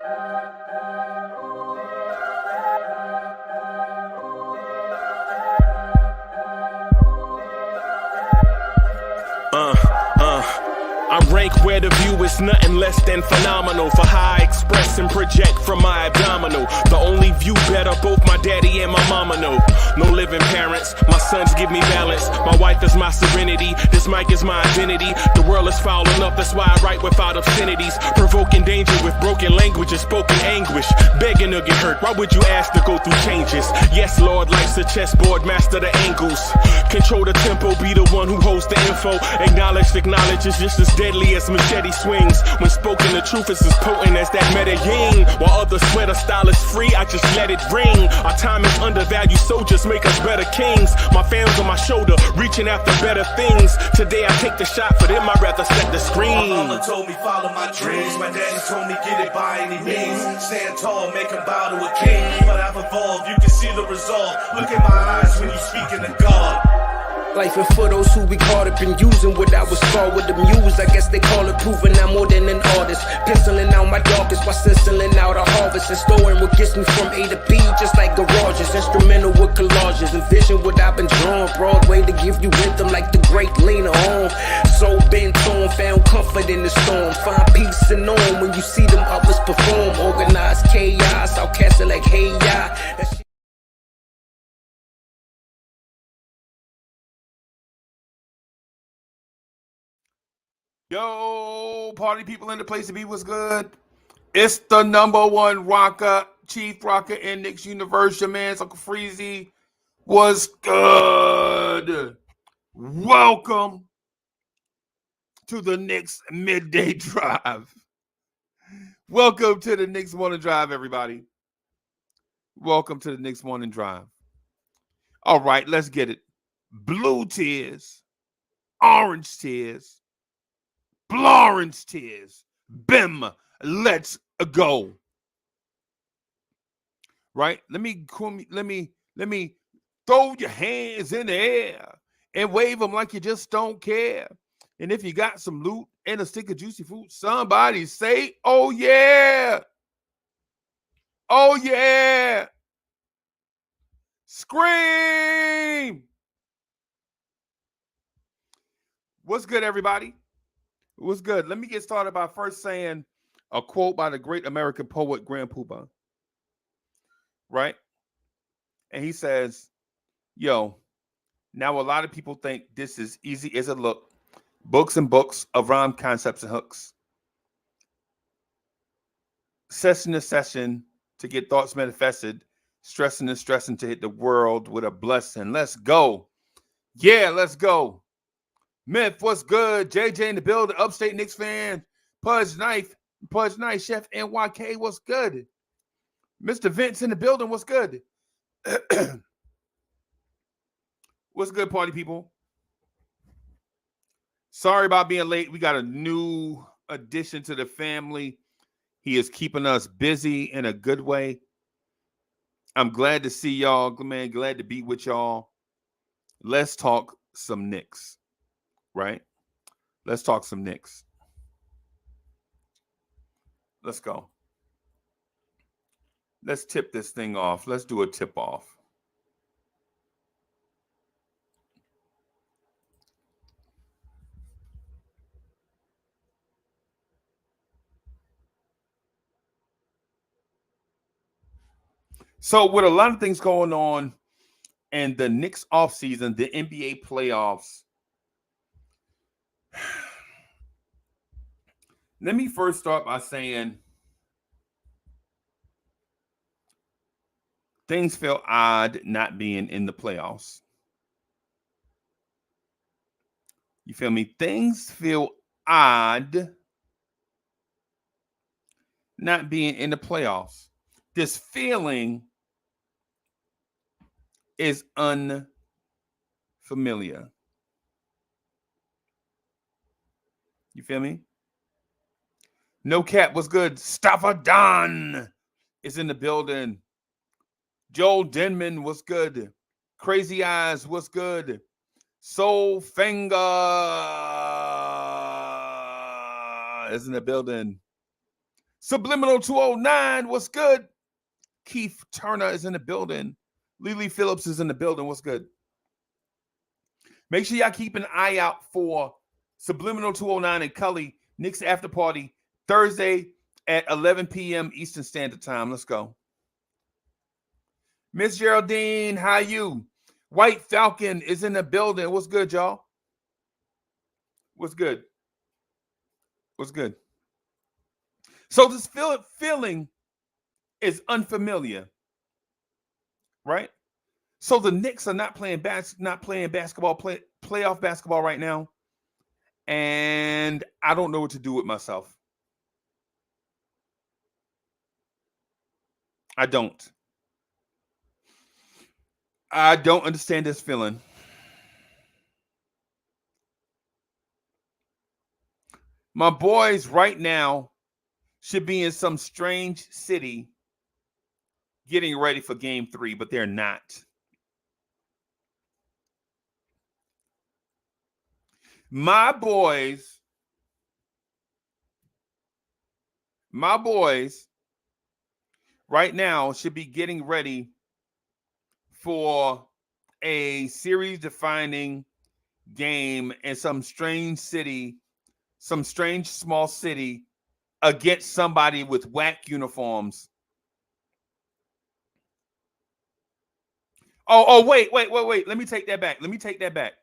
I rank where the view is nothing less than phenomenal. For how I express and project from my abdominal. The only view better, both my daddy and my mama know. No living parents, my sons give me balance. My wife is my serenity, this mic is my identity. The world is foul enough, that's why I write without obscenities. Provoking danger with broken language and spoken anguish. Begging to get hurt, why would you ask to go through changes? Yes, Lord, life's a chessboard, master the angles. Control the tempo, be the one who holds the info. Acknowledge is just as deadly as machete swings. When spoken, the truth is as potent as that Medellin. While others swear the style is free, I just let it ring. Our time is undervalued, soldiers make us better kings. My fans on my shoulder, reaching after better things. Today I take the shot, for them I'd rather set the screen. My mama told me follow my dreams. My daddy told me get it by any means. Stand tall, make him bow to a king. But I've evolved, you can see the resolve. Look in my eyes when you speaking to God. Life and for those who be caught up in using what I was taught with the muse. I guess they call it proving I'm more than an artist. Penciling out my darkest while stenciling out a harvest. And storing what gets me from A to B, just like garages. Instrumental with collages. Envision what I've been drawing. Broadway to give you rhythm like the great Lena Horne. So bent on, found comfort in the storm. Find peace and on when you see them others perform. Organized chaos, I'll cast it like hey ya. Yo, party people in the place to be, what's good? It's the number one rocker, chief rocker in Knicks Universe, your man, Uncle Freezy. What's good? Welcome to the Knicks Midday Drive. Welcome to the Knicks Morning Drive, everybody. Welcome to the Knicks Morning Drive. All right, let's get it. Blue tears, orange tears, Blorange tears. Bim. Let's go. Right? Let me throw your hands in the air and wave them like you just don't care. And if you got some loot and a stick of juicy fruit, somebody say, oh yeah. Oh yeah. Scream. What's good, everybody? What's good? Let me get started by first saying a quote by the great American poet Grand Poobah. Right? And he says, yo, now a lot of people think this is easy as a look. Books and books of rhyme concepts and hooks. Session to session to get thoughts manifested. Stressing and stressing to hit the world with a blessing. Let's go. Yeah, let's go. Myth, what's good? JJ in the building, upstate Knicks fan. Pudge Knife, Chef NYK, what's good? Mr. Vince in the building, what's good? What's good, party people? Sorry about being late. We got a new addition to the family. He is keeping us busy in a good way. I'm glad to see y'all, man. Glad to be with y'all. Let's talk some Knicks. Right? Let's talk some Knicks. Let's go. Let's tip this thing off. Let's do a tip off. So with a lot of things going on in the Knicks offseason, the NBA playoffs, let me first start by saying things feel odd not being in the playoffs. You feel me? Things feel odd not being in the playoffs. This feeling is unfamiliar. You feel me? No cap, what's good? Staffer Don is in the building. Joel Denman, what's good? Crazy Eyes, what's good? Soul Finger is in the building. Subliminal 209, what's good? Keith Turner is in the building. Lily Phillips is in the building. What's good? Make sure y'all keep an eye out for Subliminal 209 and Cully Knicks After Party Thursday at 11 p.m. Eastern Standard Time. Let's go. Miss Geraldine, how you? White Falcon is in the building. What's good, y'all? What's good? What's good? So this feeling is unfamiliar, right? So the Knicks are not playing basketball, playoff basketball right now, and I don't know what to do with myself. I don't understand this feeling. My boys right now should be in some strange city getting ready for game 3, but they're not. My boys right now should be getting ready for a series-defining game in some strange city, some strange small city against somebody with whack uniforms. Oh, wait. Let me take that back.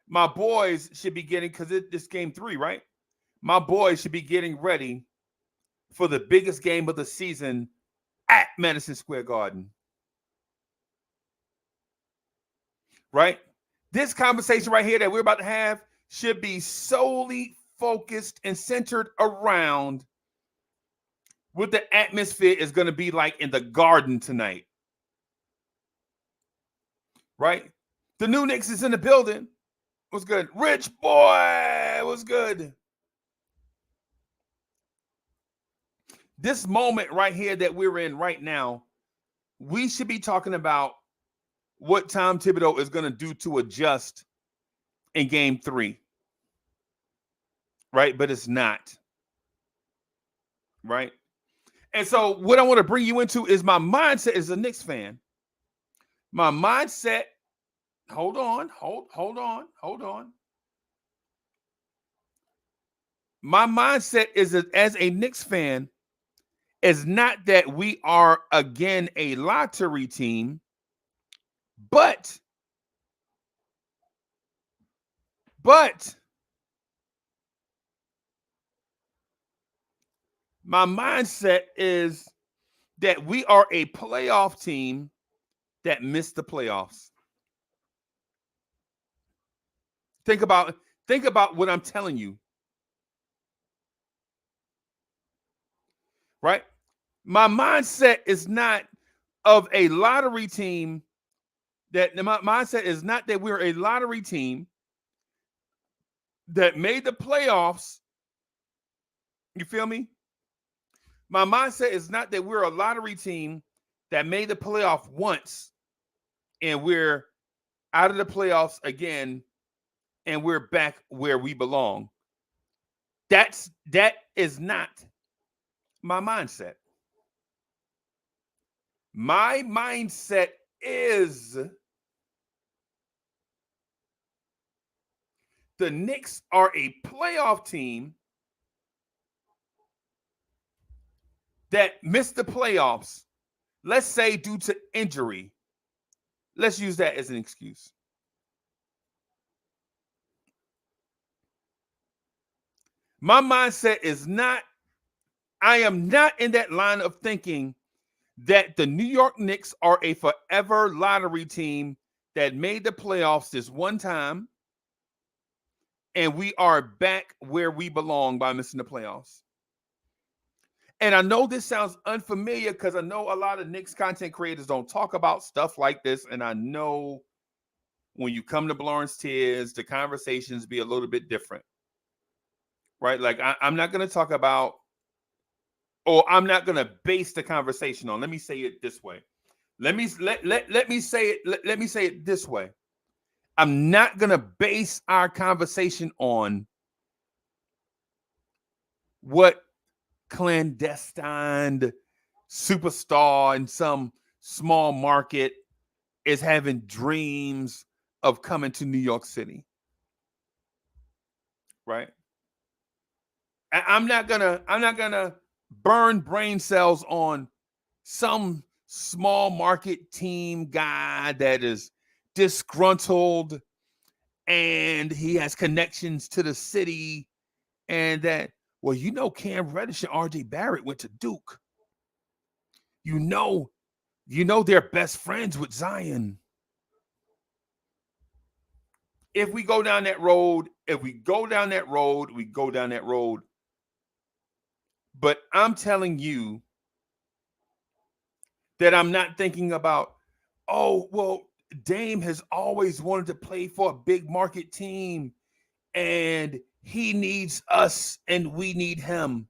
My boys should be getting, because it's game 3, right? My boys should be getting ready for the biggest game of the season at Madison Square Garden. Right? This conversation right here that we're about to have should be solely focused and centered around what the atmosphere is going to be like in the Garden tonight. Right? The new Knicks is in the building. What's good? Rich boy, what's good? This moment right here that we're in right now, we should be talking about what Tom Thibodeau is going to do to adjust in game 3. Right? But it's not. Right? And so what I want to bring you into is my mindset as a Knicks fan. My mindset, hold on. My mindset is as a Knicks fan is not that we are again a lottery team, but my mindset is that we are a playoff team that missed the playoffs. Think about what I'm telling you. Right? My mindset is not of a lottery team. My mindset is not that we're a lottery team that made the playoffs. You feel me? My mindset is not that we're a lottery team that made the playoff once and we're out of the playoffs again and we're back where we belong. That is not my mindset. My mindset is the Knicks are a playoff team that missed the playoffs, let's say due to injury. Let's use that as an excuse. My mindset is not, I am not in that line of thinking that the New York Knicks are a forever lottery team that made the playoffs this one time and we are back where we belong by missing the playoffs. And I know this sounds unfamiliar because I know a lot of Knicks content creators don't talk about stuff like this. And I know when you come to Blorange Tears, the conversations be a little bit different. Right? Like I'm not going to talk about, or I'm not going to base the conversation on. Let me say it this way. Let me say it this way. I'm not going to base our conversation on what clandestine superstar in some small market is having dreams of coming to New York City, right? I'm not gonna burn brain cells on some small market team guy that is disgruntled and he has connections to the city, and that, well, Cam Reddish and RJ Barrett went to Duke. You know they're best friends with Zion. If we go down that road, we go down that road. But I'm telling you that I'm not thinking about, oh, well, Dame has always wanted to play for a big market team and he needs us and we need him.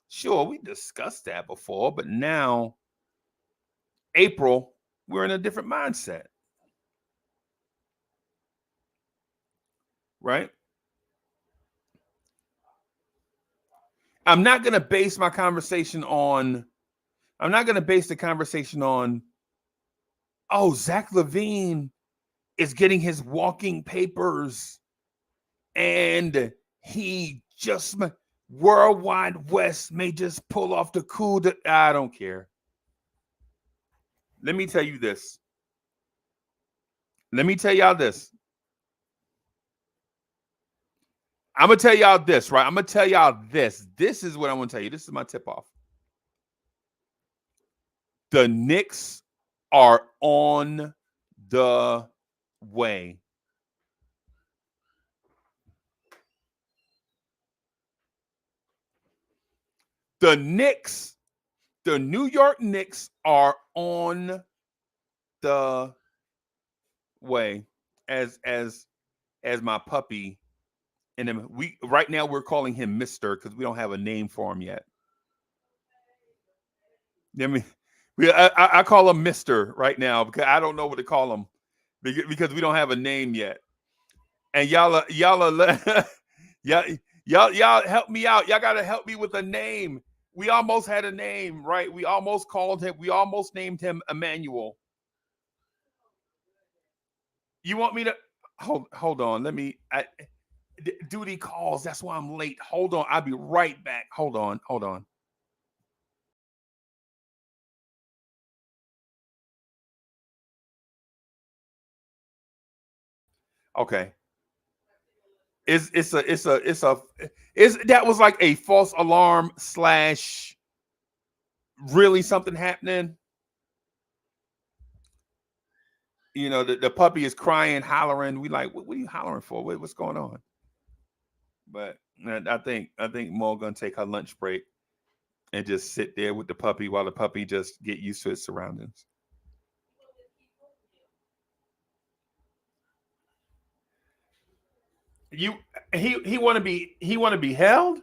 Sure, we discussed that before, but now, April, we're in a different mindset. Right? I'm not going to base the conversation on, oh, Zach LaVine is getting his walking papers and he just, Worldwide West may just pull off the coup. I don't care. Let me tell you this. Let me tell y'all this. I'm going to tell y'all this, right? I'm going to tell y'all this. This is what I want to tell you. This is my tip off. The Knicks are on the way. The Knicks, the New York Knicks are on the way, as my puppy. And right now we're calling him Mr. because we don't have a name for him yet. I call him Mr. right now because I don't know what to call him because we don't have a name yet. And y'all help me out. Y'all gotta help me with a name. We almost had a name, right? We almost named him Emmanuel. You want me to hold on? Let me. Duty calls. That's why I'm late. Hold on. I'll be right back. Hold on. Okay. That was like a false alarm / really something happening. The puppy is crying, hollering. We like, what are you hollering for? What's going on? But I think Mo gonna take her lunch break and just sit there with the puppy while the puppy just get used to its surroundings. He want to be held?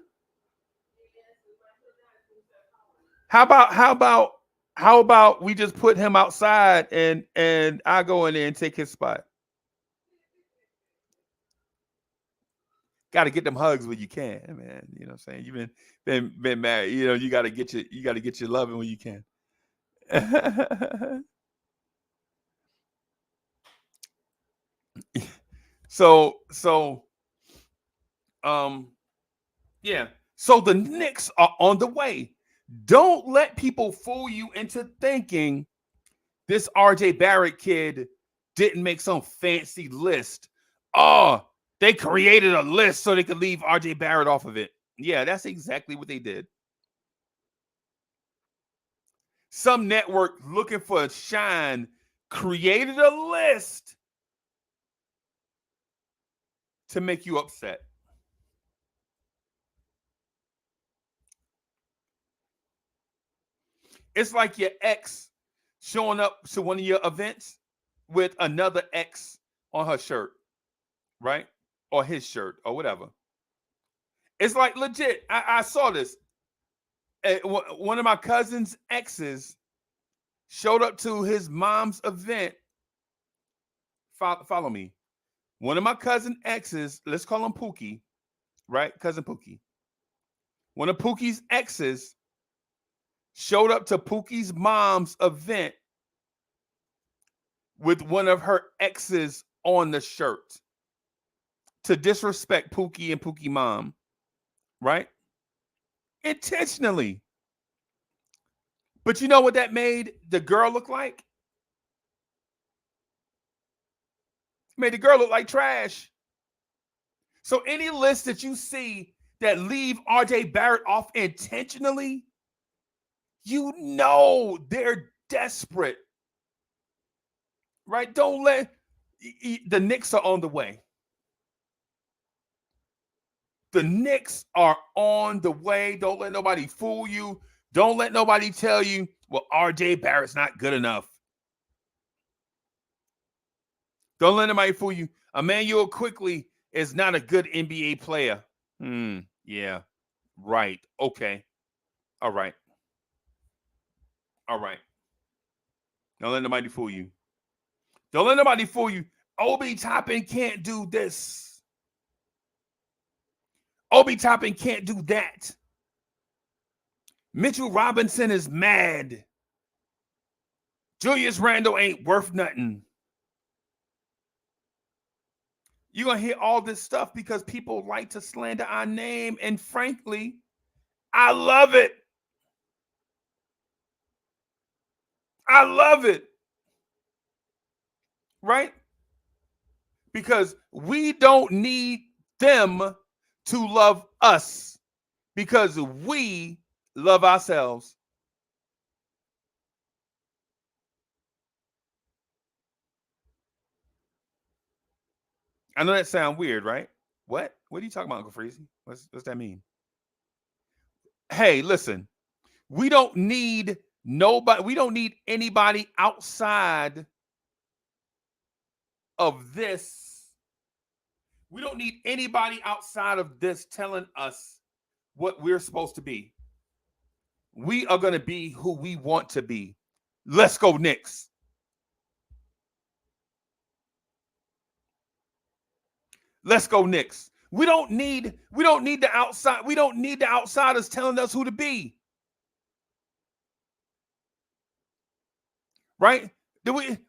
How about we just put him outside and I go in there and take his spot? Got to get them hugs when you can, man. You know what I'm saying? You've been married. You got to get your loving when you can. Yeah. So the Knicks are on the way. Don't let people fool you into thinking this RJ Barrett kid didn't make some fancy list. Oh, they created a list so they could leave RJ Barrett off of it. Yeah, that's exactly what they did. Some network looking for a shine created a list to make you upset. It's like your ex showing up to one of your events with another ex on her shirt, right? Or his shirt or whatever. It's like legit. I saw this. One of my cousin's exes showed up to his mom's event. Follow me. One of my cousin exes, let's call him Pookie, right? Cousin Pookie. one of Pookie's exes showed up to Pookie's mom's event with one of her exes on the shirt to disrespect Pookie and Pookie mom, right? Intentionally. But you know what that made the girl look like? Made the girl look like trash. So any list that you see that leave RJ Barrett off intentionally, you know they're desperate. Right? Don't let the Knicks are on the way. The Knicks are on the way. Don't let nobody fool you. Don't let nobody tell you, well, RJ Barrett's not good enough. Don't let anybody fool you. Emmanuel Quickly is not a good NBA player. Yeah. Right. Okay. All right. All right. Don't let nobody fool you. Don't let nobody fool you. Obi Toppin can't do this. Obi Toppin can't do that. Mitchell Robinson is mad. Julius Randle ain't worth nothing. You're going to hear all this stuff because people like to slander our name. And frankly, I love it. I love it. Right? Because we don't need them to love us because we love ourselves. I know that sounds weird, right? What? What are you talking about, Uncle Freezy? What's that mean? Hey, listen. We don't need nobody. We don't need anybody outside of this. We don't need anybody outside of this telling us what we're supposed to be. We are going to be who we want to be. Let's go, Knicks. Let's go, Knicks. We don't need the outside. We don't need the outsiders telling us who to be. Right?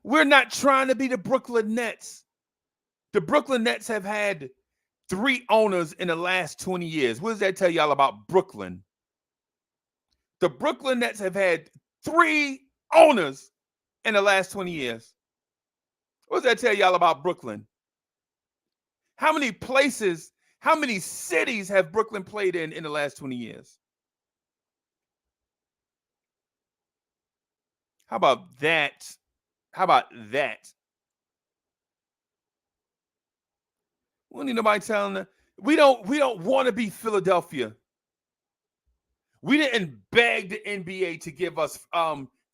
We're not trying to be the Brooklyn Nets. The Brooklyn Nets have had 3 owners in the last 20 years. What does that tell y'all about Brooklyn? The Brooklyn Nets have had 3 owners in the last 20 years. What does that tell y'all about Brooklyn? How many places, how many cities have Brooklyn played in the last 20 years? How about that? How about that? We don't need nobody telling us. We don't want to be Philadelphia. We didn't beg the NBA to give us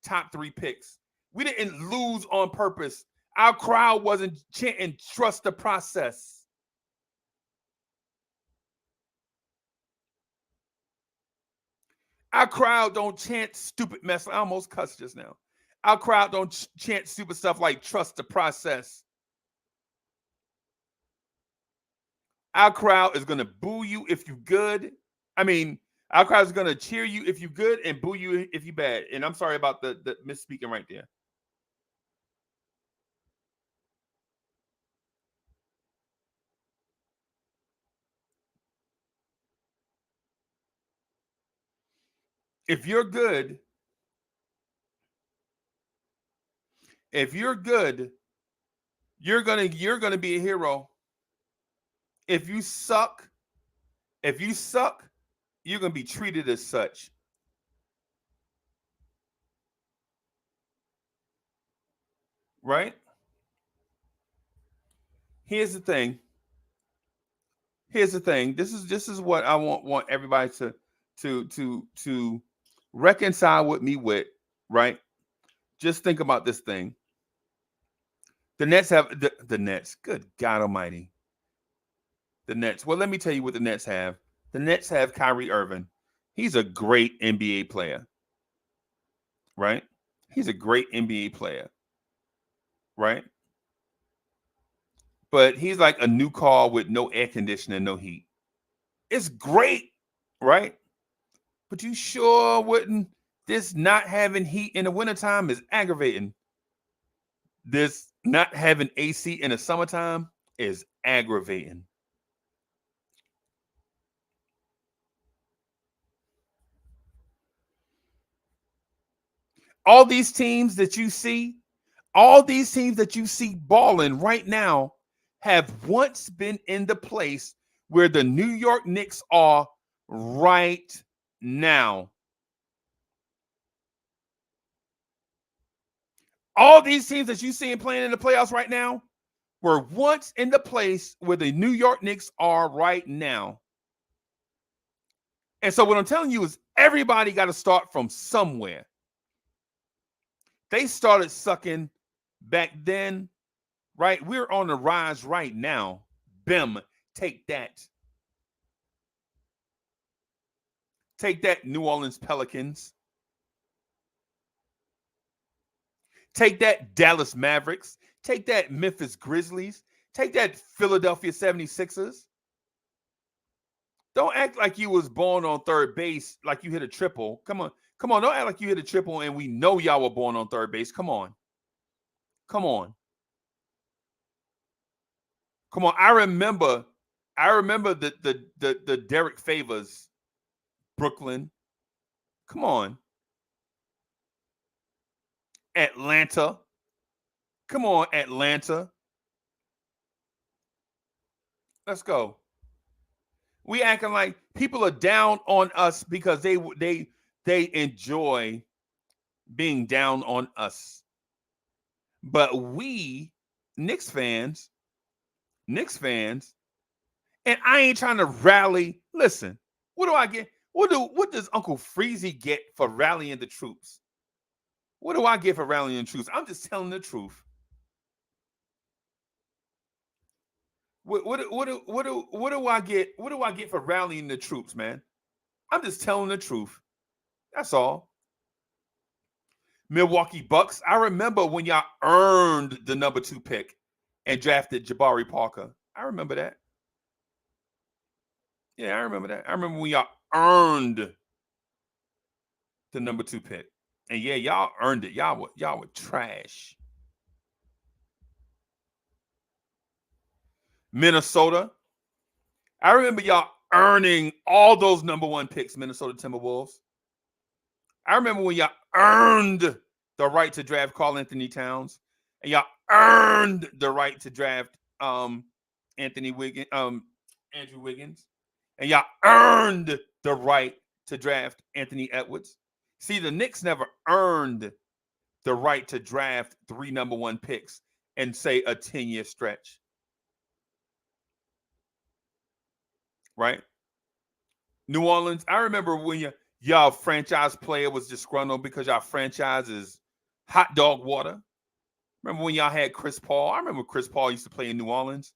top 3 picks. We didn't lose on purpose. Our crowd wasn't chanting, trust the process. Our crowd don't chant stupid mess. I almost cussed just now. Our crowd don't chant stupid stuff like trust the process. Our crowd is going to boo you if you good. I mean, our crowd is going to cheer you if you good and boo you if you bad. And I'm sorry about the misspeaking right there. If you're good, you're gonna be a hero. If you suck, you're gonna be treated as such. Right? Here's the thing. This is what I want everybody to reconcile with me with, right? Just think about this thing. The Nets have the Nets. Good God Almighty. The Nets. Well, let me tell you what the Nets have. The Nets have Kyrie Irving. He's a great NBA player. Right? He's a great NBA player. Right? But he's like a new car with no air conditioning, no heat. It's great, right? But you sure wouldn't? This not having heat in the wintertime is aggravating. This not having AC in the summertime is aggravating. All these teams that you see balling right now have once been in the place where the New York Knicks are right now. All these teams that you see playing in the playoffs right now were once in the place where the New York Knicks are right now. And so what I'm telling you is everybody got to start from somewhere. They started sucking back then, right? We're on the rise right now. Bim, take that. Take that, New Orleans Pelicans. Take that, Dallas Mavericks. Take that, Memphis Grizzlies. Take that, Philadelphia 76ers. Don't act like you was born on third base, like you hit a triple. Come on. Don't act like you hit a triple and we know y'all were born on third base. Come on. I remember the Derek Favors, Brooklyn. Come on. Atlanta. Come on, Atlanta. Let's go. We acting like people are down on us because they enjoy being down on us. But we, Knicks fans, and I ain't trying to rally. Listen, what do I get? What does Uncle Freezy get for rallying the troops? What do I get for rallying the troops? I'm just telling the truth. What do I get? What do I get for rallying the troops, man? I'm just telling the truth. That's all. Milwaukee Bucks. I remember when y'all earned the number 2 pick and drafted Jabari Parker. I remember that. Yeah, I remember that. I remember when y'all earned the number 2 pick. And yeah, y'all earned it. Y'all were trash. Minnesota. I remember y'all earning all those number 1 picks, Minnesota Timberwolves. I remember when y'all earned the right to draft Karl-Anthony Towns, and y'all earned the right to draft Andrew Wiggins, and y'all earned the right to draft Anthony Edwards. See, the Knicks never earned the right to draft 3 number 1 picks in, say, a 10-year stretch. Right? New Orleans, I remember when y'all franchise player was disgruntled because y'all franchise is hot dog water. Remember when y'all had Chris Paul? I remember Chris Paul used to play in New Orleans,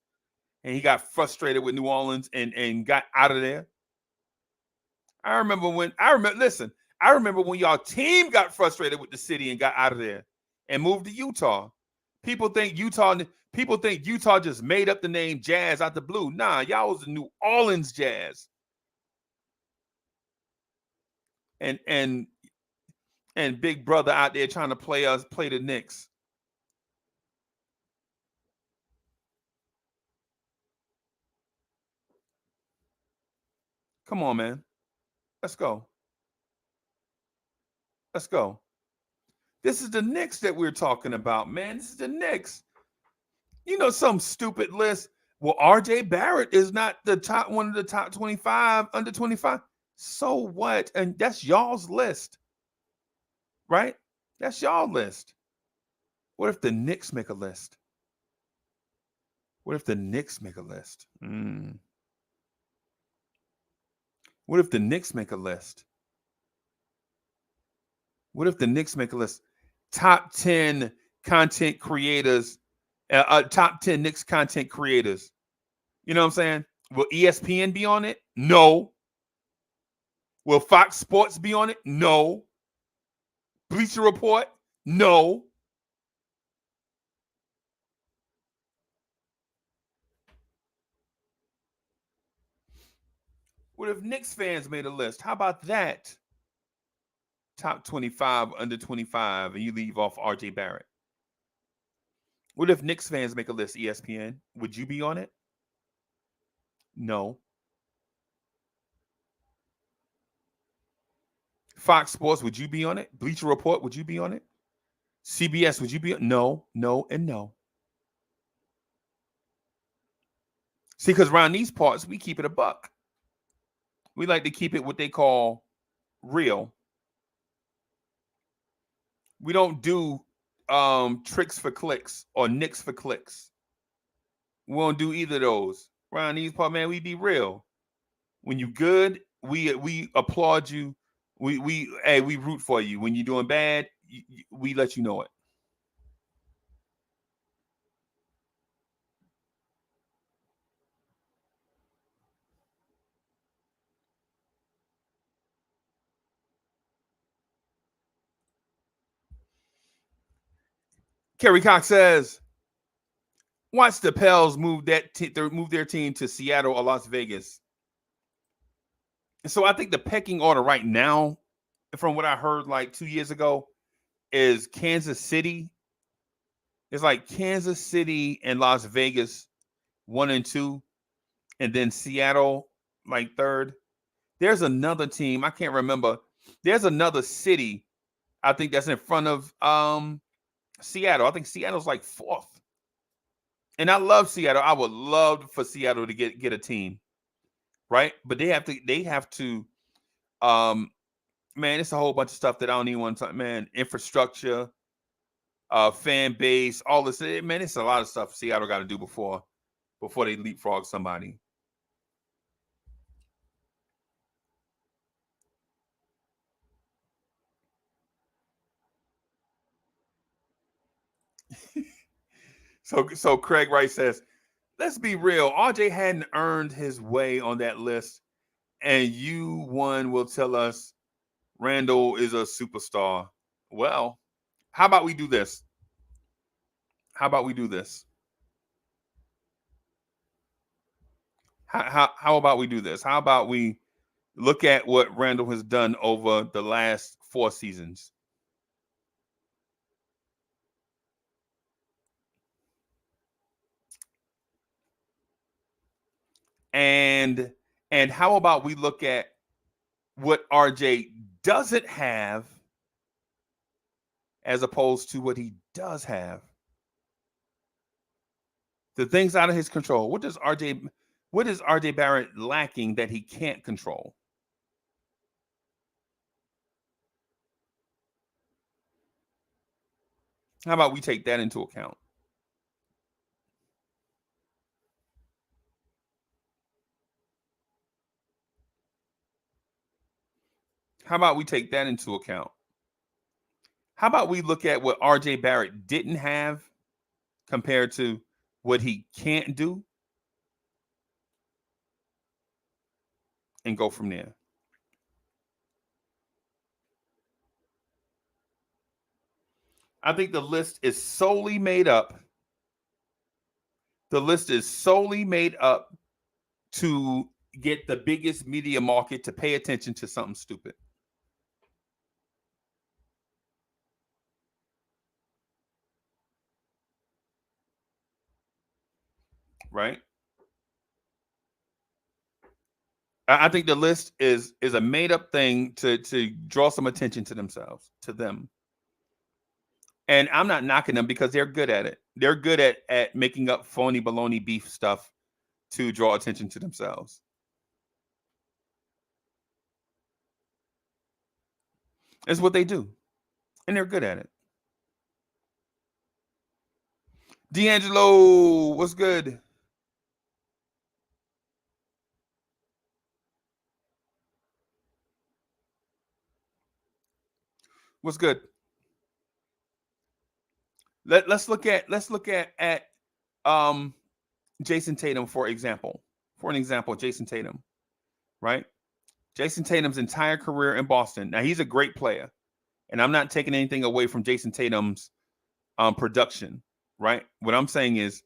and he got frustrated with New Orleans and got out of there. I remember when y'all team got frustrated with the city and got out of there and moved to Utah. People think Utah just made up the name Jazz out the blue. Nah, y'all was the New Orleans Jazz. And Big Brother out there trying to play the Knicks. Come on, man. Let's go. This is the Knicks that we're talking about, man. This is the Knicks. You know, some stupid list. Well, RJ Barrett is not one of the top 25 under 25. So what? And that's y'all's list, right? That's y'all list. What if the Knicks make a list? What if the Knicks make a list? What if the Knicks make a list? What if the Knicks make a list? Top 10 content creators, top 10 Knicks content creators. You know what I'm saying? Will ESPN be on it? No. Will Fox Sports be on it? No. Bleacher Report? No. What if Knicks fans made a list? How about that? top 25, under 25, and you leave off RJ Barrett. What if Knicks fans make a list, ESPN? Would you be on it? No. Fox Sports, would you be on it? Bleacher Report, would you be on it? CBS, would you be on? No, no, and no. See, because around these parts, we keep it a buck. We like to keep it what they call real. We don't do tricks for clicks or nicks for clicks. We won't do either of those. Around these parts, man, we be real. When you good, we applaud you. We root for you. When you're doing bad, we let you know it. Kerry Cox says, watch the Pels move their team to Seattle or Las Vegas. So I think the pecking order right now, from what I heard like 2 years ago, is Kansas City. It's like Kansas City and Las Vegas 1 and 2, and then Seattle like 3rd. There's another team, I can't remember. There's another city, I think, that's in front of Seattle. I think Seattle's like 4th. And I love Seattle. I would love for Seattle to get a team, right? But they have to man, it's a whole bunch of stuff that I don't even want to talk, man. Infrastructure, fan base, all this. Man, it's a lot of stuff Seattle got to do before they leapfrog somebody. So Craig Wright says, let's be real. RJ hadn't earned his way on that list, and you one will tell us Randall is a superstar. Well, how about we do this? How about we do this? How about we do this? How about we look at what Randall has done over the last 4 seasons? And how about we look at what RJ doesn't have as opposed to what he does have? The things out of his control. What is RJ Barrett lacking that he can't control? How about we take that into account? How about we take that into account? How about we look at what RJ Barrett didn't have compared to what he can't do and go from there? I think the list is solely made up. The list is solely made up to get the biggest media market to pay attention to something stupid. Right? I think the list is a made up thing to draw some attention to themselves, to them. And I'm not knocking them because they're good at it. They're good at making up phony baloney beef stuff to draw attention to themselves. It's what they do. And they're good at it. D'Angelo, what's good? What's good? Let's look at Jason Tatum for example. For an example, Jason Tatum, right? Jason Tatum's entire career in Boston. Now he's a great player, and I'm not taking anything away from Jason Tatum's production, right? What I'm saying is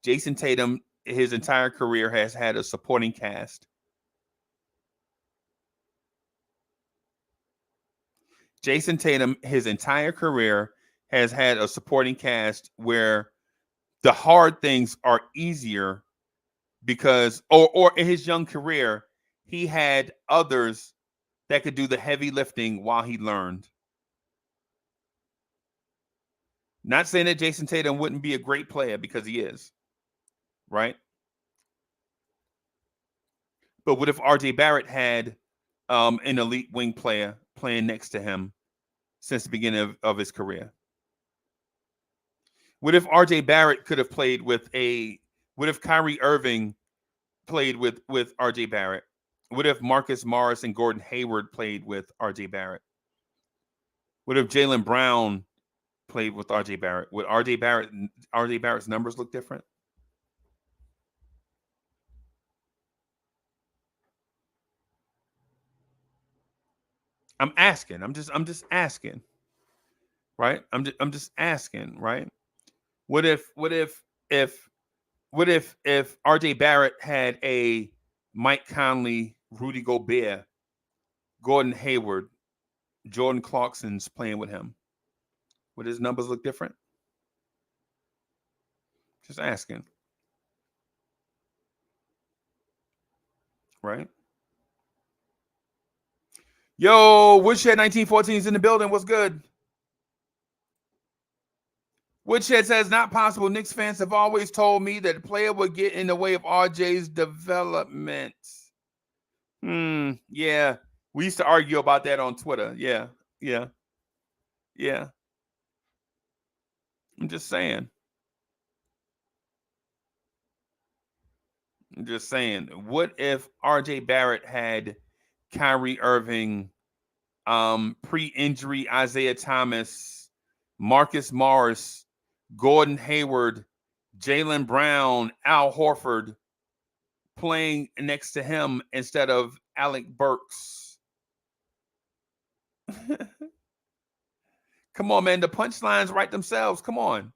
Jason Tatum, his entire career has had a supporting cast. Jason Tatum, his entire career, has had a supporting cast where the hard things are easier because, or in his young career, he had others that could do the heavy lifting while he learned. Not saying that Jason Tatum wouldn't be a great player, because he is, right? But what if RJ Barrett had an elite wing player playing next to him since the beginning of his career? What if RJ Barrett could have played with what if Kyrie Irving played with RJ Barrett? What if Marcus Morris and Gordon Hayward played with RJ Barrett? What if Jaylen Brown played with RJ Barrett? Would RJ Barrett's numbers look different? I'm asking. I'm just asking. Right? I'm just asking, right? What if RJ Barrett had a Mike Conley, Rudy Gobert, Gordon Hayward, Jordan Clarkson's playing with him? Would his numbers look different? Just asking. Right? Yo, Woodshed 1914 is in the building. What's good? Woodshed says, not possible. Knicks fans have always told me that the player would get in the way of RJ's development. Yeah. We used to argue about that on Twitter. Yeah. I'm just saying. What if RJ Barrett had Kyrie Irving, pre-injury Isaiah Thomas, Marcus Morris, Gordon Hayward, Jaylen Brown, Al Horford playing next to him instead of Alec Burks? Come on, man. The punchlines write themselves. Come on.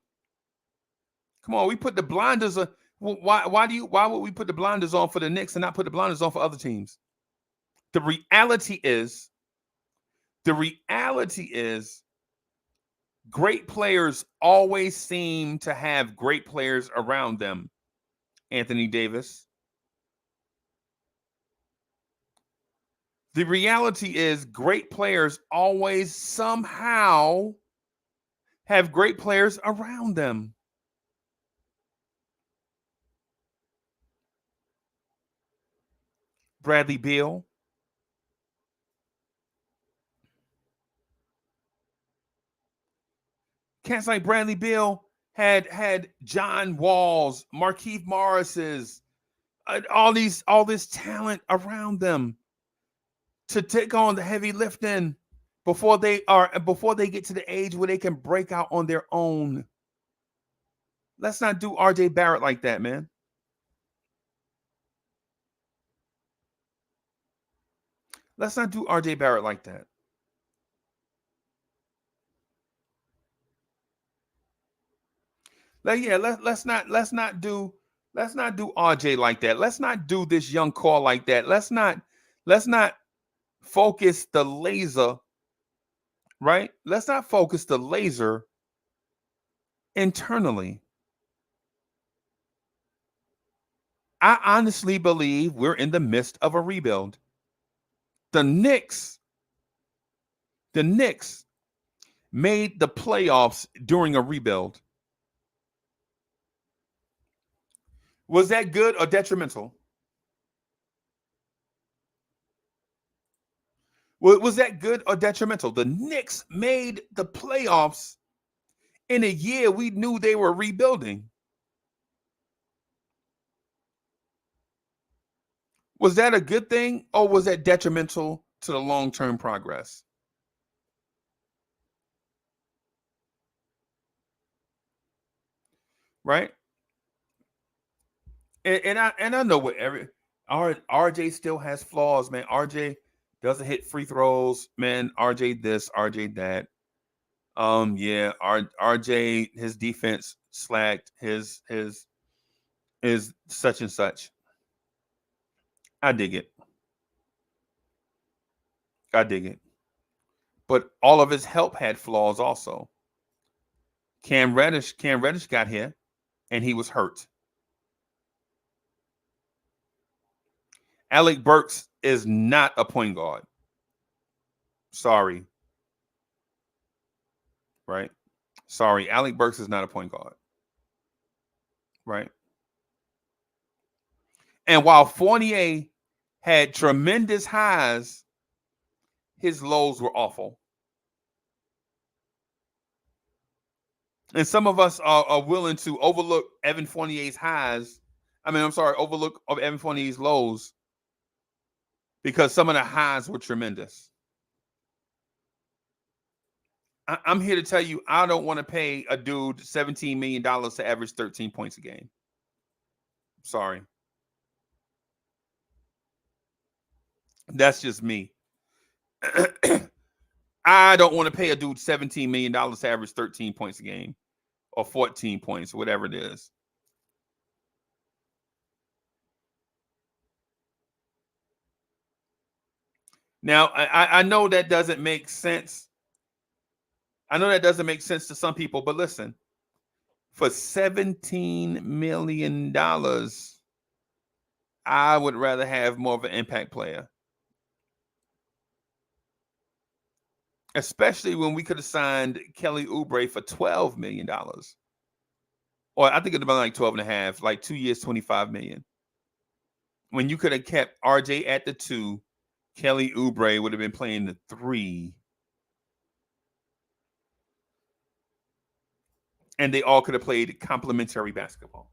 We put the blinders on. Why would we put the blinders on for the Knicks and not put the blinders on for other teams? The reality is great players always seem to have great players around them. Anthony Davis. The reality is great players always somehow have great players around them. Bradley Beal. Cats like Bradley Beal had John Walls, Markieff Morris's, all this talent around them to take on the heavy lifting before they get to the age where they can break out on their own. Let's not do RJ Barrett like that, man. Let's not do RJ Barrett like that. Let's not do RJ like that. Let's not do this young core like that. Let's not focus the laser, right? Let's not focus the laser internally. I honestly believe we're in the midst of a rebuild. The Knicks made the playoffs during a rebuild. Was that good or detrimental? Was that good or detrimental? The Knicks made the playoffs in a year we knew they were rebuilding. Was that a good thing, or was that detrimental to the long-term progress? Right? And I know what RJ still has flaws, man. RJ doesn't hit free throws, man. RJ this, RJ that. RJ, his defense slacked, his such and such. I dig it. but all of his help had flaws also. Cam Reddish got here, and he was hurt. Alec Burks is not a point guard. Sorry. Right? Sorry, Alec Burks is not a point guard. Right? And while Fournier had tremendous highs, his lows were awful. And some of us are willing to overlook Evan Fournier's highs. Overlook Evan Fournier's lows because some of the highs were tremendous. I'm here to tell you, I don't want to pay a dude $17 million to average 13 points a game. Sorry. That's just me. I don't want to pay a dude $17 million to average 13 points a game or 14 points, whatever it is. Now, I know that doesn't make sense. I know that doesn't make sense to some people, but listen, for $17 million, I would rather have more of an impact player. Especially when we could have signed Kelly Oubre for $12 million. Or I think it'd have been like 12 and a half, like 2 years, $25 million. When you could have kept RJ at the 2, Kelly Oubre would have been playing the 3. And they all could have played complementary basketball.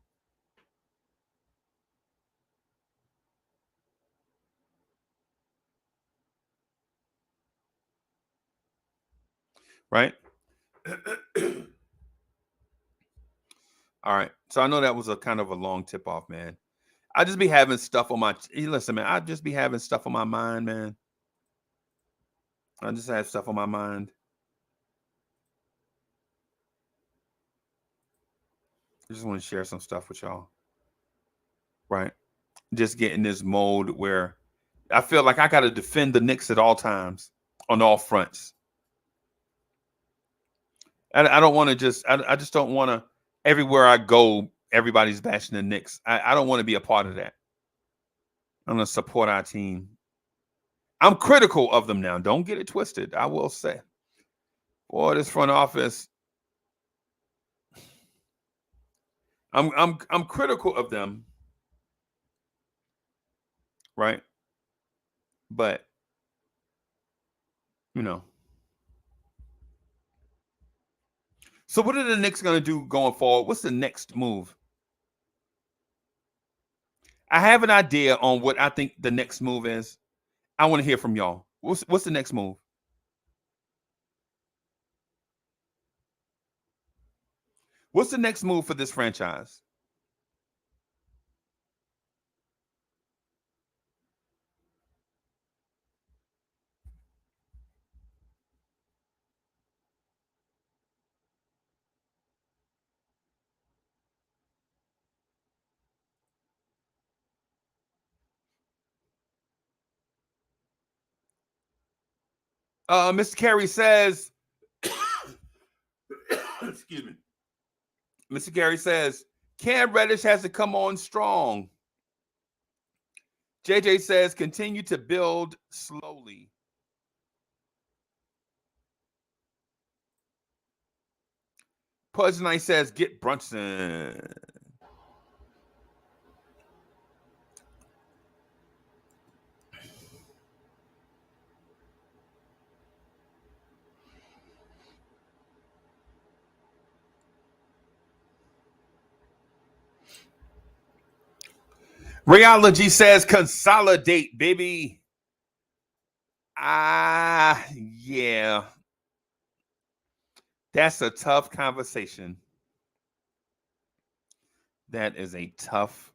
Right? All right. So I know that was a kind of a long tip off, man. I just be having stuff on my listen, man. I just be having stuff on my mind, man. I just have stuff on my mind. I just want to share some stuff with y'all. Right? Just get in this mode where I feel like I got to defend the Knicks at all times on all fronts. I don't want to just don't want to everywhere I go, everybody's bashing the Knicks. I don't want to be a part of that. I'm going to support our team. I'm critical of them now. Don't get it twisted. I will say, boy, this front office, I'm critical of them. Right? But, you know. So what are the Knicks going to do going forward? What's the next move? I have an idea on what I think the next move is. I want to hear from y'all. What's the next move? What's the next move for this franchise? Mr. Carey says, excuse me. Mr. Carey says, Cam Reddish has to come on strong. JJ says, continue to build slowly. Pudge Knight says, get Brunson. Rheology says consolidate, baby. Yeah. That's a tough conversation. That is a tough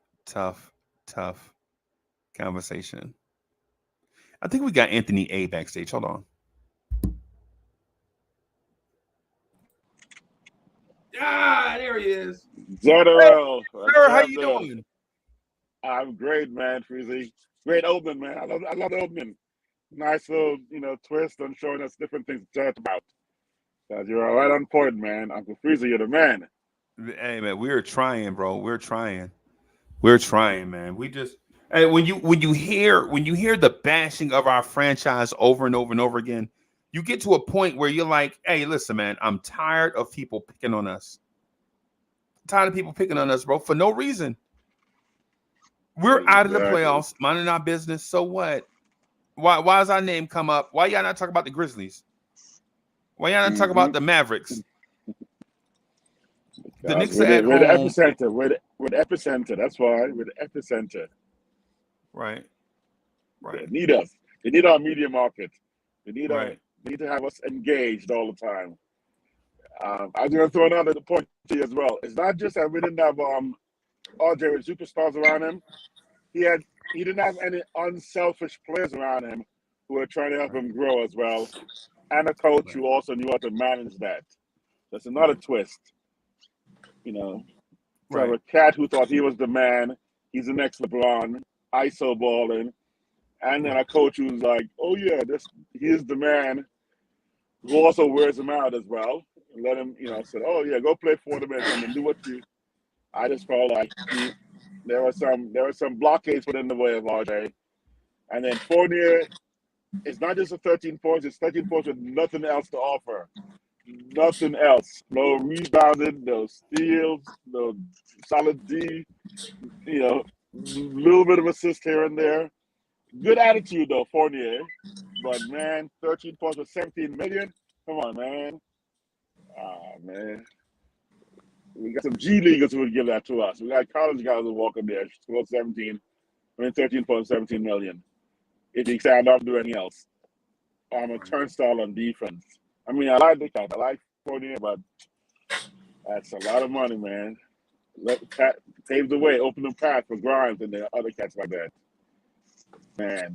conversation. I think we got Anthony A backstage. Hold on. There he is. Zotero. Sir, how you doing? I'm great, man, Freezy. Great opening, man. I love the opening. nice little, twist on showing us different things to chat about. You're right on point, man. Uncle Freezer, you're the man. Hey man, we're trying, bro. We're trying. We're trying, man. We just hey, when you hear the bashing of our franchise over and over and over again, you get to a point where you're like, hey, listen, man, I'm tired of people picking on us. Tired of people picking on us, bro, for no reason. We're out of the Exactly. playoffs, minding our business. So what? Why does our name come up? Why y'all not talk about the Grizzlies? Why y'all not talk Mm-hmm. about the Mavericks? The Because Knicks are we're at the home. epicenter. We're the epicenter. That's why we're the epicenter. Right. They Right. need us. They need our media market. They need Right. They need to have us engaged all the time. I'm gonna throw another point to you as well. It's not just that we didn't have RJ with superstars around him. He didn't have any unselfish players around him who were trying to help Right. him grow as well, and a coach Right. who also knew how to manage that. That's another Right. twist. You know, to have Right. a cat who thought he was the man. He's the next LeBron, ISO balling, and then Right. a coach who's like, "Oh yeah, he is the man." Who also wears him out as well. And let him, Right. said, "Oh yeah, go play 40 minutes and then do what you." I just felt like there were some blockades put in the way of RJ, and then Fournier. It's not just a 13 points; it's 13 points with nothing else to offer. Nothing else. No rebounding, no steals, no solid D. Little bit of assist here and there. Good attitude though, Fournier. But man, 13 points with 17 million. Come on, man. Ah, man. We got some G leaguers who would give that to us. We got college guys who walk in there, score 13.17 million. If he stand up, do anything else. I'm a Right. turnstile on defense. I mean, I like the cat. I like Fournier, but that's a lot of money, man. Pave the way, open the path for Grimes and the other cats like that. Man,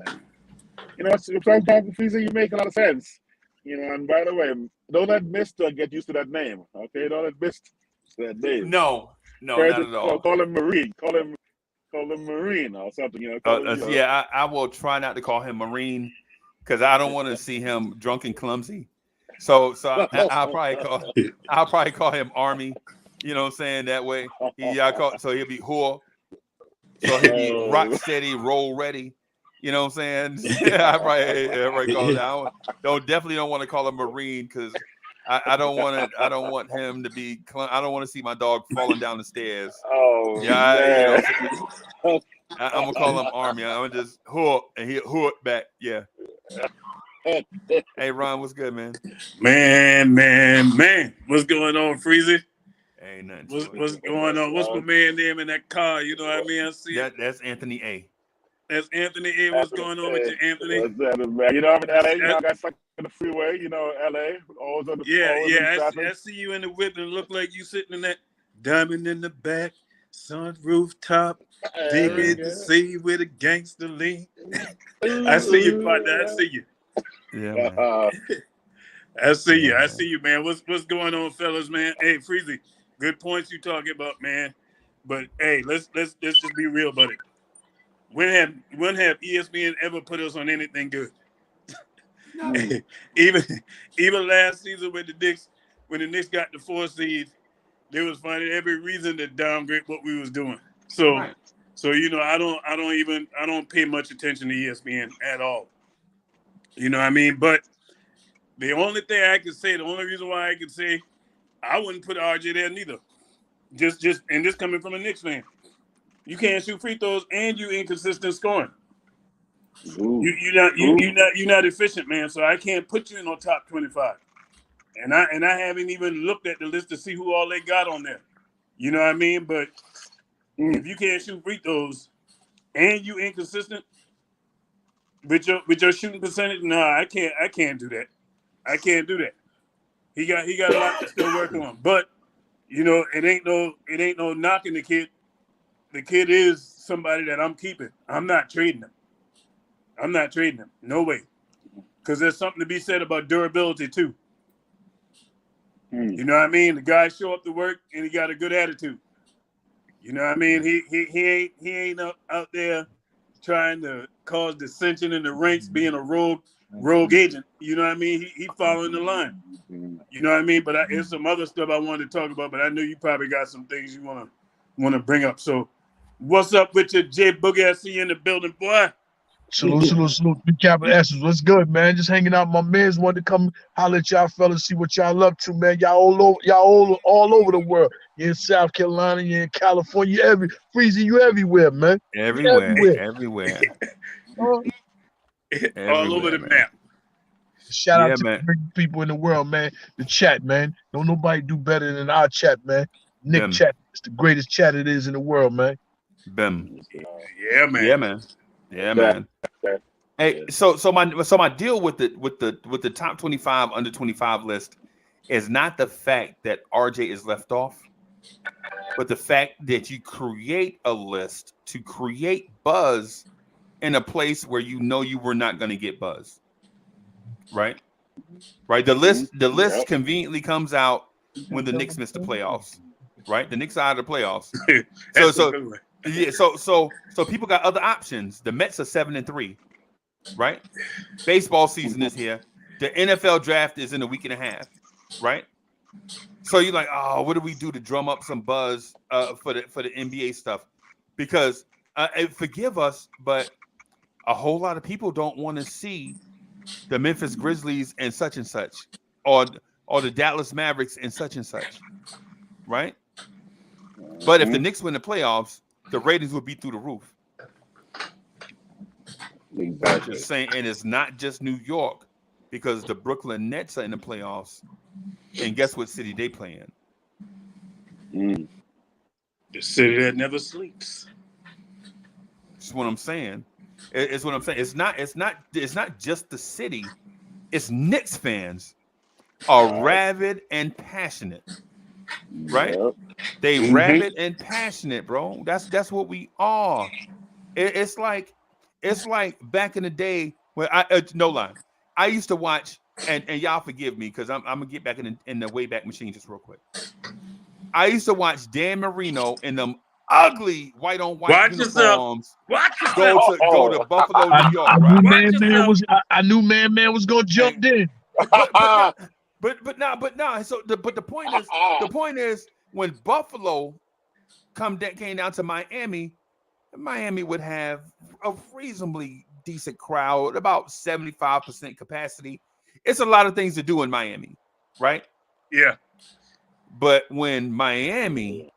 sometimes you make a lot of sense. And by the way, don't let Mister get used to that name. Okay, don't let Mister that name. No. No, not at all. Call him Marine. Call him Marine or something. Call him. Yeah, I will try not to call him Marine because I don't want to see him drunk and clumsy. So I'll probably call him Army. You know what I'm saying? That way so he'll be whore. So he'll be rock steady, roll ready. You know what I'm saying? I probably call it that. Definitely don't want to call him Marine because I don't want him to be. I don't want to see my dog falling down the stairs. Oh Yeah, man. I'm gonna call him Army. I'm gonna just hook and he'll hook back. Yeah. Hey Ron, what's good, man? Man. What's going on, Freezy? Ain't nothing. What's going on? What's my man name in that car? You know what I mean? I see that's Anthony A. That's Anthony A. What's going on with you, Anthony? What's that, man? I'm in LA. I got stuck in the freeway. LA. Always in traffic. I see you in the whip and look like you sitting in that diamond in the back, sunroof top, big to see with a gangster lean. I see you, partner. I see you. Yeah, man. I see you, man. What's going on, fellas, man? Hey, Freezy, good points you talking about, man. But hey, let's just be real about it. When have ESPN ever put us on anything good? even last season when the Knicks got the 4 seed, they was finding every reason to downgrade what we was doing. So Right. I don't pay much attention to ESPN at all. You know what I mean? But the only thing I can say, the only reason why I can say I wouldn't put RJ there neither. Just and this coming from a Knicks fan. You can't shoot free throws and you inconsistent scoring. You're not efficient, man. So I can't put you in on top 25. And I haven't even looked at the list to see who all they got on there. You know what I mean? But if you can't shoot free throws and you inconsistent with your shooting percentage, I can't do that. I can't do that. He got a lot to still work on. But it ain't no knocking the kid. The kid is somebody that I'm keeping. I'm not trading him. No way. Because there's something to be said about durability too. You know what I mean? The guy show up to work and he got a good attitude. You know what I mean? He ain't out there trying to cause dissension in the ranks, being a rogue agent. You know what I mean? He following the line. You know what I mean? But there's some other stuff I wanted to talk about, but I knew you probably got some things you want to bring up. So what's up with your J Boogie? I see you in the building, boy. Salute. Big capital S's. What's good, man? Just hanging out. My man's wanted to come holler at y'all fellas, see what y'all up to, man. Y'all all over the world. You're in South Carolina, you're in California, Freezy, you everywhere, man. Everywhere. All over the map. Shout out to the people in the world, man. The chat, man. Don't nobody do better than our chat, man. Nick chat. It's the greatest chat it is in the world, man. Bim. Yeah, man. Yeah, man. Hey, so my deal with the top 25 under 25 list is not the fact that RJ is left off, but the fact that you create a list to create buzz in a place where you know you were not going to get buzz. Right. The list conveniently comes out when the Knicks miss the playoffs. Right, the Knicks are out of the playoffs. So people got other options. The Mets are 7-3. Right, baseball season is here. The NFL draft is in a week and a half. Right, so you're like, oh, what do we do to drum up some buzz for the NBA stuff? Because forgive us, but a whole lot of people don't want to see the Memphis Grizzlies and such, or the Dallas Mavericks and such, right? But if the Knicks win the playoffs, the ratings would be through the roof. Exactly. Just saying, and it's not just New York, because the Brooklyn Nets are in the playoffs, and guess what city they play in? The city that never sleeps. That's what I'm saying. It's what I'm saying. It's not just the city. It's Knicks fans are rabid and passionate, right? Yep. They rabid and passionate, bro. That's what we are. It's like back in the day when no lie, I used to watch, and y'all forgive me because I'm gonna get back in the Wayback Machine just real quick. I used to watch Dan Marino in them ugly white on white uniforms. Go to Buffalo, New York. I knew Man was gonna jump in. But no. So the point is when Buffalo came down to Miami would have a reasonably decent crowd, about 75% capacity. It's a lot of things to do in Miami, right? Yeah. But when Miami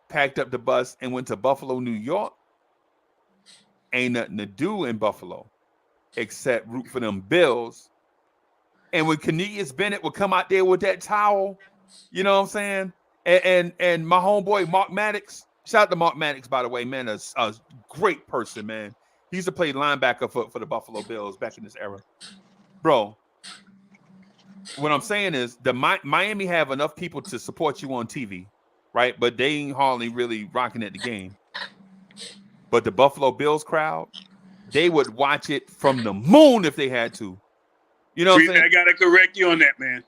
packed up the bus and went to Buffalo, New York, ain't nothing to do in Buffalo except root for them Bills. And when Cornelius Bennett would come out there with that towel, you know what I'm saying? And my homeboy Mark Maddox, shout out to Mark Maddox, by the way, man, a great person, man. He used to play linebacker for the Buffalo Bills back in this era. Bro, what I'm saying is Miami have enough people to support you on TV, right? But they ain't hardly really rocking at the game. But the Buffalo Bills crowd, they would watch it from the moon if they had to. You know what I'm saying? I gotta correct you on that, man.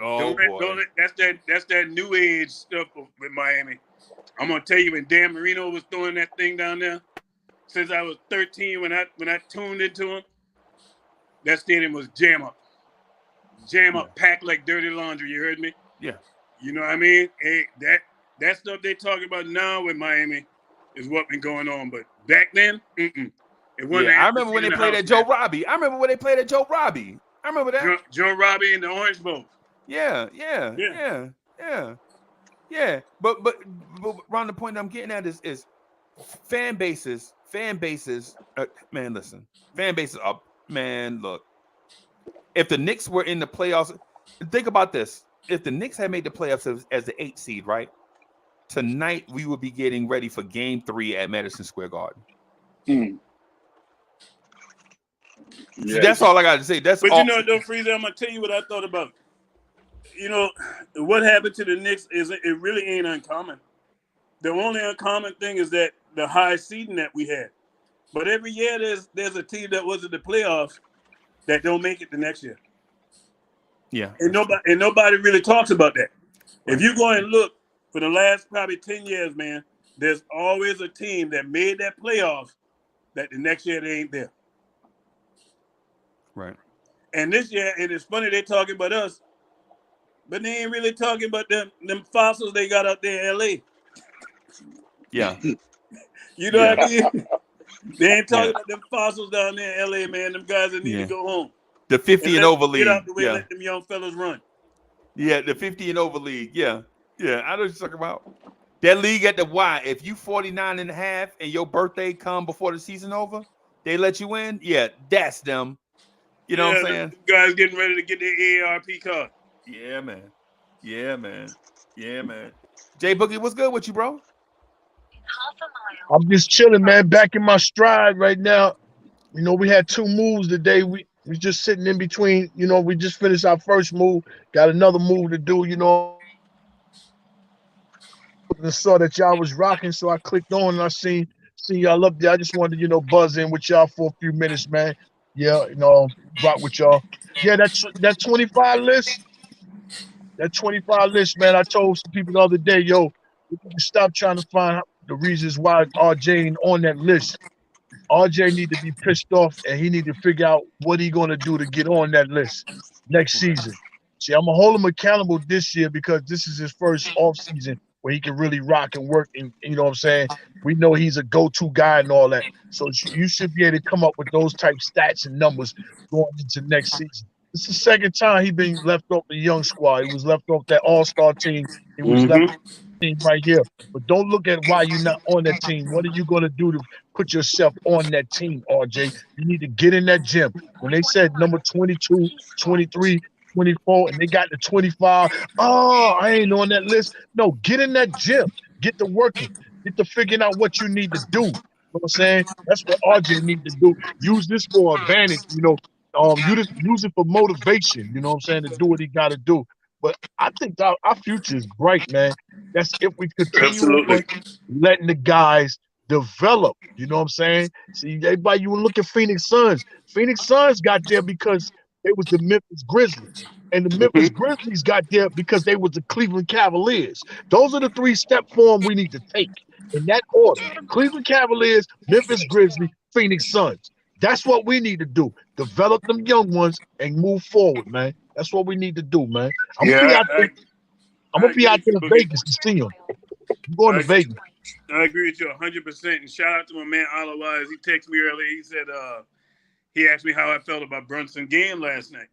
Oh, boy. That's that new age stuff with Miami. I'm gonna tell you, when Dan Marino was throwing that thing down there, since I was 13, when I tuned into him, that stadium was jam up, packed like dirty laundry. You heard me? Yeah. You know what I mean? Hey, that stuff they talk about now with Miami is what been going on, but back then, it wasn't. Yeah, I remember when they played at Joe Robbie. I remember that. Joe Robbie in the Orange Bowl. Yeah. But around the point I'm getting at is fan bases. Man, listen. Fan bases up. Man, look. If the Knicks were in the playoffs, think about this. If the Knicks had made the playoffs as the 8th seed, right? Tonight we would be getting ready for Game 3 at Madison Square Garden. Yeah. That's all I got to say. But you know, though, Freezer, I'm gonna tell you what I thought about. You know, what happened to the Knicks is it really ain't uncommon. The only uncommon thing is that the high seeding that we had. But every year there's a team that was in the playoffs that don't make it the next year. Yeah. And nobody really talks about that. If you go and look for the last probably 10 years, man, there's always a team that made that playoffs that the next year they ain't there. Right. And this year, and it's funny they're talking about us, but they ain't really talking about them fossils they got out there in L.A. Yeah. You know what I mean? They ain't talking Yeah. about them fossils down there in L.A., man. Them guys that need to go home. The 50 and over league. Get out the way, let them young fellas run. Yeah, the 50 and over league. Yeah. Yeah, I know what you're talking about. That league at the Y, if you 49 and a half and your birthday come before the season over, they let you in. Yeah, that's them. You know what I'm saying? Guys getting ready to get their AARP card. Yeah, man. Yeah, man. Yeah, man. Jay Boogie, what's good with you, bro? I'm just chilling, man. Back in my stride right now. You know, we had 2 moves today. We just sitting in between. You know, we just finished our first move. Got another move to do. You know, and saw that y'all was rocking, so I clicked on and I seen y'all up there. I just wanted to, you know, buzz in with y'all for a few minutes, man. Yeah, you know, rock with y'all. Yeah, that 25 list. That 25 list, man. I told some people the other day, yo, we need to stop trying to find the reasons why RJ ain't on that list. RJ need to be pissed off and he need to figure out what he gonna do to get on that list next season. See, I'm gonna hold him accountable this year because this is his first off season where he can really rock and work. And you know what I'm saying? We know he's a go-to guy and all that. So you should be able to come up with those type stats and numbers going into next season. It's the second time he been left off the young squad. He was left off that all-star team. He was left off the team right here. But don't look at why you're not on that team. What are you gonna do to put yourself on that team, RJ? You need to get in that gym. When they said number 22, 23, 24, and they got to 25, oh, I ain't on that list. No, get in that gym. Get to working. Get to figuring out what you need to do. You know what I'm saying? That's what RJ need to do. Use this for advantage, you know. Use it for motivation, you know what I'm saying, to do what he got to do. But I think our future is bright, man. That's if we continue on letting the guys develop, you know what I'm saying? See, everybody, you look at Phoenix Suns. Phoenix Suns got there because they was the Memphis Grizzlies. And the Memphis Grizzlies got there because they was the Cleveland Cavaliers. Those are the 3-step form we need to take in that order. Cleveland Cavaliers, Memphis Grizzlies, Phoenix Suns. That's what we need to do. Develop them young ones and move forward, man. That's what we need to do, man. I'm gonna be out there. I'm gonna be out there in Vegas to see him. I'm going to Vegas. I agree with you 100%. And shout out to my man Otherwise. He texted me earlier. He said he asked me how I felt about Brunson game last night.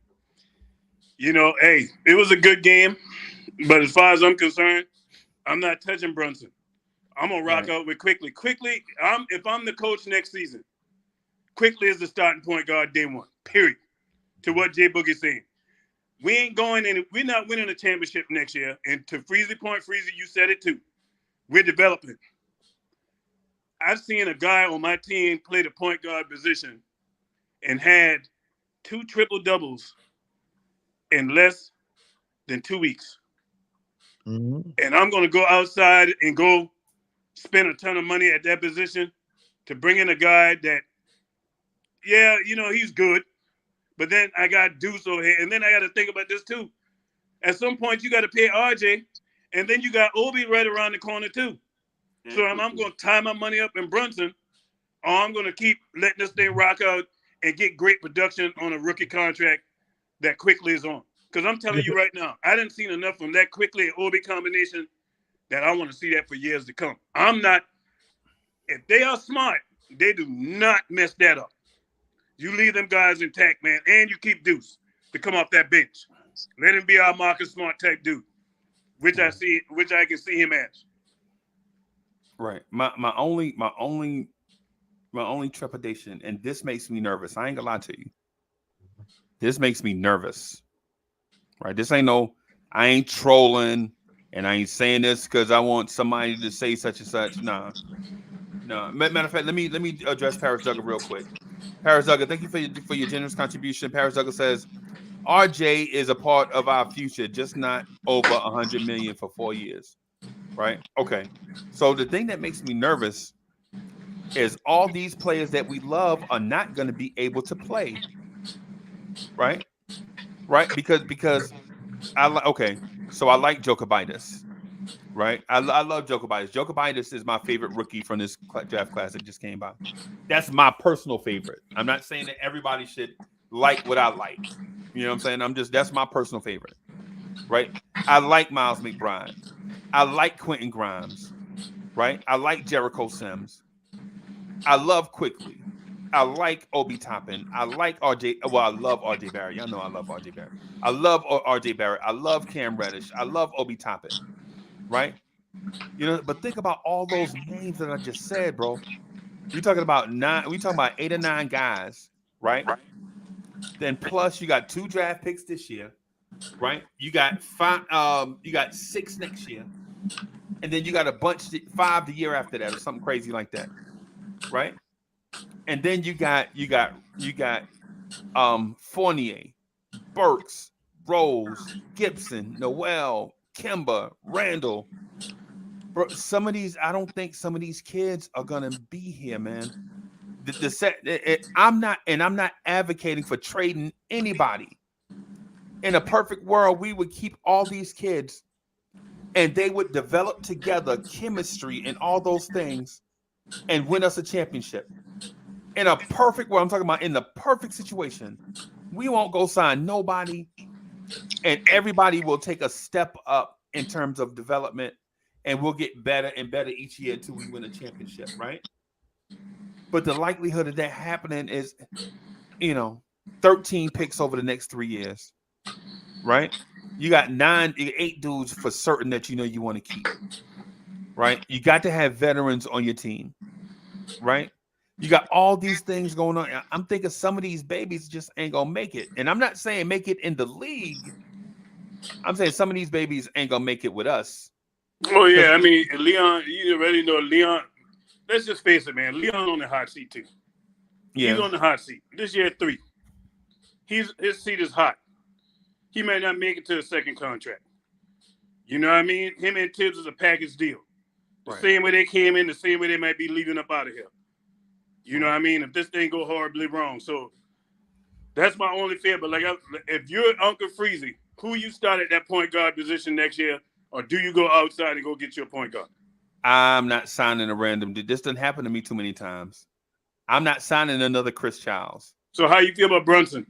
You know, hey, it was a good game, but as far as I'm concerned, I'm not touching Brunson. I'm gonna rock out with Quickly. Quickly, if I'm the coach next season, Quickly is the starting point guard day one, period. To what Jay Boogie's saying. We ain't going in, we're not winning a championship next year. And to Freezy point, Freezy, you said it too. We're developing. I've seen a guy on my team play the point guard position and had 2 triple-doubles in less than 2 weeks. Mm-hmm. And I'm going to go outside and go spend a ton of money at that position to bring in a guy that, yeah, you know, he's good. But then I got Deuce over here. And then I got to think about this too. At some point, you got to pay RJ. And then you got Obi right around the corner too. So I'm going to tie my money up in Brunson, or I'm going to keep letting this thing rock out and get great production on a rookie contract that Quickly is on. Because I'm telling you right now, I didn't see enough from that Quickly and Obi combination that I want to see that for years to come. If they are smart, they do not mess that up. You leave them guys intact, man, and you keep Deuce to come off that bench. Let him be our Marcus Smart type dude, which I can see him as. Right. My only trepidation, and this makes me nervous. I ain't gonna lie to you. This makes me nervous. Right. This ain't I ain't trolling, and I ain't saying this because I want somebody to say such and such. No. Matter of fact, let me address Paris Duggar real quick. Paris Duggar, thank you for your generous contribution. Paris Duggar says RJ is a part of our future, just not over $100 million for 4 years. Right? Okay. So the thing that makes me nervous is all these players that we love are not going to be able to play. Right? Right? Because so I like Jokibitis. right? I love Jokovitis. Jokovitis is my favorite rookie from this draft class that just came by. That's my personal favorite. I'm not saying that everybody should like what I like. You know what I'm saying? That's my personal favorite, right? I like Miles McBride. I like Quentin Grimes, right? I like Jericho Sims. I love Quickly. I like Obi Toppin. I like RJ. Well, I love RJ Barrett. Y'all know I love RJ Barrett. I love RJ Barrett. I love Cam Reddish. I love Obi Toppin, right? You know, but think about all those names that I just said, bro. We're talking about 8 or 9 guys, right? Then plus you got 2 draft picks this year, right? You got 5. You got 6 next year, and then you got a bunch 5 the year after that, or something crazy like that, right? And then you got Fournier, Burks, Rose, Gibson, Noel, Kemba, Randall. Bro, I don't think some of these kids are gonna be here, man. I'm not advocating for trading anybody. In a perfect world, we would keep all these kids, and they would develop together chemistry and all those things, and win us a championship. In a perfect world, I'm talking about in the perfect situation, we won't go sign nobody, and everybody will take a step up in terms of development, and we'll get better and better each year until we win a championship, right? But the likelihood of that happening is, 13 picks over the next 3 years, right? You got 8 dudes for certain that you want to keep, right? You got to have veterans on your team, right? You got all these things going on. I'm thinking some of these babies just ain't gonna make it. And I'm not saying make it in the league. I'm saying some of these babies ain't gonna make it with us. Oh yeah, I mean, Leon, you already know Leon. Let's just face it, man. Leon on the hot seat too. Yeah. He's on the hot seat. This year 3. His seat is hot. He may not make it to the second contract. You know what I mean? Him and Tibbs is a package deal. The same way they came in, the same way they might be leaving up out of here. You know what I mean? If this thing go horribly wrong. So that's my only fear. But if you're Uncle Freezy, who you start at that point guard position next year, or do you go outside and go get your point guard? I'm not signing a random dude. This doesn't happen to me too many times. I'm not signing another Chris Childs. So how you feel about Brunson?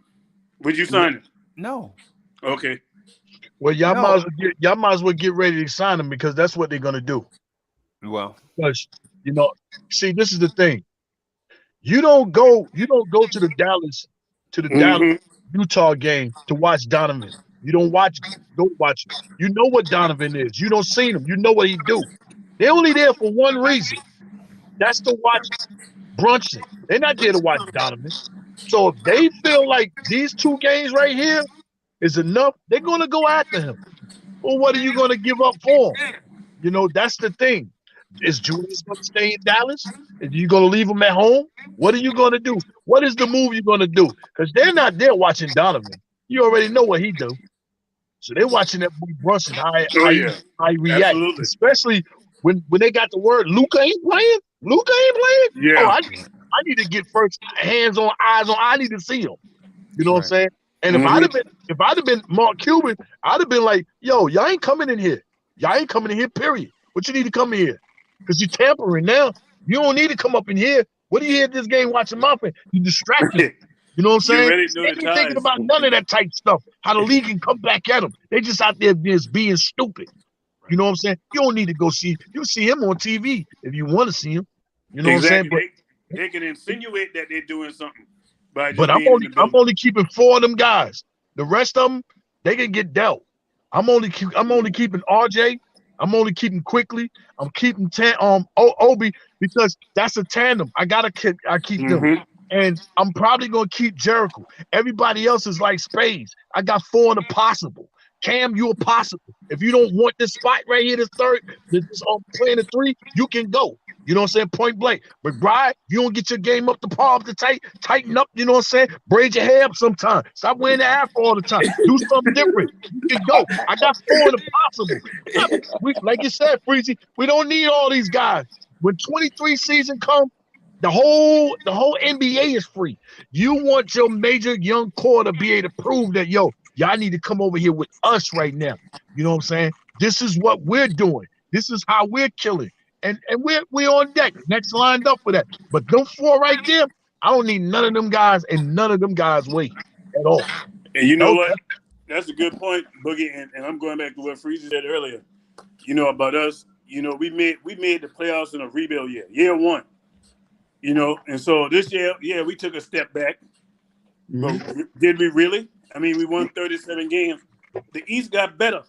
Would you sign him? No. Okay. Well, y'all might as well get ready to sign him, because that's what they're gonna do. Well, because see, this is the thing. You don't go to the Dallas Utah game to watch Donovan. You don't watch it. You know what Donovan is. You don't see him. You know what he do. They're only there for one reason. That's to watch Brunson. They're not there to watch Donovan. So if they feel like these 2 games right here is enough, they're gonna go after him. Well, what are you gonna give up for him? That's the thing. Is Julius going to stay in Dallas? Are you going to leave him at home? What are you going to do? What is the move you're going to do? Because they're not there watching Donovan. You already know what he do. So they're watching that boy Brunson, how he react. Absolutely. Especially when they got the word Luka ain't playing. Yeah. Oh, I need to get first eyes on. I need to see him. You know what I'm saying? And if I'd have been Mark Cuban, I'd have been like, yo, y'all ain't coming in here. Y'all ain't coming in here, period. But you need to come in here. Because you're tampering now. You don't need to come up in here. What are you here at this game watching Muffin? You distracted. You know what I'm saying? They ain't thinking about none of that type stuff. How the league can come back at them. They just out there being stupid. You know what I'm saying? You don't need to go see. You see him on TV if you want to see him. You know what I'm saying? But they can insinuate that they're doing something. But I'm only keeping 4 of them guys. The rest of them, they can get dealt. I'm only keeping RJ. I'm only keeping Quickly. I'm keeping Obi, because that's a tandem. I keep them. And I'm probably gonna keep Jericho. Everybody else is like spades. I got 4 in the possible. Cam, you a possible. If you don't want this spot right here, this third, this playing the 3, you can go. You know what I'm saying? Point blank. But Brian, you don't get your game up to par, up to tighten up, you know what I'm saying? Braid your hair up sometime. Stop wearing the afro all the time. Do something different. You can go. I got 4 in the possible. Like you said, Freezy, we don't need all these guys. When 23 season come, the whole NBA is free. You want your major young core to be able to prove that, yo, y'all need to come over here with us right now. You know what I'm saying? This is what we're doing. This is how we're killing. And we're on deck. Next lined up for that. But them 4 right there, I don't need none of them guys and none of them guys wait at all. And you know No, what? That's a good point, Boogie. And I'm going back to what Freezy said earlier. You know, about us. You know, we made the playoffs in a rebuild year 1. You know, and so this year, yeah, we took a step back. But did we really? I mean, we won 37 games. The East got better.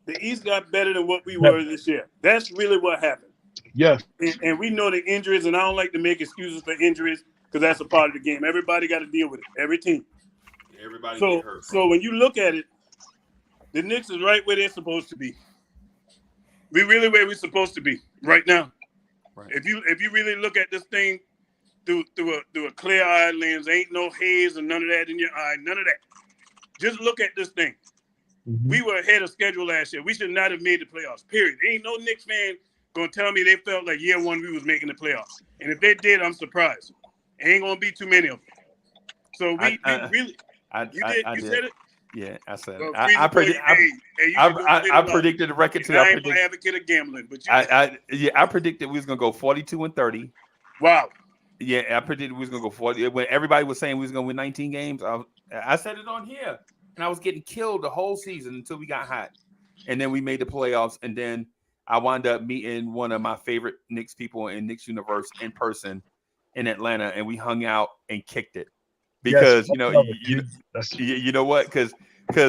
The East got better than what we were this year. That's really what happened. Yes. And we know the injuries, and I don't like to make excuses for injuries because that's a part of the game. Everybody got to deal with it. Every team. Everybody So, get hurt. so when you look at it, the Knicks is right where they're supposed to be. We really where we're supposed to be right now. Right. If you really look at this thing through a clear-eyed lens, ain't no haze or none of that in your eye, none of that. Just look at this thing. We were ahead of schedule last year. We should not have made the playoffs, period. Ain't no Knicks fan going to tell me they felt like year 1 we was making the playoffs. And if they did, I'm surprised. Ain't going to be too many of them. So we really – you said it? Yeah, I said well, it. I predicted the record too. I ain't an advocate of gambling, but I predicted we was gonna go 42-30. Wow. Yeah, I predicted we was gonna go 40. When everybody was saying we was gonna win 19 games, I said it on here, and I was getting killed the whole season until we got hot, and then we made the playoffs, and then I wound up meeting one of my favorite Knicks people in Knicks universe in person in Atlanta, and we hung out and kicked it because you know what, because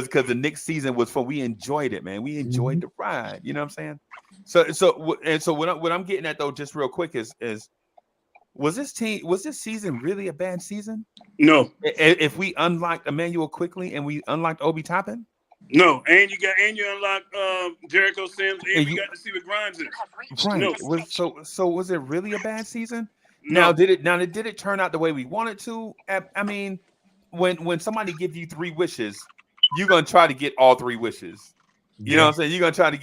the Knicks season was fun. We enjoyed it, man. We enjoyed the ride. You know what I'm saying? So what I'm getting at though, just real quick is was this season really a bad season? No. If we unlocked Emmanuel quickly and we unlocked Obi Toppin? No, and you unlocked Jericho Sims, and you got to see what Grimes is. Right. No. So was it really a bad season? No. Now did it turn out the way we wanted to? I mean, when somebody gives you 3 wishes, you're gonna try to get all 3 wishes. You know what I'm saying? You're gonna try to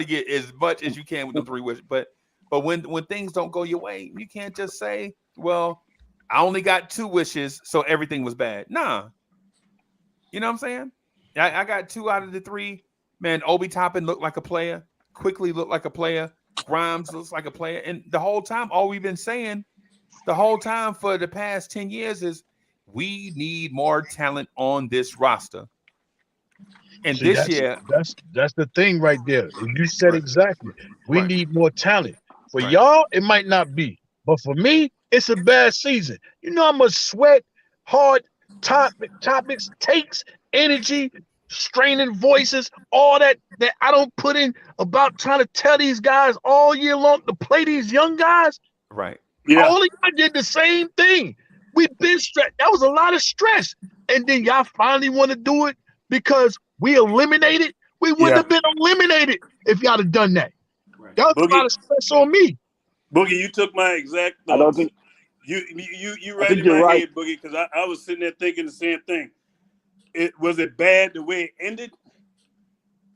get as much as you can with the 3 wishes. But when things don't go your way, you can't just say, well, I only got 2 wishes, so everything was bad. Nah. You know what I'm saying? I got 2 out of the 3. Man, Obi Toppin looked like a player. Quickly looked like a player. Grimes looks like a player. And the whole time, all we've been saying the whole time for the past 10 years is we need more talent on this roster. And this year, that's the thing right there. You said exactly. We need more talent. For y'all, it might not be, but for me, it's a bad season. You know how much sweat, hard topics, takes, energy, straining voices, all that I don't put in about trying to tell these guys all year long to play these young guys. Right. Yeah. All I did the same thing. We've been stressed. That was a lot of stress. And then y'all finally want to do it because we eliminated. We wouldn't have been eliminated if y'all had done that. Right. That was a lot of stress on me. Boogie, you took my exact thoughts. I don't think you right in my head, Boogie, because I was sitting there thinking the same thing. Was it bad the way it ended?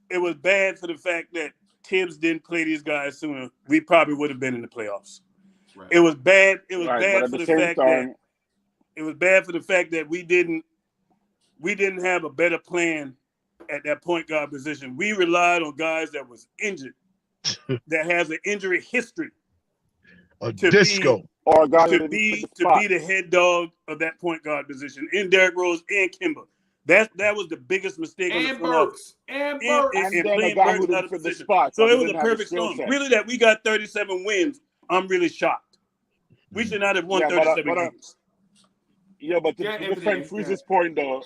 It was bad for the fact that Tibbs didn't play these guys sooner. We probably would have been in the playoffs. Right. It was bad. It was bad for the fact that it was bad for the fact that we didn't have a better plan at that point guard position. We relied on guys that was injured, that has an injury history. To be the head dog of that point guard position in Derrick Rose and Kimba. That was the biggest mistake on the front office. And playing Burks out of position. So it was a perfect storm. Really, that we got 37 wins, I'm really shocked. We should not have won 37 games. Yeah, but to defend Freeze's point, though,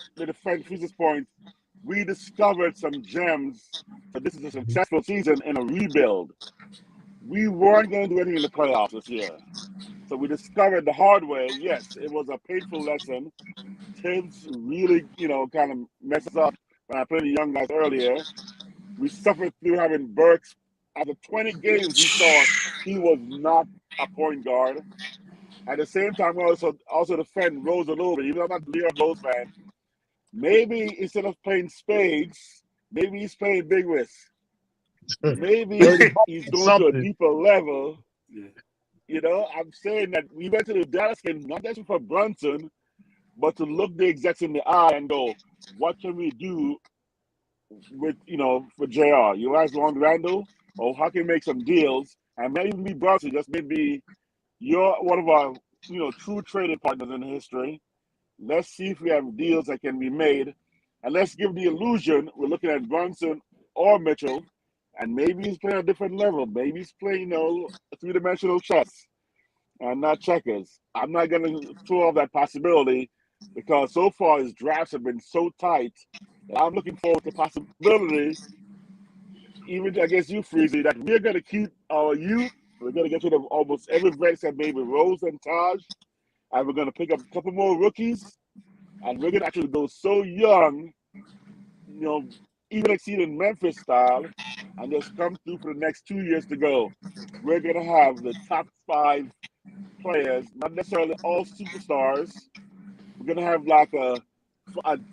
we discovered some gems. But this is a successful season in a rebuild. We weren't going to do anything in the playoffs this year. So we discovered the hard way. Yes, it was a painful lesson. Tibbs really, kind of messed us up when I played the young guys earlier. We suffered through having Burks. After 20 games, we saw he was not a point guard. At the same time, we also defend Rose a little bit. Even though I'm not a Leon Rose fan, maybe instead of playing spades, maybe he's playing big risk. Maybe he's going to a deeper level. Yeah. I'm saying that we went to the Dallas game not just for Brunson, but to look the execs in the eye and go, what can we do with, for JR? You guys want Randall? or how can we make some deals, and maybe me Brunson just maybe you're one of our true trading partners in history. Let's see if we have deals that can be made, and let's give the illusion we're looking at Brunson or Mitchell, and maybe he's playing a different level. Maybe he's playing a three-dimensional chess and not checkers. I'm not going to throw off that possibility because so far his drafts have been so tight that I'm looking forward to the possibility, even against you, Freezy, that we're going to keep our youth. We're going to get rid of almost every vet that made with Rose and Taj, and we're going to pick up a couple more rookies, and we're going to actually go so young, even exceeding Memphis style, and just come through for the next 2 years to go. We're going to have the top 5 players, not necessarily all superstars. We're going to have like a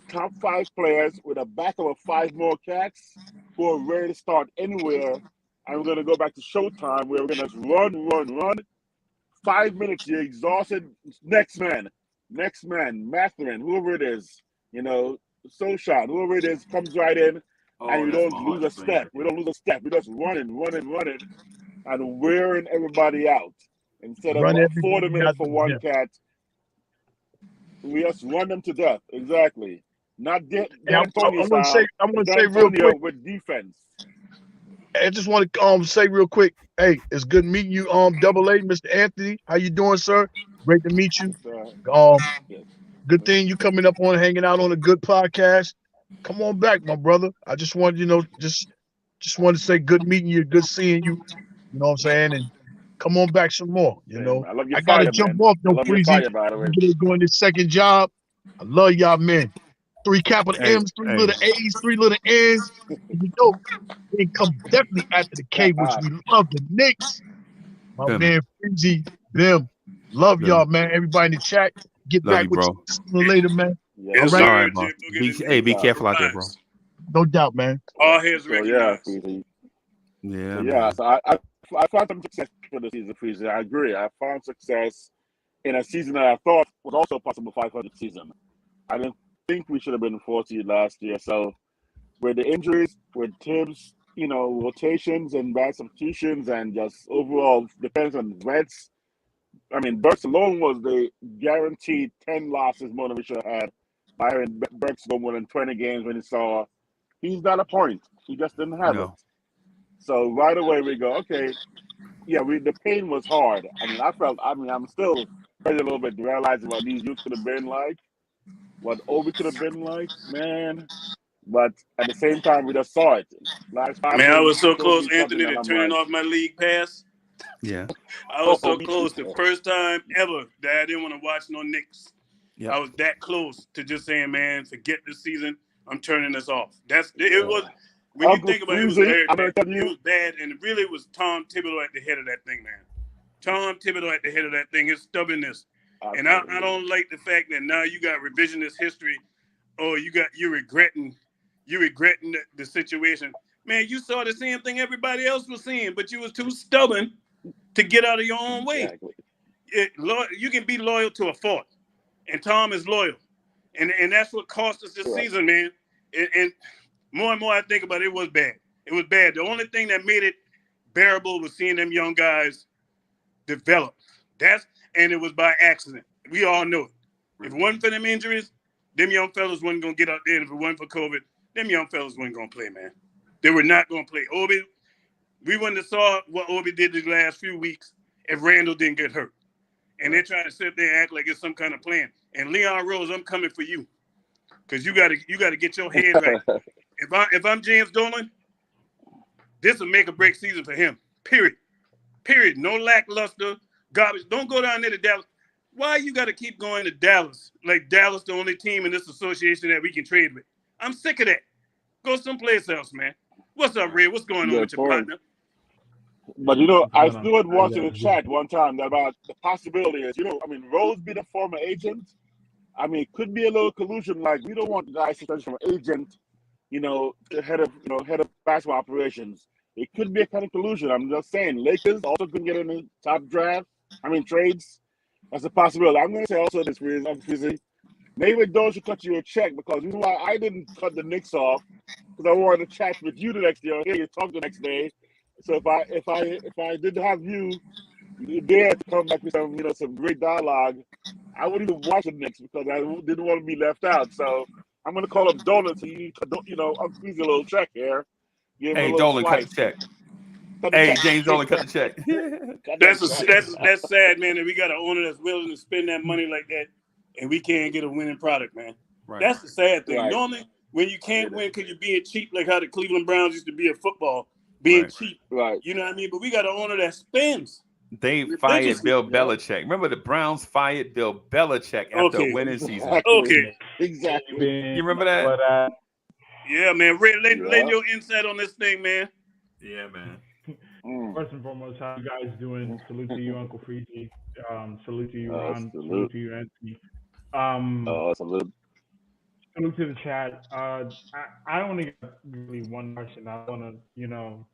top 5 players with a backup of 5 more cats who are ready to start anywhere. And we're going to go back to Showtime where we're going to just run. 5 minutes, you're exhausted. Next man, Matherin, whoever it is, Soshan, whoever it is, comes right in, and we don't lose a step. We don't lose a step. We're just running, and wearing everybody out. Instead of Run 40 everybody minutes out for the one gym. cat, we just run them to death. Exactly. Not Dan Hey, I Antonio want to say, style. Dan real Antonio quick. with defense. I just want to say real quick. Hey, it's good meeting you. Double A, Mr. Anthony. How you doing, sir? Great to meet you. Yes. Good thing you coming up on hanging out on a good podcast. Come on back, my brother. I just wanted, just wanted to say good meeting you, good seeing you. You know what I'm saying? And come on back some more. I love your I gotta fire, jump man. off I though, love your Freezy. fire, by the way. I'm gonna go in this second job. I love y'all, man. 3 capital Hey, M's, 3 little A's, 3 little N's. They come definitely after the K, which we love the Knicks. My man Freezy, them. Love y'all, man. Everybody in the chat. Get Love back you, with bro. you sooner or later, man. Yeah. All Yes, right. All sir. right, bro. Jim, Be careful out there, bro. No doubt, man. All heads So yeah, recognized. Freezy. Yeah, So, man. so I found some success for the season, Freezy. I agree. I found success in a season that I thought was also a possible 500 season. I didn't think we should have been 40 last year. So with the injuries, with Tibbs, rotations and bad substitutions and just overall depends on vets. I mean, Burks alone was the guaranteed 10 losses more than we should have had. Byron Burks go more than 20 games when he saw he's not a point. He just didn't have it. No. So right away we go, okay, yeah, the pain was hard. I'm still hurt a little bit realizing what these youth could have been like, what Obi could have been like, man. But at the same time, we just saw it. Last 5 Man, I games was so showed close, me something Anthony, that to I'm turning like, off my league pass. Yeah. I was so me close. too. The first time ever that I didn't want to watch no Knicks. Yep. I was that close to just saying, man, forget this season. I'm turning this off. It was when Uncle you think about it, it was Freezy, very I'm bad. gonna tell It you, was bad, and it really was Tom Thibodeau at the head of that thing, man. Tom Thibodeau at the head of that thing, his stubbornness. And I don't like the fact that now you got revisionist history, or you're regretting the situation. Man, you saw the same thing everybody else was seeing, but you was too stubborn to get out of your own way. Exactly. You can be loyal to a fault, and Tom is loyal, and that's what cost us this season, man. And more and more I think about it, it was bad. It was bad. The only thing that made it bearable was seeing them young guys develop. And it was by accident. We all know it. If it wasn't for them injuries, them young fellas wasn't gonna get out there. And if it wasn't for COVID, them young fellas wasn't gonna play, man. They were not gonna play. Obi, we wouldn't have saw what Obi did the last few weeks if Randall didn't get hurt. And they're trying to sit there and act like it's some kind of plan. And Leon Rose, I'm coming for you, because you gotta get your head right. If I'm James Dolan, this will make a break season for him. Period. No lackluster garbage. Don't go down there to Dallas. Why you got to keep going to Dallas? Like Dallas, the only team in this association that we can trade with. I'm sick of that. Go someplace else, man. What's up, Red? What's going on with your partner? But I still had watched in the chat one time about the possibility is, Rose being a former agent. It could be a little collusion. Like, we don't want the guys to touch from agent, head of basketball operations. It could be a kind of collusion. I'm just saying, Lakers also couldn't get in the top trades. That's a possibility. I'm going to say also this, Fizzy. Maybe Dolan should cut you a check, because you know why I didn't cut the Knicks off, because I wanted to chat with you the next day, or hear you talk the next day, So if I didn't have you there to come back with some great dialogue, I wouldn't even watch the Knicks because I didn't want to be left out. So I'm gonna call up Dolan. So I'll squeeze a little check here. Give him a Hey, little Dolan, cut the slice. check. Cut the Hey, check. James Dolan, cut the check. Cut that check. That's sad, man. That we got an owner that's willing to spend that money like that, and we can't get a winning product, man. Right. That's the sad thing. Right. Normally, when you can't win because you're being cheap, like how the Cleveland Browns used to be at football, being cheap. Right. You know what I mean? But we got an owner that spends. They fired Bill Belichick. Remember the Browns fired Bill Belichick after a winning season. Okay. Exactly. You remember that? Yeah, man. Ray, lend your insight on this thing, man. Yeah, man. First and foremost, how you guys doing? Salute to you, Uncle Freezy. Salute to you, Ron. Salute to you, Anthony. Salute. Salute to the chat. I only got really one question. I want to,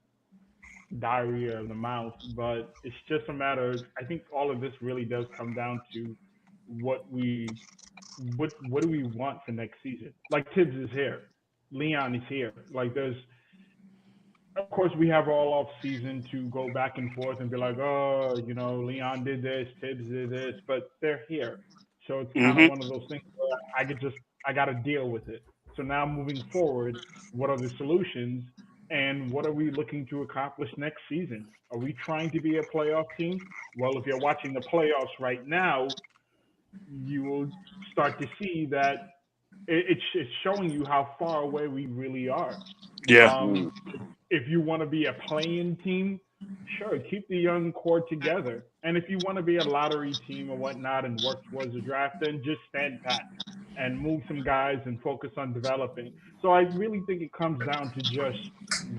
diarrhea of the mouth, but it's just a matter of, I think all of this really does come down to what do we want for next season? Like, Tibbs is here. Leon is here. Like, of course, we have all off season to go back and forth and be like, Leon did this, Tibbs did this, but they're here. So it's kind of one of those things where I got to deal with it. So now moving forward, what are the solutions and what are we looking to accomplish next season? Are we trying to be a playoff team? Well, if you're watching the playoffs right now, you will start to see that it's showing you how far away we really are. Yeah. If you want to be a playing team, sure, keep the young core together. And if you want to be a lottery team or whatnot and work towards the draft, then just stand pat and move some guys and focus on developing. So I really think it comes down to just,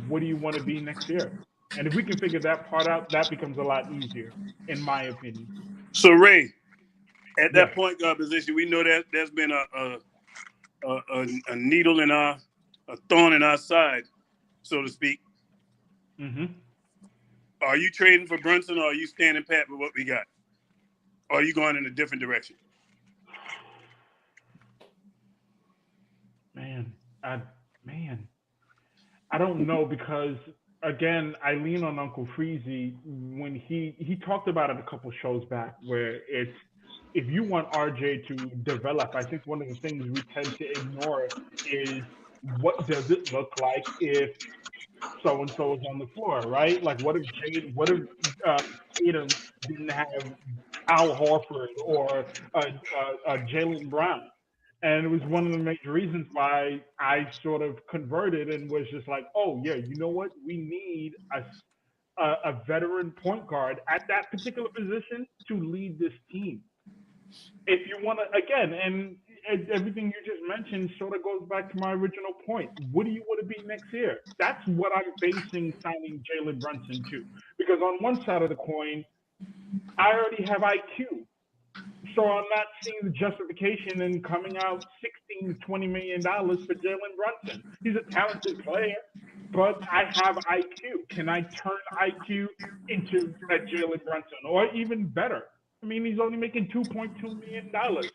what do you want to be next year? And if we can figure that part out, that becomes a lot easier, in my opinion. So, Ray, at that point guard position, we know that there's been a needle in a thorn in our side, so to speak. Mm-hmm. Are you trading for Brunson, or are you standing pat with what we got? Or are you going in a different direction? I don't know, because again, I lean on Uncle Freezy when he talked about it a couple shows back, where it's, if you want RJ to develop, I think one of the things we tend to ignore is, what does it look like if so and so is on the floor, right? Like, what if Tatum didn't have Al Horford or Jaylen Brown? And it was one of the major reasons why I sort of converted and was just like, oh yeah, you know what? We need a veteran point guard at that particular position to lead this team. If you want to, again, and everything you just mentioned sort of goes back to my original point. What do you want to be next year? That's what I'm basing signing Jalen Brunson to. Because on one side of the coin, I already have IQ. So I'm not seeing the justification in coming out $16 to $20 million for Jalen Brunson. He's a talented player, but I have IQ. Can I turn IQ into a Jalen Brunson, or even better? I mean, he's only making $2.2 million.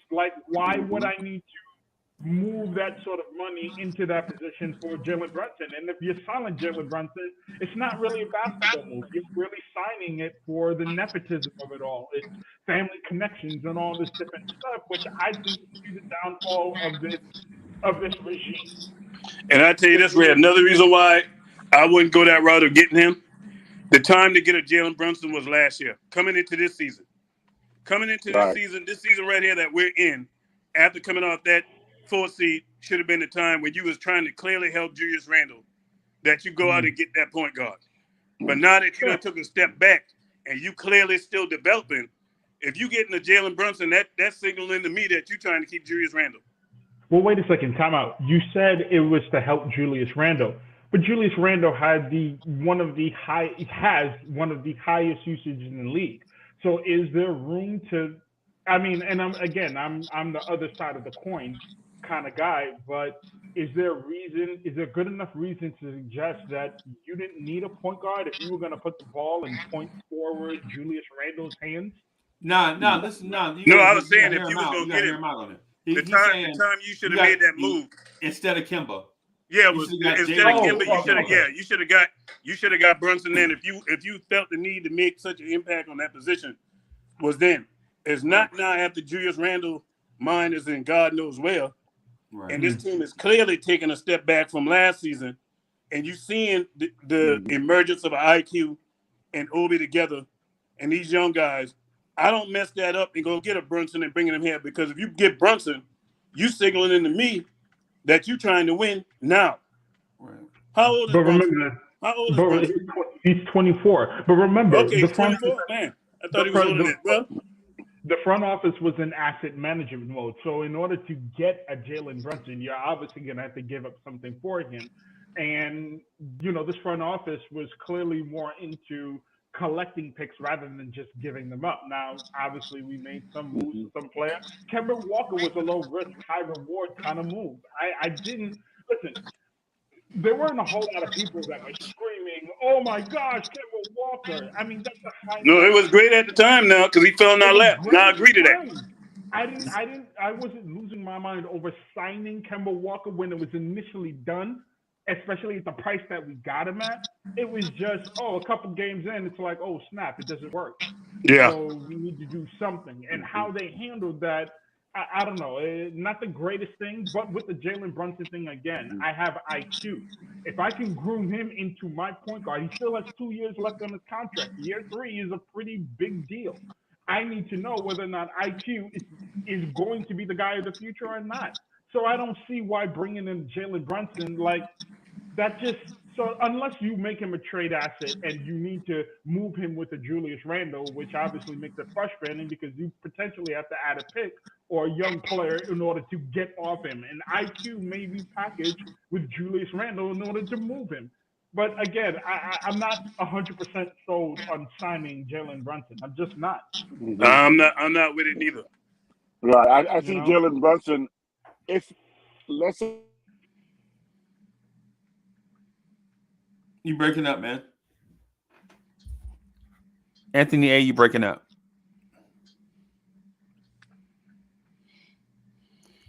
Like, why would I need to move that sort of money into that position for Jalen Brunson? And if you're signing Jalen Brunson, it's not really a basketball move. You're really signing it for the nepotism of it all. It's family connections and all this different stuff, which I think is the downfall of this regime. And I tell you this, Ray, another reason why I wouldn't go that route of getting him, the time to get a Jalen Brunson was last year, coming into this season. This season right here that we're in, after coming off that 4th seed, should have been the time when you was trying to clearly help Julius Randle, that you go out and get that point guard. But now that you done took a step back and you clearly still developing, if you getting a Jalen Brunson, that's signaling to me that you're trying to keep Julius Randle. Well, wait a second, time out. You said it was to help Julius Randle, but Julius Randle had one of the highest usage in the league. So is there room to, I mean, and I'm the other side of the coin kind of guy, but is there good enough reason to suggest that you didn't need a point guard if you were going to put the ball in point forward Julius Randle's hands? No, listen, no. I was saying if you was going to get him, the time you should have made that move. Instead of Kemba. Yeah, You was should've got instead Jalen. of Kimber, you should have. okay. Yeah, you should have got Brunson then. If you felt the need to make such an impact on that position, was then. It's not now after Julius Randle mind is in God knows where, Right. and this team is clearly taking a step back from last season, and you seeing the emergence of IQ and Obi together, and these young guys. I don't mess that up and go get a Brunson and bring him here, because if you get Brunson, you signaling into me that you're trying to win now. Right. How old is But Brunson? remember, How old is Brunson? he's 24. But remember, Okay, the he's front 24. Man, I thought he was older than that. Well, the front office was in asset management mode. So in order to get a Jalen Brunson, you're obviously going to have to give up something for him. And, this front office was clearly more into collecting picks rather than just giving them up. Now, obviously, we made some moves for some players. Kemba Walker was a low risk, high reward kind of move. I didn't listen. There weren't a whole lot of people that were screaming, "Oh my gosh, Kemba Walker!" I mean, that's a high. no, it was great at the time now because he fell in our lap. Now I agree to that. I wasn't losing my mind over signing Kemba Walker when it was initially done, especially at the price that we got him at. It was just, a couple games in, it's like, oh snap, it doesn't work. Yeah. So we need to do something. And how they handled that, I don't know. Not the greatest thing, but with the Jalen Brunson thing again, I have IQ. If I can groom him into my point guard, he still has 2 years left on his contract. Year 3 is a pretty big deal. I need to know whether or not IQ is going to be the guy of the future or not. So I don't see why bringing in Jalen Brunson, so unless you make him a trade asset and you need to move him with a Julius Randle, which obviously makes it frustrating because you potentially have to add a pick or a young player in order to get off him. And IQ may be packaged with Julius Randle in order to move him. But again, I'm not 100% sold on signing Jalen Brunson. I'm just not. I'm not with it neither. Right. I see Jalen Brunson. Let's say You breaking up, man. Anthony A, you breaking up.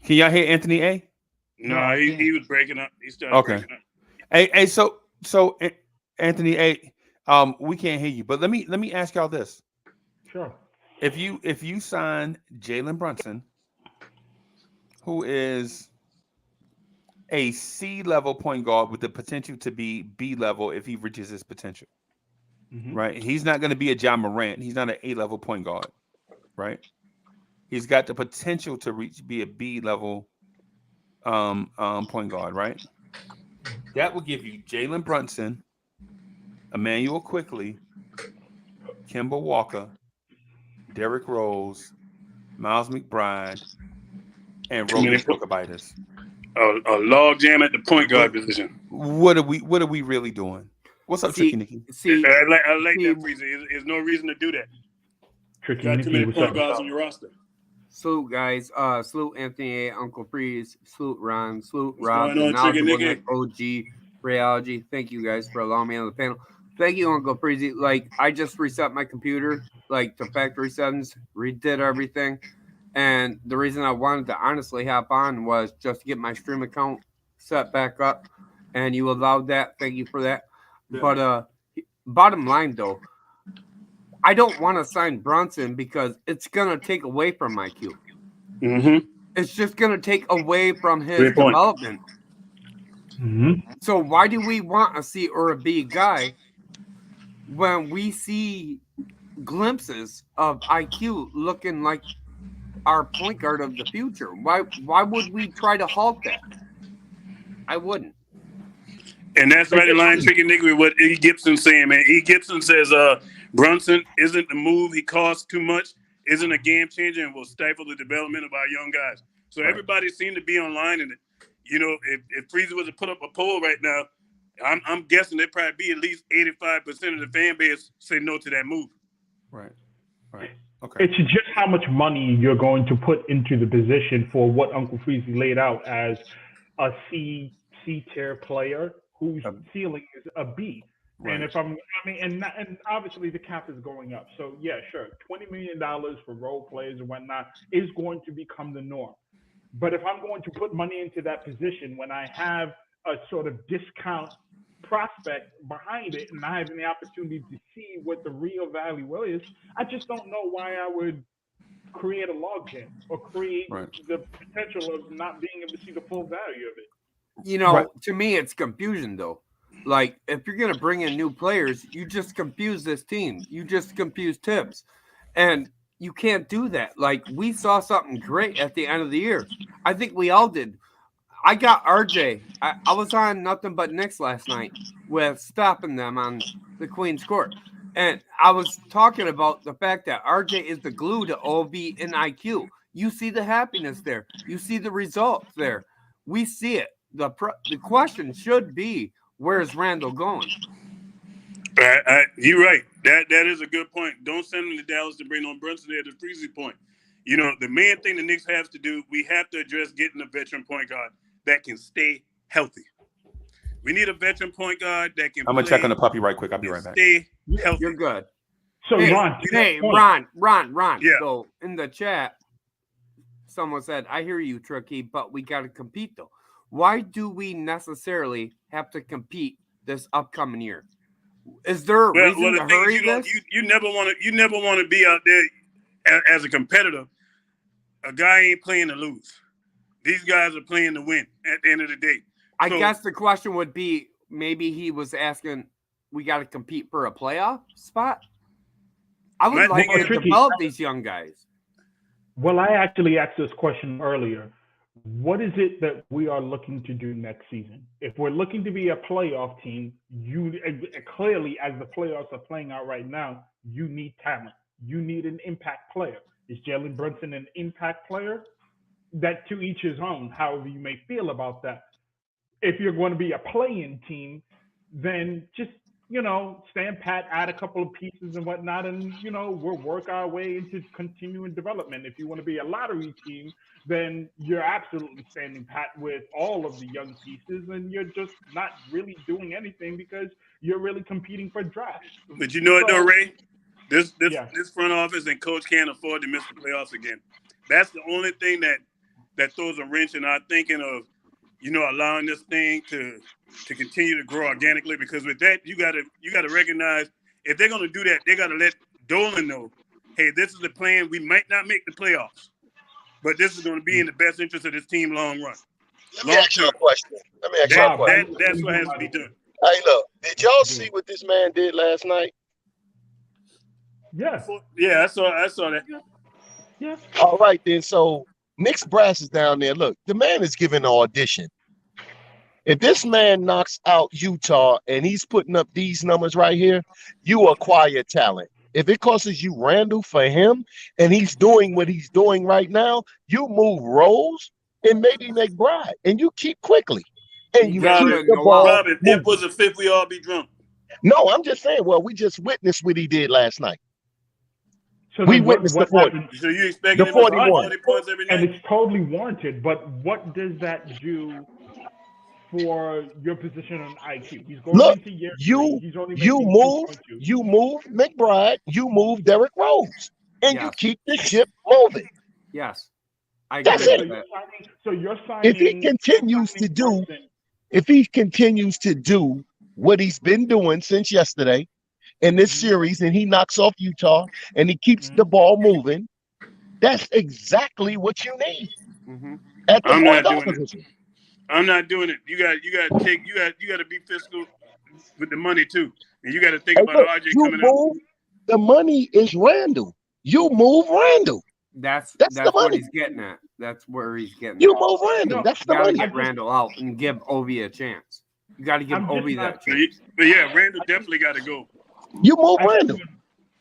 Can y'all hear Anthony A? No, he was breaking up. He started breaking up. Hey, so Anthony A, we can't hear you, but let me ask y'all this. Sure. If you sign Jalen Brunson, who is a C-level point guard with the potential to be B-level if he reaches his potential, right? He's not going to be a John Morant. He's not an A-level point guard, right? He's got the potential to be a B-level point guard, right? That will give you Jalen Brunson, Emmanuel Quickly, Kemba Walker, Derrick Rose, Miles McBride, and Roman Prokobitis. A log jam at the point guard position. What are we really doing? What's up, Tricky Nicky? I like that, Freezer. There's no reason to do that. Tricky Got too many Nicky, point guards on your roster. Salute, guys. Salute Anthony A, Uncle Freeze. Salute Ron. Salute What's Rob. going on, Tricky Nicky? OG Rheology. Thank you guys for allowing me on the panel. Thank you, Uncle Freezy. I just reset my computer, to factory settings, redid everything. And the reason I wanted to honestly hop on was just to get my stream account set back up. And you allowed that. Thank you for that. Yeah. But bottom line, though, I don't want to sign Brunson because it's going to take away from my IQ. Mm-hmm. It's just going to take away from his development. Mm-hmm. So why do we want a C or a B guy when we see glimpses of IQ looking like our point guard of the future? Why would we try to halt that? I wouldn't. And that's right in line, Tricky Nicky, with what E. Gibson's saying, man. E. Gibson says Brunson isn't the move. He costs too much, isn't a game changer, and will stifle the development of our young guys. So everybody seemed to be online, and if Freezer was to put up a poll right now, I'm guessing there'd probably be at least 85% of the fan base say no to that move. Right. Okay. It's just how much money you're going to put into the position for what Uncle Freezy laid out as a C tier player whose ceiling is a B. Right. And and obviously the cap is going up. So yeah, sure, $20 million for role players and whatnot is going to become the norm. But if I'm going to put money into that position when I have a sort of discount prospect behind it and not having the opportunity to see what the real value is, I just don't know why I would create a logjam or create the potential of not being able to see the full value of it. You know, to me, it's confusion, though. Like, if you're going to bring in new players, you just confuse this team. You just confuse Tibbs. And you can't do that. Like, we saw something great at the end of the year. I think we all did. I got RJ. I was on Nothing But Knicks last night with stopping them on the Queen's Court. And I was talking about the fact that RJ is the glue to OB and IQ. You see the happiness there. You see the results there. We see it. The question should be, where's Randall going? You're right. That is a good point. Don't send him to Dallas to bring on Brunson there to Freezy point. You know, the main thing the Knicks have to do, we have to address getting a veteran point guard that can stay healthy. We need a veteran point guard that can. I'm gonna check on the puppy right quick. I'll be right back. Stay healthy. You're good. So Ron. Ron. Yeah. So in the chat, someone said, "I hear you, Tricky, but we got to compete though. Why do we necessarily have to compete this upcoming year? Is there a reason to hurry this? You never want to be out there as a competitor. A guy ain't playing to lose. These guys are playing to win at the end of the day. I guess the question would be, maybe he was asking, we got to compete for a playoff spot? I would like to develop these young guys. Well, I actually asked this question earlier. What is it that we are looking to do next season? If we're looking to be a playoff team, you clearly, as the playoffs are playing out right now, you need talent. You need an impact player. Is Jalen Brunson an impact player? That to each his own, however you may feel about that. If you're going to be a play-in team, then just, stand pat, add a couple of pieces and whatnot, and, we'll work our way into continuing development. If you want to be a lottery team, then you're absolutely standing pat with all of the young pieces, and you're just not really doing anything because you're really competing for drafts. But you know what, though, Ray? This front office and coach can't afford to miss the playoffs again. That's the only thing that throws a wrench in our thinking of, allowing this thing to continue to grow organically. Because with that, you gotta recognize, if they're gonna do that, they gotta let Dolan know, hey, this is the plan. We might not make the playoffs, but this is gonna be in the best interest of this team long run. Let me ask you a question. That's what has to be done. Hey, look, did y'all see what this man did last night? Yeah. Yeah, I saw that. Yeah. All right, then. So Knicks brass is down there. Look, the man is giving an audition. If this man knocks out Utah and he's putting up these numbers right here, you acquire talent. If it costs you Randall for him and he's doing what he's doing right now, you move Rose and maybe McBride and you keep quickly. And you keep the ball. Robin, if it was a fifth, we all be drunk. No, I'm just saying, well, we just witnessed what he did last night. So we witnessed the 40. So you expect the 41 40 points every night? And it's totally warranted, but what does that do for your position on IQ? He's going into year three. He's only you move McBride, you move Derrick Rose, and you keep the ship moving. Yes. I agree with that. So you're signing. If he continues to do what he's been doing since yesterday in this series, and he knocks off Utah and he keeps the ball moving, that's exactly what you need. At the point guard position. I'm not doing it. You got to be fiscal with the money too, and you got to think about RJ coming up. The money is Randall. You move Randall. That's the what money. He's getting at. That's where he's getting. You move Randall. That's the money. Get Randall out and give Obi a chance. You got to give Obi that chance. But yeah, Randall definitely got to go. You move Randall.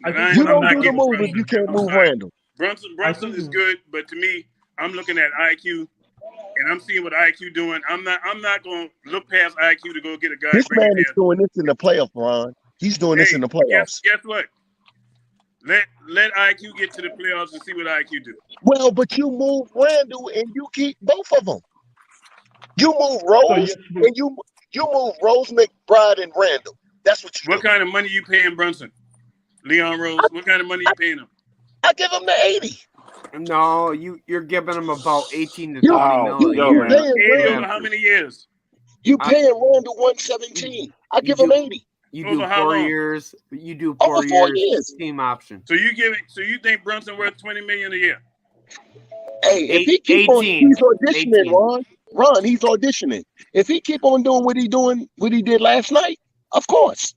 You don't do the move if you can't move Randall. Brunson is good, but to me, I'm looking at IQ, and I'm seeing what IQ doing. I'm not going to look past IQ to go get a guy. This man is doing this in the playoffs, Ron. He's doing this in the playoffs. Guess what? Let IQ get to the playoffs and see what IQ do. Well, but you move Randall and you keep both of them. You move Rose and you move Rose, McBride, and Randall. That's what you do. What kind of money you paying Brunson? Leon Rose, what kind of money you paying him? I give him the 80. No, you're giving him about 18 to 20 million. Over how many years? You paying Randall 117. I give him 80. You Over do how 4 long? years. You do Over 4 4 years. years. Team option. So you think Brunson worth $20 million a year? Hey, if he keep on, 18. he's auditioning, 18. Ron. Ron, he's auditioning. If he keep on doing what he did last night, of course.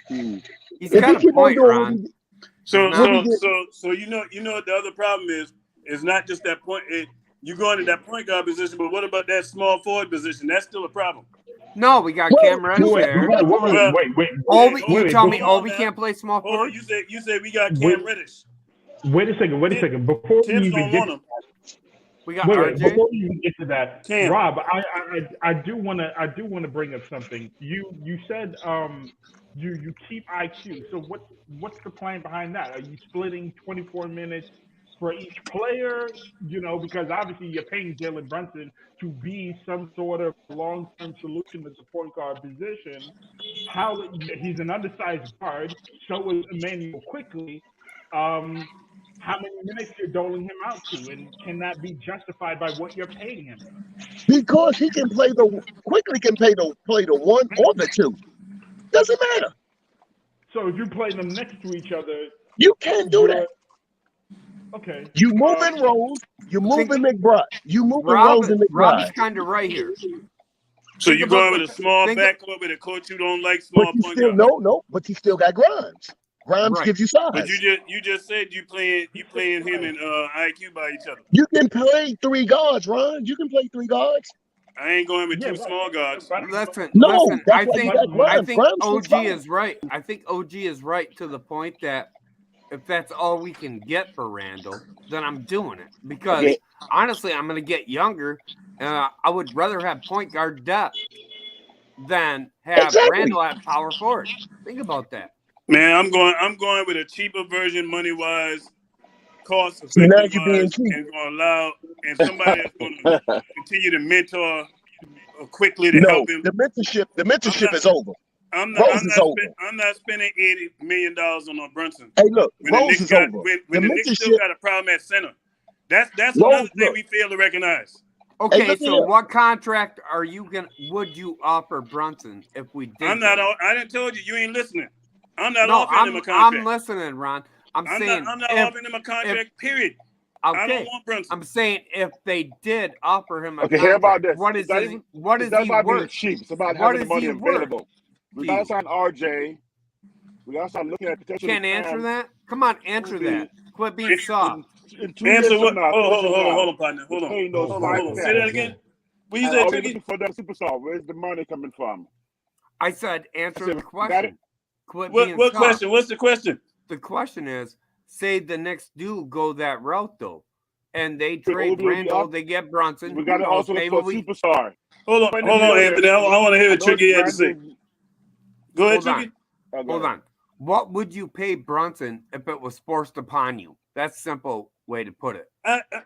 He's If got he a keep on point, doing what Ron. he So What he did- you know what the other problem is? It's not just that point. You go into that point guard position, but what about that small forward position? That's still a problem. No, we got Well, Cam Reddish there. Wait. Obi, Wait, you tell me hold on Obi now. can't play small Hold on, forward? you said we got Cam Wait. Reddish. Wait a second. Before we Tibbs even don't get want him. We got Wait, RJ. before we even get to that, Cam. Rob, I do want to bring up something. You said you keep IQ. So what's the plan behind that? Are you splitting 24 minutes for each player? Because obviously you're paying Jalen Brunson to be some sort of long-term solution at the point guard position. He's an undersized guard. So is Emmanuel Quickly. How many minutes you're doling him out to, and can that be justified by what you're paying him? because he can play quickly can play the 1 or the 2. Doesn't matter. So if you play them next to each other, You can't do that. Okay. You moving Rose. You moving McBride. You moving Rose and Rob is McBride. kind of right here. So Think you about going with a the- small think- backcourt with a coach who don't like But small you point still guard. but you still got Grimes. Grimes Right. gives you size. But you just said you playing him and IQ by each other. You can play 3 guards, Ron. You can play 3 guards. I ain't going with Yeah, two right. small guards. Listen, No, that's I why think you got Grimes. I think Grimes OG is fine. is right. I think OG is right to the point that if that's all we can get for Randall, then I'm doing it. Because Okay. honestly, I'm going to get younger. I would rather have point guard depth than have Exactly. Randall at power forward. Think about that. Man, I'm going with a cheaper version, money wise, cost See, now effective you're being wise, cheap. and going to allow and somebody that's going to continue to mentor quickly to No, help him. the mentorship not- is over. I'm Rose is over. not spending $80 million on Brunson. Hey, look, When the Rose Knicks is got over. when the Knicks still mentorship. got a problem at center. That's Rose, another thing look. we fail to recognize. Okay, look so here. what contract would you offer Brunson if we did? I'm not. get him? I didn't told you ain't listening. I'm not No, offering him a contract. I'm listening, Ron. I'm I'm saying not if, offering him a contract. Period. okay, I don't want Brunson. I'm saying if they did offer him a Okay, contract, hear about this. what is It's not he? even- What It's is not he about being worth? cheap. It's about What having the is money he worth? available. We got to sign RJ. We got to start looking at potential. Can't answer that. Come on, answer that. Quit being soft. In 2 years Answer from what? now, Hold on, partner. Hold on. paying those Hold five on. cats. Say that again. What you And said, are we Tricky? looking for that superstar? Where's the money coming from? I said answer said, the got it? question. Quit What being soft. question? What's the question? The question is, say the Knicks do go that route though, and they Should trade Obi be Randall, up? they get Brunson. We got to who knows, also look maybe for a we superstar. Hold on, Anthony. I want to hear what Tricky had to say. Go ahead, hold on. Tricky. Hold on. What would you pay Brunson if it was forced upon you? That's a simple way to put it.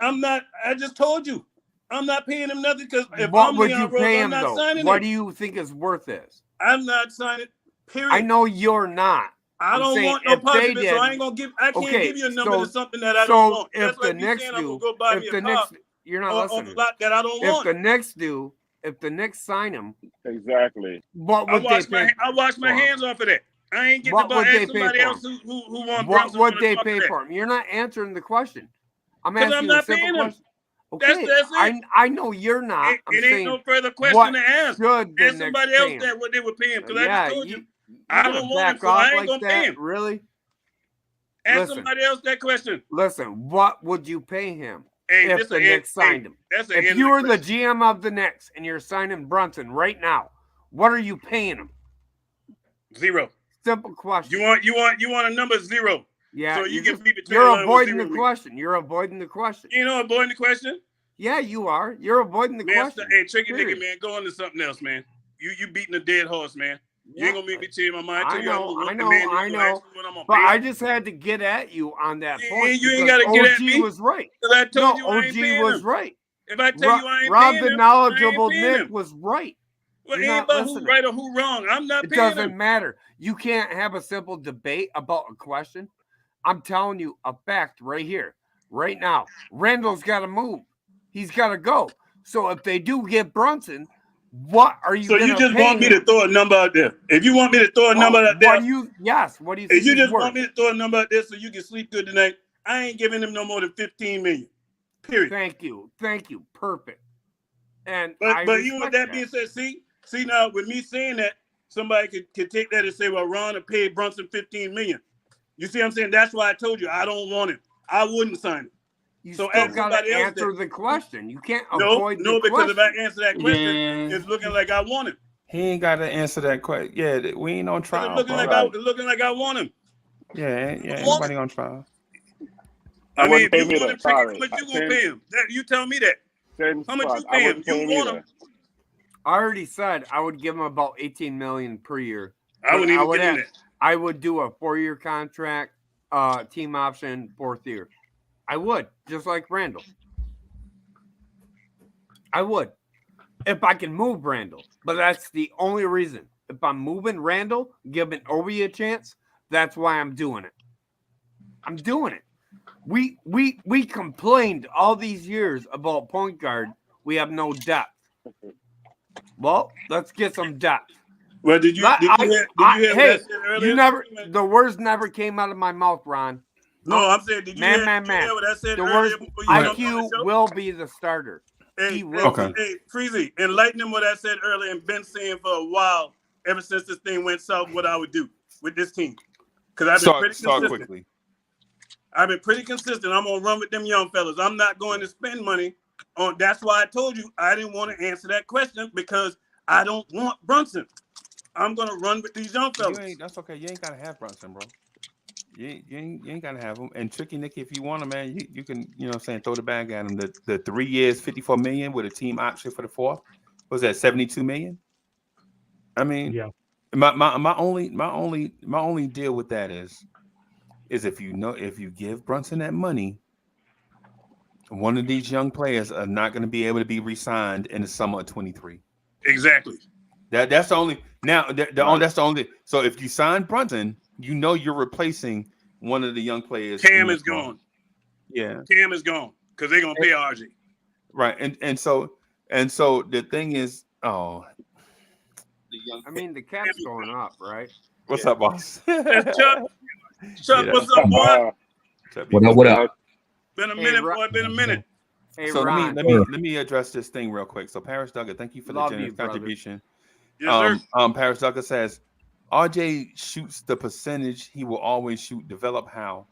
I'm not. I just told you, I'm not paying him nothing because if What I'm would Leon you Rose, pay I'm him not though? signing What him. do you think his worth is? I'm not signing. Period. I know you're not. I I'm don't saying want no if part they of it, did, so I ain't gonna give. I can't okay, give you a number to so- something that I so don't want. if That's the like me Knicks saying I'm do, gonna go buy if me a the car Knicks, you're not on a listening. lot that I don't If want. the Knicks do, if the Knicks sign him, Exactly. what I would they wash pay? my for him? hands off of that. I ain't get What to would ask they pay somebody for else him? who want What Brunson would wanna they talk pay that. for him? You're not answering the question. I'm 'Cause I'm asking you a not simple paying him. question. Okay, That's it. I know you're not. I'm It ain't saying no further question what to ask. should the Ask somebody Knicks else pay him? that what they would pay him because I Yeah, just told you you I gonna don't want him, back so off I ain't like gonna pay that? him. Really? Ask Listen. somebody else that question. Listen, what would you pay him Hey, if this the a- Knicks hey, signed him? That's an If you were the GM of the Knicks and you're signing Brunson right now, what are you paying him? zero. Simple question. You want a number zero. Yeah, so you you're can be between you're line with avoiding the zero. question. You're avoiding the question. You know, avoiding the question. Yeah, you are. You're avoiding the Man, question. hey, tricky Period. nigga, man, go on to something else, man. You beating a dead horse, man. You ain't gonna make me change my mind. I Tell you I'm know, gonna I want the know, man. I You gonna ask know. me what I'm gonna But pay. I just had to get at you on that Yeah, point. you ain't because gotta get at OG me. was right. Because I told No, you I ain't paying OG was him. right. If I tell you I ain't Rob paying the him, knowledgeable I ain't paying Nick him. was right. Well, it You're ain't not about who listening. right or who wrong. I'm not It paying doesn't him. matter. You can't have a simple debate about a question. I'm telling you a fact right here, right now. Randall's got to move. He's got to go. So if they do get Brunson, What are you? So you just pay want me him? to throw a number out there? If you want me to throw a number out there, What do you? Yes. What do you think? if you he's just worth? want me to throw a number out there so you can sleep good tonight, I ain't giving him no more than 15 million. Period. Thank you. Perfect. And but even with that being said, see now with me saying that, somebody could take that and say, well, Ron will pay Brunson 15 million. You see what I'm saying? That's why I told you I don't want him. I wouldn't sign him. You so still ask gotta somebody else answer that. the question. You can't No, avoid no, the because question. if I answer that question, Yeah. it's looking like I want him. He ain't got to answer that question. Yeah, we ain't on trial, It's looking like I want him. Yeah, ain't nobody on trial. I mean, if you me want him, that. how much you gonna pay him? You tell me that. How much you pay him? You want him? I already said I would give him about 18 million per year. I wouldn't even give him that. I would do a 4-year contract, team option, 4th year. I would, just like Randall. I would. If I can move Randall. But that's the only reason. If I'm moving Randall, giving Obi a chance, that's why I'm doing it. I'm doing it. We complained all these years about point guard. We have no depth. Well, let's get some depth. Well, did you hear what I said earlier? The words never came out of my mouth, Ron. No, I'm saying, did you hear what I said earlier? IQ will be the starter. Hey, Freezy, enlighten him what I said earlier and been saying for a while, ever since this thing went south, what I would do with this team. Because I've been pretty consistent. Quickly. I've been pretty consistent. I'm going to run with them young fellas. I'm not going to spend money on. That's why I told you I didn't want to answer that question because I don't want Brunson. I'm going to run with these young fellas. That's okay. You ain't got to have Brunson, bro. You ain't got to have him. And Tricky Nicky, if you want him, man, you can, throw the bag at him. The 3 years, $54 million with a team option for the 4th. Was that $72 million? I mean, yeah. My only deal with that is if you give Brunson that money, one of these young players are not going to be able to be re-signed in the summer of 23. Exactly. That's the only. Now that's the only. So if you sign Brunson, you're replacing one of the young players. Cam is gone. Yeah, Cam is gone because they're gonna pay RJ. Right, and so the thing is, I mean, the cap's going up, right? What's up, boss? That's Chuck. Chuck, what's up, boy? What up? Been a minute, boy. Been a minute. Hey, so Ron. let me address this thing real quick. So Paris Duggar, thank you for the generous contribution. Yes, sir. Paris Duggar says RJ shoots the percentage he will always shoot. Develop how.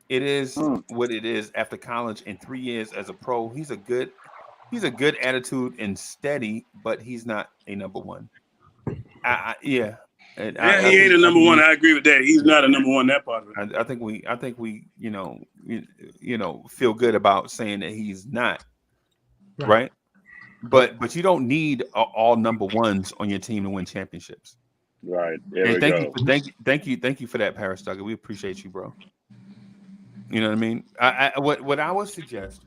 It is what it is after college and 3 years as a pro. He's a good attitude and steady, but he's not a number one. He ain't a number one. I agree with that. He's not a number one. That part of it. I think we feel good about saying that he's not right. But you don't need all number ones on your team to win championships. Right. And thank you for that, Paris Duggar. We appreciate you, bro. You know what I mean? What I would suggest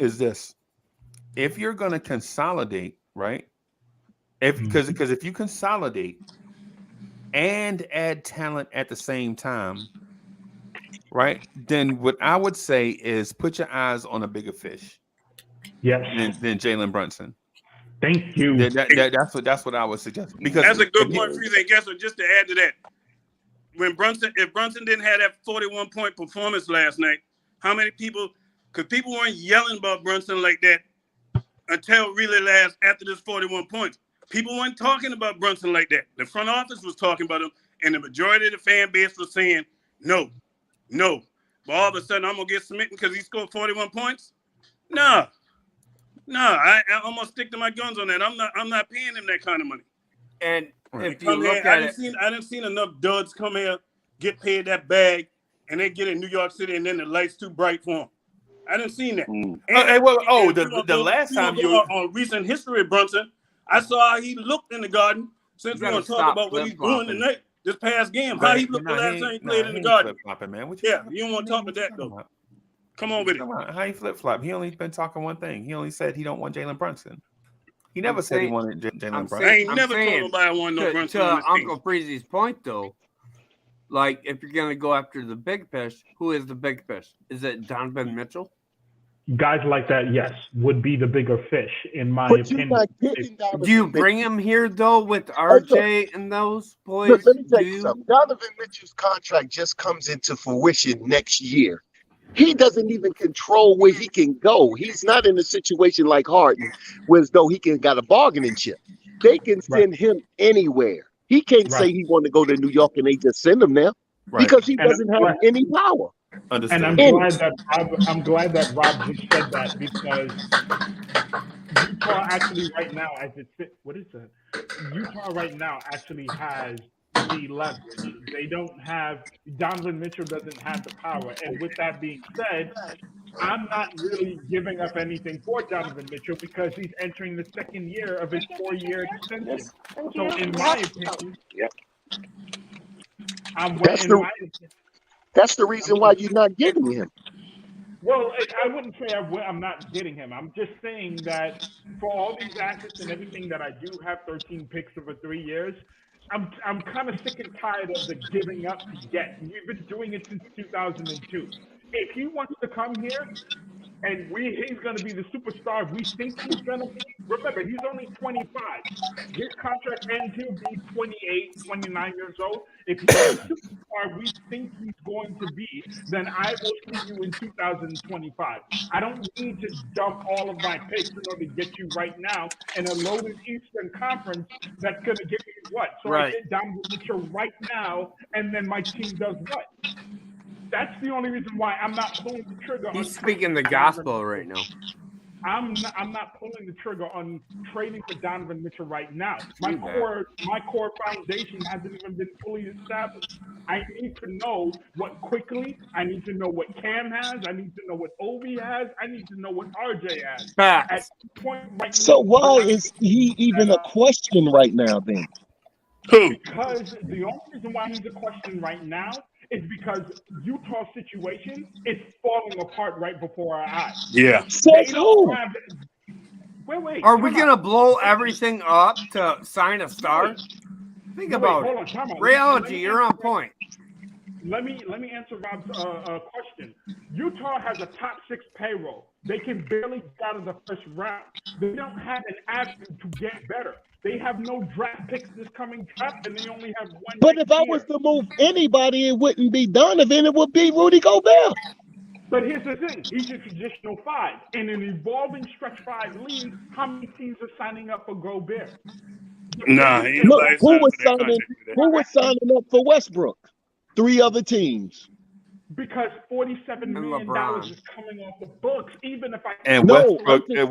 is this: if you're going to consolidate, right? Because if you consolidate and add talent at the same time, right? Then what I would say is put your eyes on a bigger fish. Yes. Than Jalen Brunson. Thank you. That's what I would suggest. Because that's a good point, Freeze. And guess what? Just to add to that, if Brunson didn't have that 41-point performance last night, how many people? Because people weren't yelling about Brunson like that until really after this 41 points. People weren't talking about Brunson like that. The front office was talking about him, and the majority of the fan base was saying no. But all of a sudden, I'm gonna get smitten because he scored 41 points. No, I'm gonna stick to my guns on that. I'm not paying him that kind of money. And if you look at it, I didn't see enough duds come here, get paid that bag, and they get in New York City, and then the light's too bright for them. I didn't see that. The last time you on recent history of Brunson, I saw how he looked in the Garden. Since we're gonna talk about what he's doing tonight, this past game, how he looked the last time he played in the Garden. Man. You don't want to talk about that though. Come on with it. How he flip flop? He only been talking one thing. He only said he don't want Jalen Brunson. He never said he wanted Jalen Brunson. I ain't never told nobody I want no Brunson. To Uncle Freezy's point though, like if you're gonna go after the big fish, who is the big fish? Is it Donovan Mitchell? guys like that, yes, would be the bigger fish in my But you're opinion. not getting Donovan Do you Mitchell. bring him here though with look. RJ and those boys? Look, let me tell Do you you? something. Donovan Mitchell's contract just comes into fruition next year. He doesn't even control where he can go. He's not in a situation like Harden, where as though he got a bargaining chip. They can Right. send him anywhere. He can't say Right. he want to go to New York and they just send him there Right. because he And doesn't I'm have glad, any power. Understood. and I'm glad that Rob just said that, because Utah actually right now, as it sits, what is that? Utah right now actually has the leverage. They don't have, Donovan Mitchell doesn't have the power. And with that being said, I'm not really giving up anything for Donovan Mitchell because he's entering the second year of his 4-year extension. So in my opinion, Yep. That's the reason why you're not getting him. Well, I wouldn't say I'm not getting him. I'm just saying that for all these assets and everything that I do have, 13 picks over 3 years, I'm kind of sick and tired of the giving up to get. We've been doing it since 2002. If he wants to come here and he's going to be the superstar we think he's going to be, remember, he's only 25. His contract ends, he'll be 28, 29 years old. If he's the superstar we think he's going to be, then I will see you in 2025. I don't need to dump all of my picks in order to get you right now in a loaded Eastern Conference that's going to give me what? So I get Donovan Mitchell right now, and then my team does what? That's the only reason why I'm not pulling the trigger. He's speaking the gospel right now. I'm not pulling the trigger on trading for Donovan Mitchell right now. My core foundation hasn't even been fully established. I need to know what Quickly. I need to know what Cam has. I need to know what Obi has. I need to know what RJ has. At this point right So now, why is he even a question right now then? because the only reason why he's a question right now is because Utah's situation is falling apart right before our eyes. Yeah. Says who? Wait. Are we going to blow everything up to sign a star? Think about it. Time out. Reality, you're on point. Let me answer Rob's question. Utah has a top 6 payroll. They can barely get out of the first round. They don't have an avenue to get better. They have no draft picks this coming draft, and they only have one. But if I was to move anybody, it wouldn't be Donovan. It would be Rudy Gobert. But here's the thing. He's a traditional 5. In an evolving stretch 5 league, how many teams are signing up for Gobert? Nah, look, who was signing up for Westbrook? 3 other teams. Because $47 million is coming off the books, even if I and Westbrook is a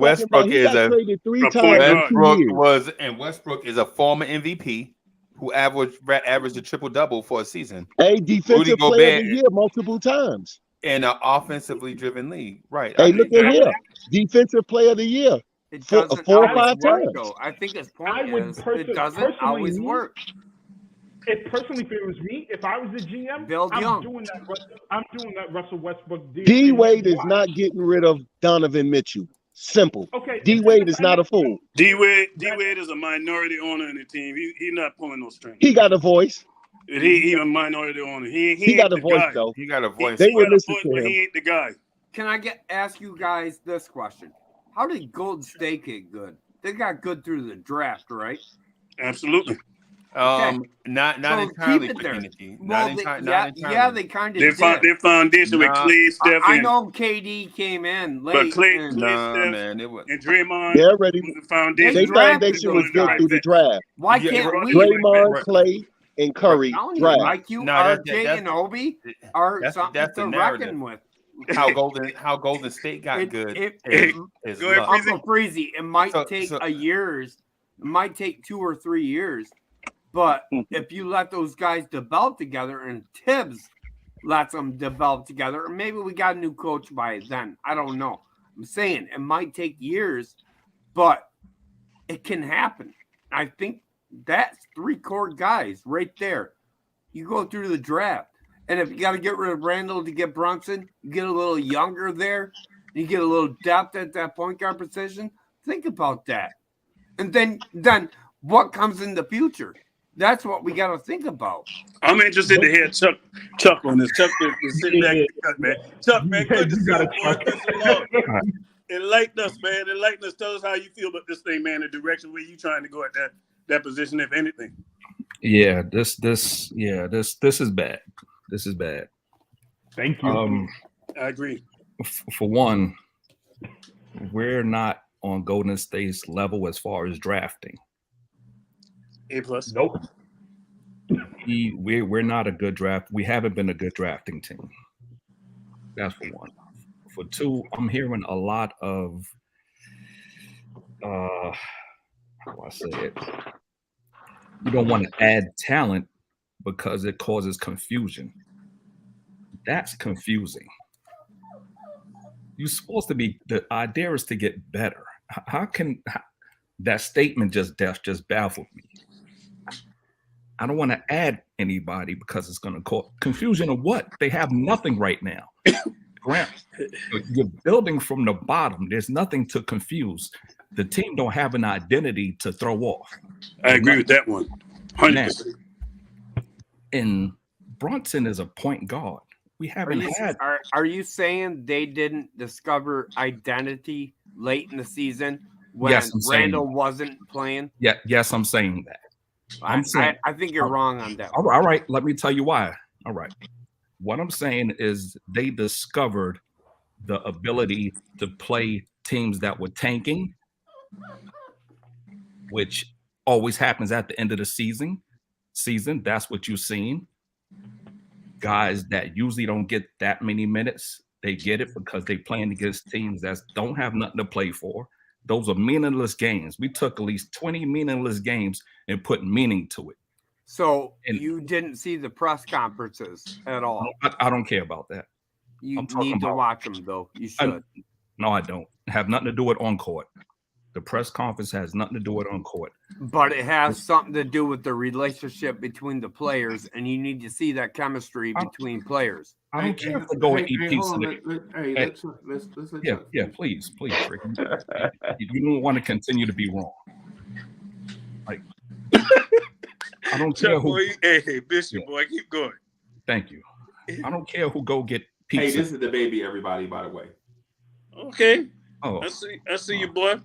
Westbrook is a former MVP who averaged a triple-double for a season. A defensive player of the year multiple times. In an offensively driven league. Right. Hey, look at here. Defensive player of the year. It 4 or 5 times. Though. I think his point is it doesn't always work. It personally favors me. If I was the GM, I'm doing that Russell Westbrook deal. D-Wade is not getting rid of Donovan Mitchell. Simple. Okay. D-Wade is not a fool. D-Wade is a minority owner in the team. He's not pulling no strings. He got a voice. He a minority owner. He got a voice guy. though. He got a voice. They would listen to him. He ain't the guy. Can I ask you guys this question? How did Golden State get good? They got good through the draft, right? Absolutely. Okay. Not entirely. They kind of did. Their foundation with Clay, Steph, I know KD came in late, but Clay, and Steph, and Draymond. They're ready. The foundation. Their foundation was good through the draft. Why can't we? Draymond, Clay, and Curry draft. Like you, RJ, and Obi are something to reckon with. How Golden State got good. Uncle Freezy, it might take a years. It might take 2 or 3 years. But if you let those guys develop together and Tibbs lets them develop together, or maybe we got a new coach by then. I don't know. I'm saying it might take years, but it can happen. I think that's 3 core guys right there. You go through the draft. And if you got to get rid of Randall to get Brunson, you get a little younger there, you get a little depth at that point guard position. Think about that. And then what comes in the future? That's what we got to think about. I'm interested to hear Chuck on this. Chuck is sitting back and cut, man. Chuck, man, good to see you, boy. Good to know. Enlighten us, man. Enlighten us. Tell us how you feel about this thing, man. The direction where you trying to go at that position, if anything. Yeah, this is bad. This is bad. Thank you. I agree. For one, we're not on Golden State's level as far as drafting. A+. Nope. We're not a good draft. We haven't been a good drafting team. That's for one. For two, I'm hearing a lot of how do I say it? You don't want to add talent because it causes confusion. That's confusing. You're supposed to be, the idea is to get better. How can that statement just baffled me? I don't want to add anybody because it's going to cause confusion of what? They have nothing right now. Grant, you're building from the bottom. There's nothing to confuse. The team don't have an identity to throw off. I agree with that one. 100%. And Brunson is a point guard. We haven't had. Are you saying they didn't discover identity late in the season when Randall wasn't playing? Yeah, yes, I'm saying that. I think you're wrong on that. All right, let me tell you why. All right. What I'm saying is they discovered the ability to play teams that were tanking, which always happens at the end of the season. That's what you've seen. Guys that usually don't get that many minutes, they get it because they playing against teams that don't have nothing to play for. Those are meaningless games. We took at least 20 meaningless games and put meaning to it. So you didn't see the press conferences at all? I don't care about that. You need to watch them, though. You should. No, I don't. Have nothing to do with on court. The press conference has nothing to do with on court. But it has something to do with the relationship between the players, and you need to see that chemistry between players. I don't care if they go with EPs. Let's yeah, please, Rick. You don't want to continue to be wrong. Like, I don't care who. Hey, Bishop, boy, keep going. Thank you. I don't care who go get pizza. Hey, this is the baby, everybody, by the way. Okay. Oh, I see you, boy.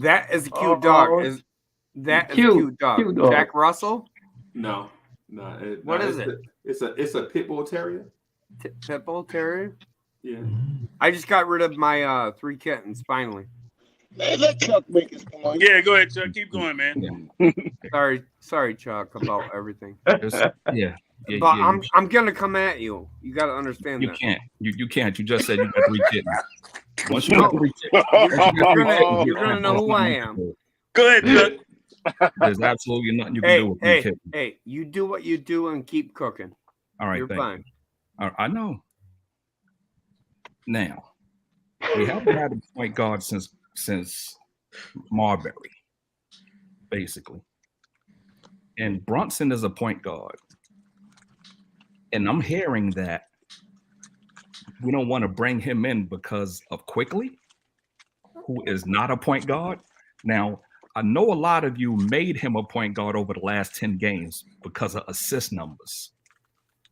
That is a cute dog. That is a cute dog. Jack Russell? No. What is it? It's a pit bull terrier. Pit bull terrier? Yeah. I just got rid of my 3 kittens finally. Man, let Chuck make his point. Yeah, go ahead, Chuck. Keep going, man. Sorry, Chuck, about everything. Yeah. But I'm gonna come at you. You got to understand you that. Can't. You can't. You just said you got 3 kittens. Once you got 3 kittens, you're gonna know who I am. Go ahead, Chuck. There's absolutely nothing you can do with 3 kittens. Hey, you do what you do and keep cooking. All right, you're fine. I know. Now, we haven't had a point guard since Marbury, basically. And Brunson is a point guard. And I'm hearing that we don't want to bring him in because of Quickly, who is not a point guard. Now, I know a lot of you made him a point guard over the last 10 games because of assist numbers.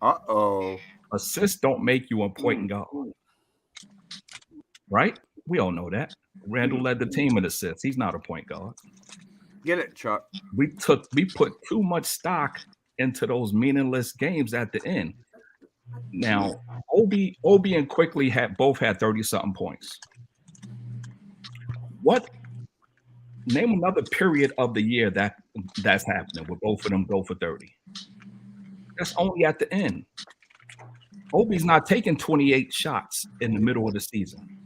Uh-oh. Assists don't make you a point guard. Right? We all know that. Randall led the team in assists. He's not a point guard. Get it, Chuck. We put too much stock into those meaningless games at the end. Now, Obi and Quickly both had 30-something points. Name another period of the year that's happening where both of them go for 30. That's only at the end. Obi's not taking 28 shots in the middle of the season.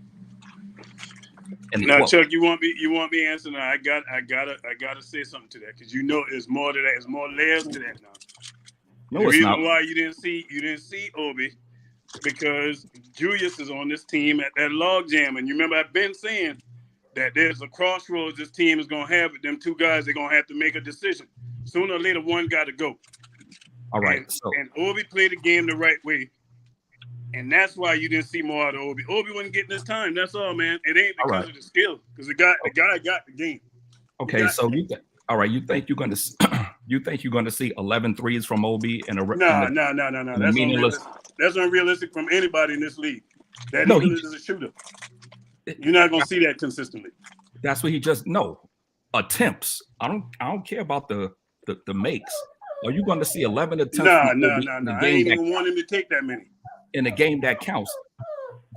And now, Chuck, you want me answering that? I gotta say something to that because you know it's more to that. It's more layers to that now. No, the it's reason not. why you didn't see Obi because Julius is on this team at that log jam, and you remember I've been saying that there's a crossroads this team is gonna have with them 2 guys. They're gonna have to make a decision. Sooner or later, one got to go. All right. And Obi played the game the right way. And that's why you didn't see more out of Obi. Obi wasn't getting this time. That's all, man. It ain't because of the skill. Because the guy got the game. Okay, so you think you're going to You think you're going to see 11 threes from Obi and a No. That's unrealistic. That's unrealistic from anybody in this league. That No, even is a shooter. You're not going to see that consistently. That's what he just attempts. I don't care about the makes. Are you going to see 11 attempts? No. I ain't even want him to take that many in a game that counts.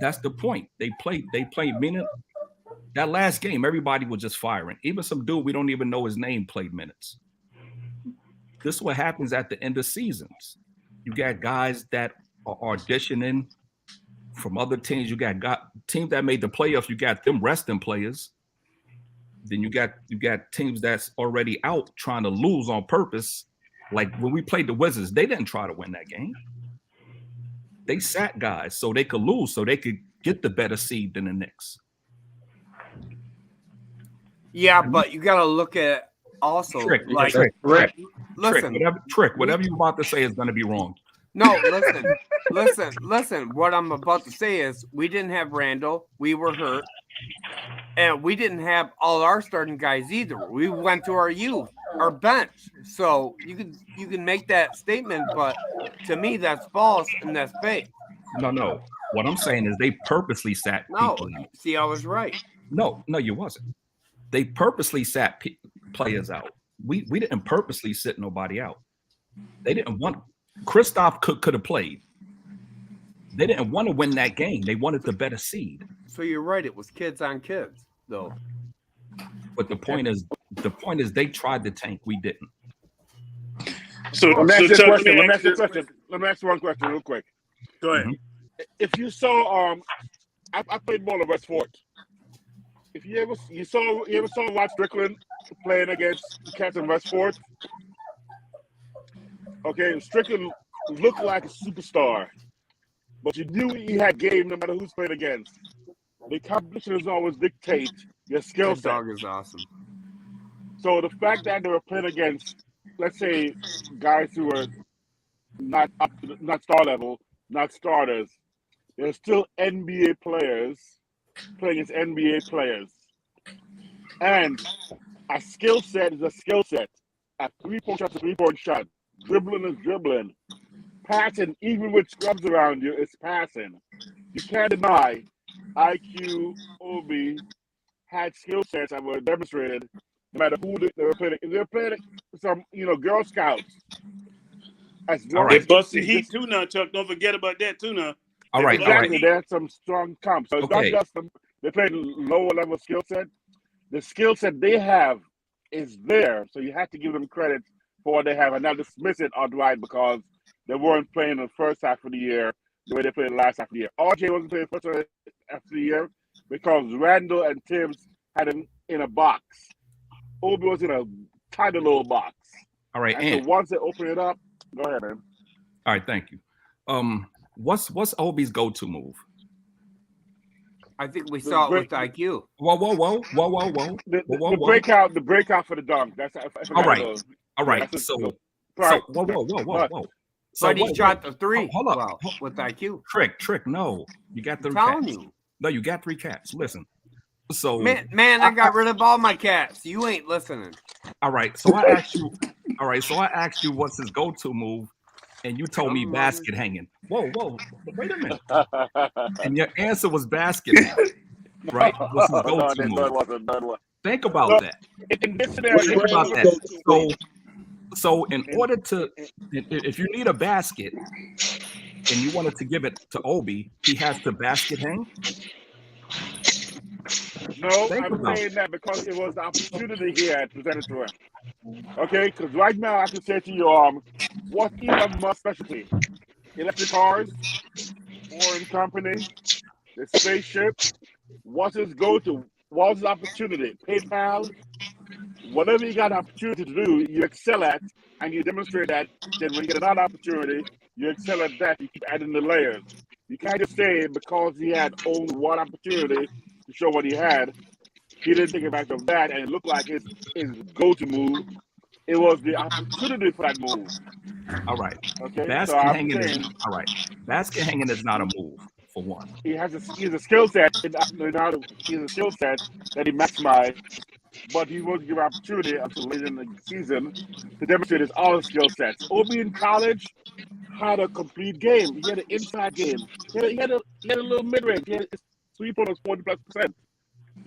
That's the point. They played minutes. That last game, everybody was just firing. Even some dude we don't even know his name played minutes. This is what happens at the end of seasons. You got guys that are auditioning from other teams. You got teams that made the playoffs. You got them resting players. Then you got teams that's already out trying to lose on purpose. Like when we played the Wizards, they didn't try to win that game. They sat guys so they could lose, so they could get the better seed than the Knicks. Yeah, but you got to look at also Trick. Listen, Whatever you're about to say is going to be wrong. No, listen. What I'm about to say is we didn't have Randall. We were hurt. And we didn't have all our starting guys either. We went to our youth, our bench. So you can make that statement, but to me that's false and that's fake. No. What I'm saying is they purposely sat people out. See, I was right. No, you wasn't. They purposely sat players out. We didn't purposely sit nobody out. They didn't want. Kristaps could have played. They didn't want to win that game. They wanted the better seed. So you're right. It was kids on kids, though. But the point is, they tried to tank. We didn't. So let me ask you one question real quick. Go ahead. Mm-hmm. If you saw, I played ball at West Fort. If you ever saw Rod Strickland playing against the Cats in West Fort? Okay, Strickland looked like a superstar, but you knew he had game no matter who's playing against. The competition is always dictate your skill set. Dog is awesome. So the fact that they were playing against, let's say, guys who were not star level, not starters, they're still NBA players playing against NBA players. And a skill set is a skill set. A three-point shot is a three-point shot. Dribbling is dribbling. Passing, even with scrubs around you, is passing. You can't deny IQ, Obi had skill sets that were demonstrated no matter who they were playing. If they're playing some, Girl Scouts. They busted heat too now, Chuck. Don't forget about that too now. All right. They had some strong comps. So it's not just they played lower level skill set. The skill set they have is there, so you have to give them credit for what they have and not dismiss it outright because they weren't playing the first half of the year the way they played the last half of the year. RJ wasn't playing the first half of the year because Randall and Tibbs had him in a box. Obi was in a tiny little box. All right, and so once they open it up, go ahead, man. All right, thank you. What's Obi's go-to move? I think we saw it with IQ. Whoa. The breakout for the dunk. That's all right. All right. So whoa. But he shot the three. Hold up. With IQ. Trick. No, you got 3 cats. No, you got 3 cats. Listen. So man, I got rid of all my cats. You ain't listening. All right. So I asked you. All right. So I asked you what's his go-to move, and you told me basket hanging. Whoa. Wait a minute. And your answer was basket hanging. Right? What's his go-to move? Think about that. Think about that. So in order to, if you need a basket and you wanted to give it to Obi, he has to basket hang? No, I'm saying that because it was the opportunity he had presented to him. Okay, because right now I can say to you, what's Elon Musk's specialty? Electric cars, foreign company, the spaceship. What's his go-to? What's his opportunity? PayPal? Whatever you got an opportunity to do, you excel at, and you demonstrate that. Then when you get another opportunity, you excel at that. You keep adding the layers. You can't just say because he had only one opportunity to show what he had, he didn't take advantage of that, and it looked like his go-to move. It was the opportunity for that move. All right. Okay. Basket hanging is not a move. For one, he's a skill set. He's a skill set that he maximized but he won't give opportunity until later in the season to demonstrate his other skill sets. Obi in college had a complete game. He had an inside game. He had a little mid range. He had his 3-point was 40+%.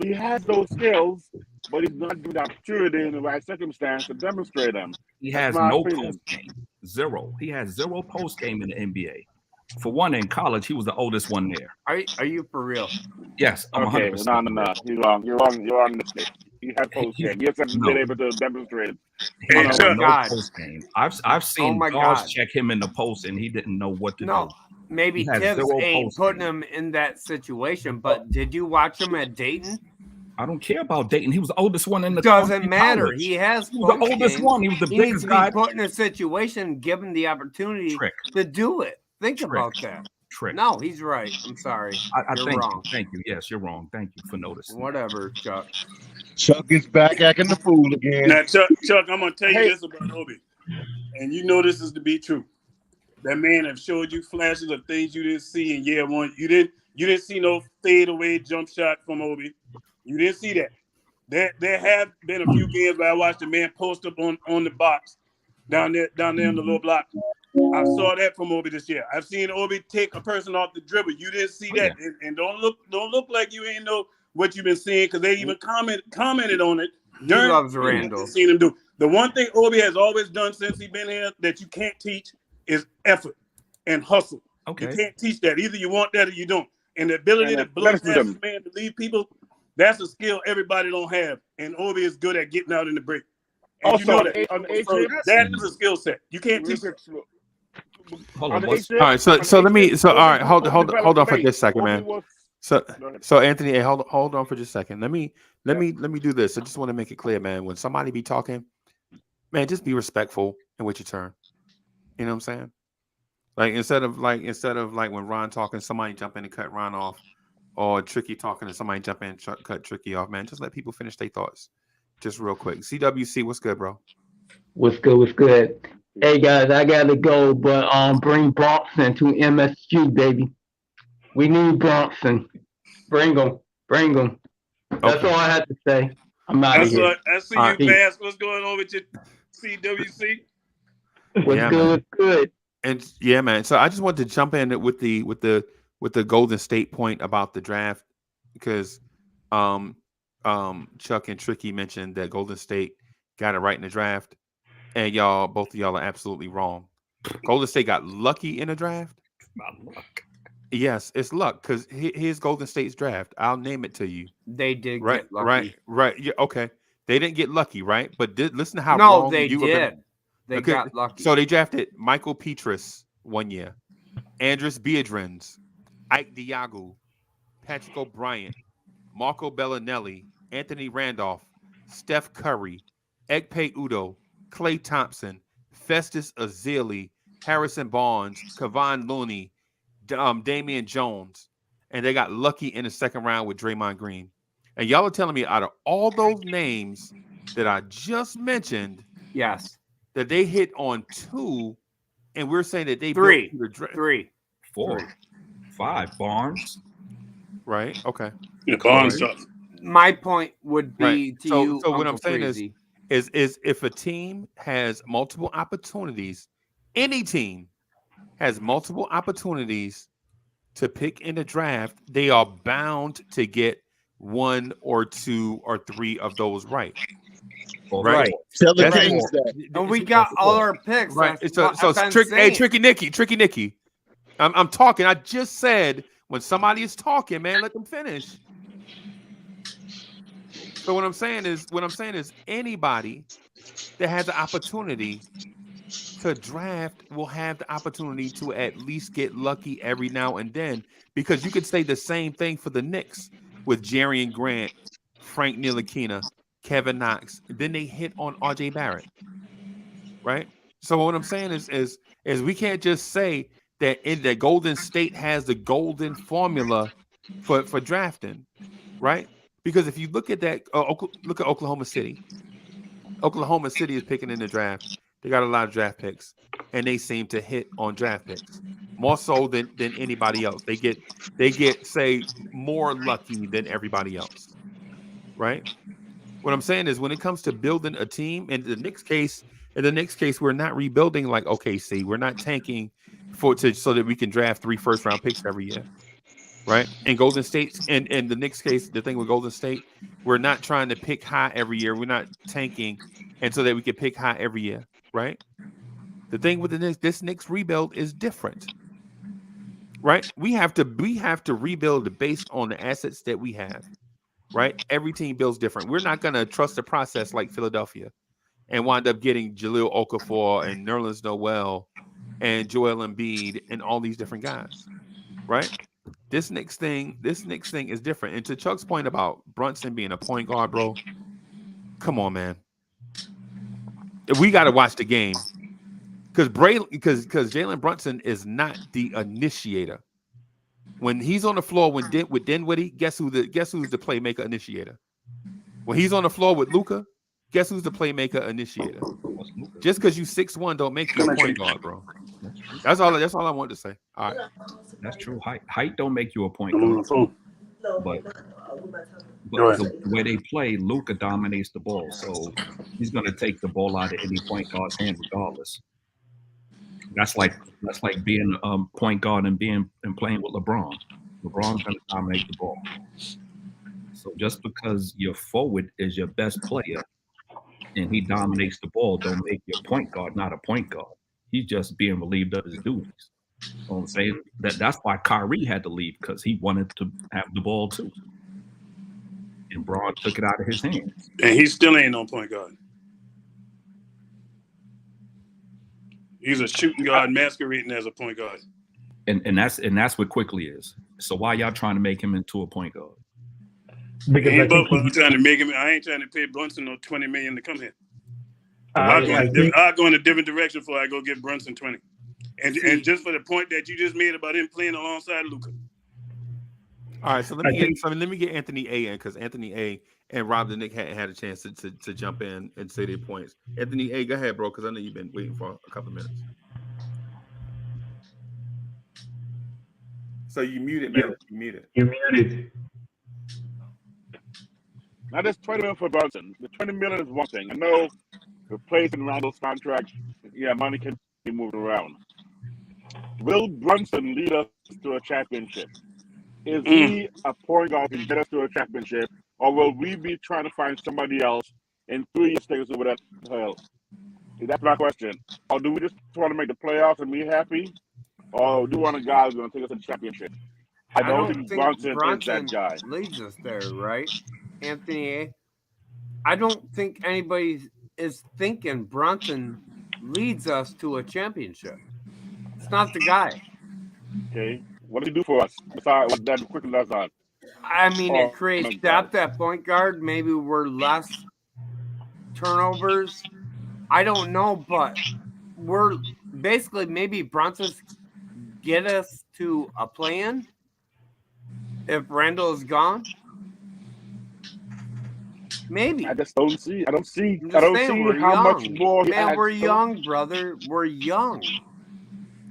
He has those skills, but he's not given the opportunity in the right circumstance to demonstrate them. He That's has my no opinion. post game. Zero. He has zero post game in the NBA. For one, in college, he was the oldest one there. Are you for real? Yes, I'm Okay, 100%. no. You're wrong. You're on this day. He had post game. He hasn't been able to demonstrate it. He Hey, has Chuck. no post game. I've seen my guards God. check him in the post, and he didn't know what to No, do. maybe He has Tibbs zero ain't post putting game. him in that situation, but did you watch him at Dayton? I don't care about Dayton. He was the oldest one in the Doesn't in matter. college. He has He was the post oldest game. one. He was the He needs biggest to be guy. put in a situation, given the opportunity to do it. Think about that. Trick. No, he's right. I'm sorry. I You're thank wrong. you. Thank you. Yes, you're wrong. Thank you for noticing. Whatever, Chuck. Chuck is back acting the fool again. Now, Chuck, I'm gonna tell you this about Obi, and you know this is to be true. That man have showed you flashes of things you didn't see in year one. You didn't see no fadeaway jump shot from Obi. You didn't see that. There have been a few games where I watched the man post up on the box down there in the little block. I saw that from Obi this year. I've seen Obi take a person off the dribble. You didn't see that, and don't look like you ain't know what you've been seeing, because they even commented on it. He loves Randall. Seen him do. The one thing Obi has always done since he's been here that you can't teach is effort and hustle. Okay. You can't teach that. Either you want that or you don't. And the ability to blow past this man, to lead people, that's a skill everybody don't have. And Obi is good at getting out in the break. And Also, you know that. on the So that is a skill set. You can't teach that. Hold on. on. All right, so let me. So all right, hold on for just a second, man. So Anthony, hey, hold on for just a second. Let me do this. I just want to make it clear, man. When somebody be talking, man, just be respectful and wait your turn. You know what I'm saying? Like instead of like when Ron talking, somebody jump in and cut Ron off, or Tricky talking and somebody jump in and cut Tricky off. Man, just let people finish their thoughts. Just real quick. CWC, what's good, bro? What's good? What's good? Hey guys, I gotta go, but bring Brunson to MSG, baby. We need Brunson. Bring him. That's all I had to say. I'm out of here. I see you, Bass. What's going on with your CWC? What's good? What's good? And yeah, man. So I just wanted to jump in with the Golden State point about the draft, because Chuck and Tricky mentioned that Golden State got it right in the draft, and both of y'all are absolutely wrong. Golden State got lucky in the draft. Not luck. Yes, it's luck, because here's Golden State's draft. I'll name it to you. They did get lucky. Right. Yeah, okay. They didn't get lucky, right? But listen to how wrong they you did. They got lucky. So they drafted Michael Petrus 1 year, Andres Biedrins, Ike Diago, Patrick O'Brien, Marco Bellinelli, Anthony Randolph, Steph Curry, Ekpe Udoh, Klay Thompson, Festus Ezeli, Harrison Barnes, Kevon Looney, Damian Jones, and they got lucky in the second round with Draymond Green. And y'all are telling me out of all those names that I just mentioned, yes, that they hit on 2, and we're saying that they three, built 3, 4, 5 Barnes, right? Okay, yeah, Barnes. My point would be to you. So what I'm saying Freezy. is if a team has multiple opportunities, any team has multiple opportunities to pick in the draft, they are bound to get 1 or 2 or 3 of those right. Right. Tell the Kings that. And we got all our picks. Right. Tricky Nicky. I'm talking. I just said when somebody is talking, man, let them finish. So what I'm saying is anybody that has the opportunity to draft will have the opportunity to at least get lucky every now and then, because you could say the same thing for the Knicks with Jerian Grant, Frank Ntilikina, Kevin Knox. Then they hit on RJ Barrett, right? So what I'm saying is we can't just say that Golden State has the golden formula for drafting, right? Because if you look at that, look at Oklahoma City. Oklahoma City is picking in the draft. They got a lot of draft picks, and they seem to hit on draft picks more so than anybody else. They get say more lucky than everybody else, right? What I'm saying is when it comes to building a team, in the Knicks case, we're not rebuilding like OKC. We're not tanking so that we can draft 3 first-round picks every year. Right? And Golden State's and the Knicks case, the thing with Golden State, we're not trying to pick high every year. We're not tanking and so that we can pick high every year, right? The thing with this Knicks rebuild is different. Right? We have to rebuild based on the assets that we have. Right? Every team builds different. We're not going to trust the process like Philadelphia and wind up getting Jahlil Okafor and Nerlens Noel and Joel Embiid and all these different guys. Right? This Knicks thing is different. And to Chuck's point about Brunson being a point guard, bro, come on, man. We got to watch the game because Jalen Brunson is not the initiator. When he's on the floor with Dinwiddie, guess who's the playmaker initiator? When he's on the floor with Luka, guess who's the playmaker initiator? Just because you 6'1" don't make you a point guard, bro. That's all I wanted to say. All right. That's true. Height don't make you a point guard. But the way they play, Luka dominates the ball. So he's gonna take the ball out of any point guard's hand regardless. That's like being a point guard and playing with LeBron. LeBron's gonna dominate the ball. So just because your forward is your best player and he dominates the ball, don't make your point guard not a point guard. He's just being relieved of his duties. You know what I'm saying? That's why Kyrie had to leave, because he wanted to have the ball too. And Braun took it out of his hands. And he still ain't no point guard. He's a shooting guard masquerading as a point guard. And that's what Quickly is. So why y'all trying to make him into a point guard? Because I ain't trying to make him. I ain't trying to pay Brunson no $20 million to come here. I'll go in a different direction before I go get Brunson 20. And just for the point that you just made about him playing alongside Luka. All right, so let me get Anthony A in, because Anthony A and Rob the Nick hadn't had a chance to jump in and say their points. Anthony A, go ahead, bro, because I know you've been waiting for a couple of minutes. So you muted, man. You muted. You muted. Now this $20 million for Brunson. The $20 million is one thing. I know replacing Randall's contract, money can be moved around. Will Brunson lead us to a championship? Is he a point guard to get us to a championship, or will we be trying to find somebody else in 3 years to take us over that hell? That's my question. Or do we just want to make the playoffs and be happy, or do we want a guy who's going to take us to the championship? I don't think Brunson is that guy. Leads us there, right, Anthony A? I don't think anybody is thinking Brunson leads us to a championship. It's not the guy. Okay. What did he do for us? Besides what that quickly last on? I mean, it creates depth at point guard. Maybe we're less turnovers. I don't know, but we're basically maybe Brunson's get us to a play-in if Randall is gone. Maybe. I just don't see. I don't see how much more. Man, we're young, brother. We're young.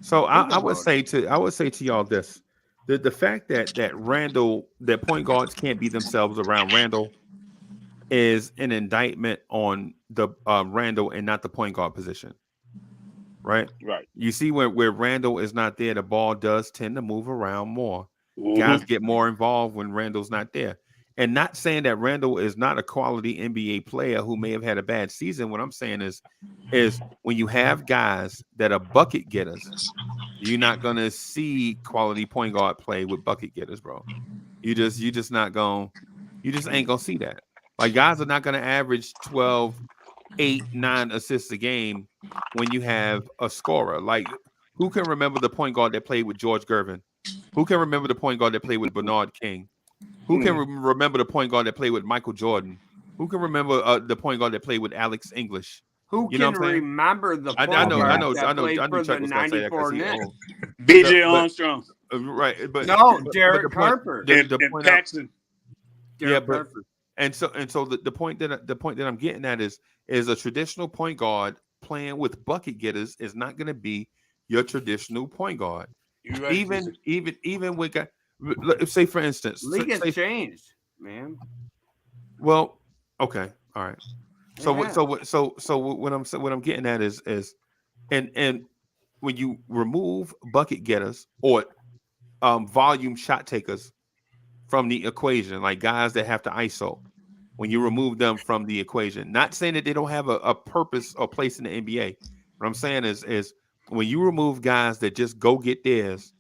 So I would say to y'all this: the fact that Randall, that point guards can't be themselves around Randall, is an indictment on the Randall and not the point guard position, right? Right. You see where Randall is not there, the ball does tend to move around more. Guys get more involved when Randall's not there. And not saying that Randall is not a quality NBA player who may have had a bad season. What I'm saying is when you have guys that are bucket getters, you're not gonna see quality point guard play with bucket getters, bro. You just ain't gonna see that. Like, guys are not gonna average 12, 8, 9 assists a game when you have a scorer. Like, who can remember the point guard that played with George Gervin? Who can remember the point guard that played with Bernard King? Who can remember the point guard that played with Michael Jordan? Who can remember the point guard that played with Alex English? Who can remember the point guard that played for the 94 Knicks? B.J. Armstrong. Right, but no, Derek Harper. And Paxton. But and so the point that I'm getting at is a traditional point guard playing with bucket getters is not going to be your traditional point guard. Right. Even with guys. Let's say, for instance, league has changed, man. Well, okay. All right. So what I'm getting at is and when you remove bucket getters or volume shot takers from the equation, like guys that have to ISO, when you remove them from the equation, not saying that they don't have a purpose or place in the NBA. What I'm saying is when you remove guys that just go get theirs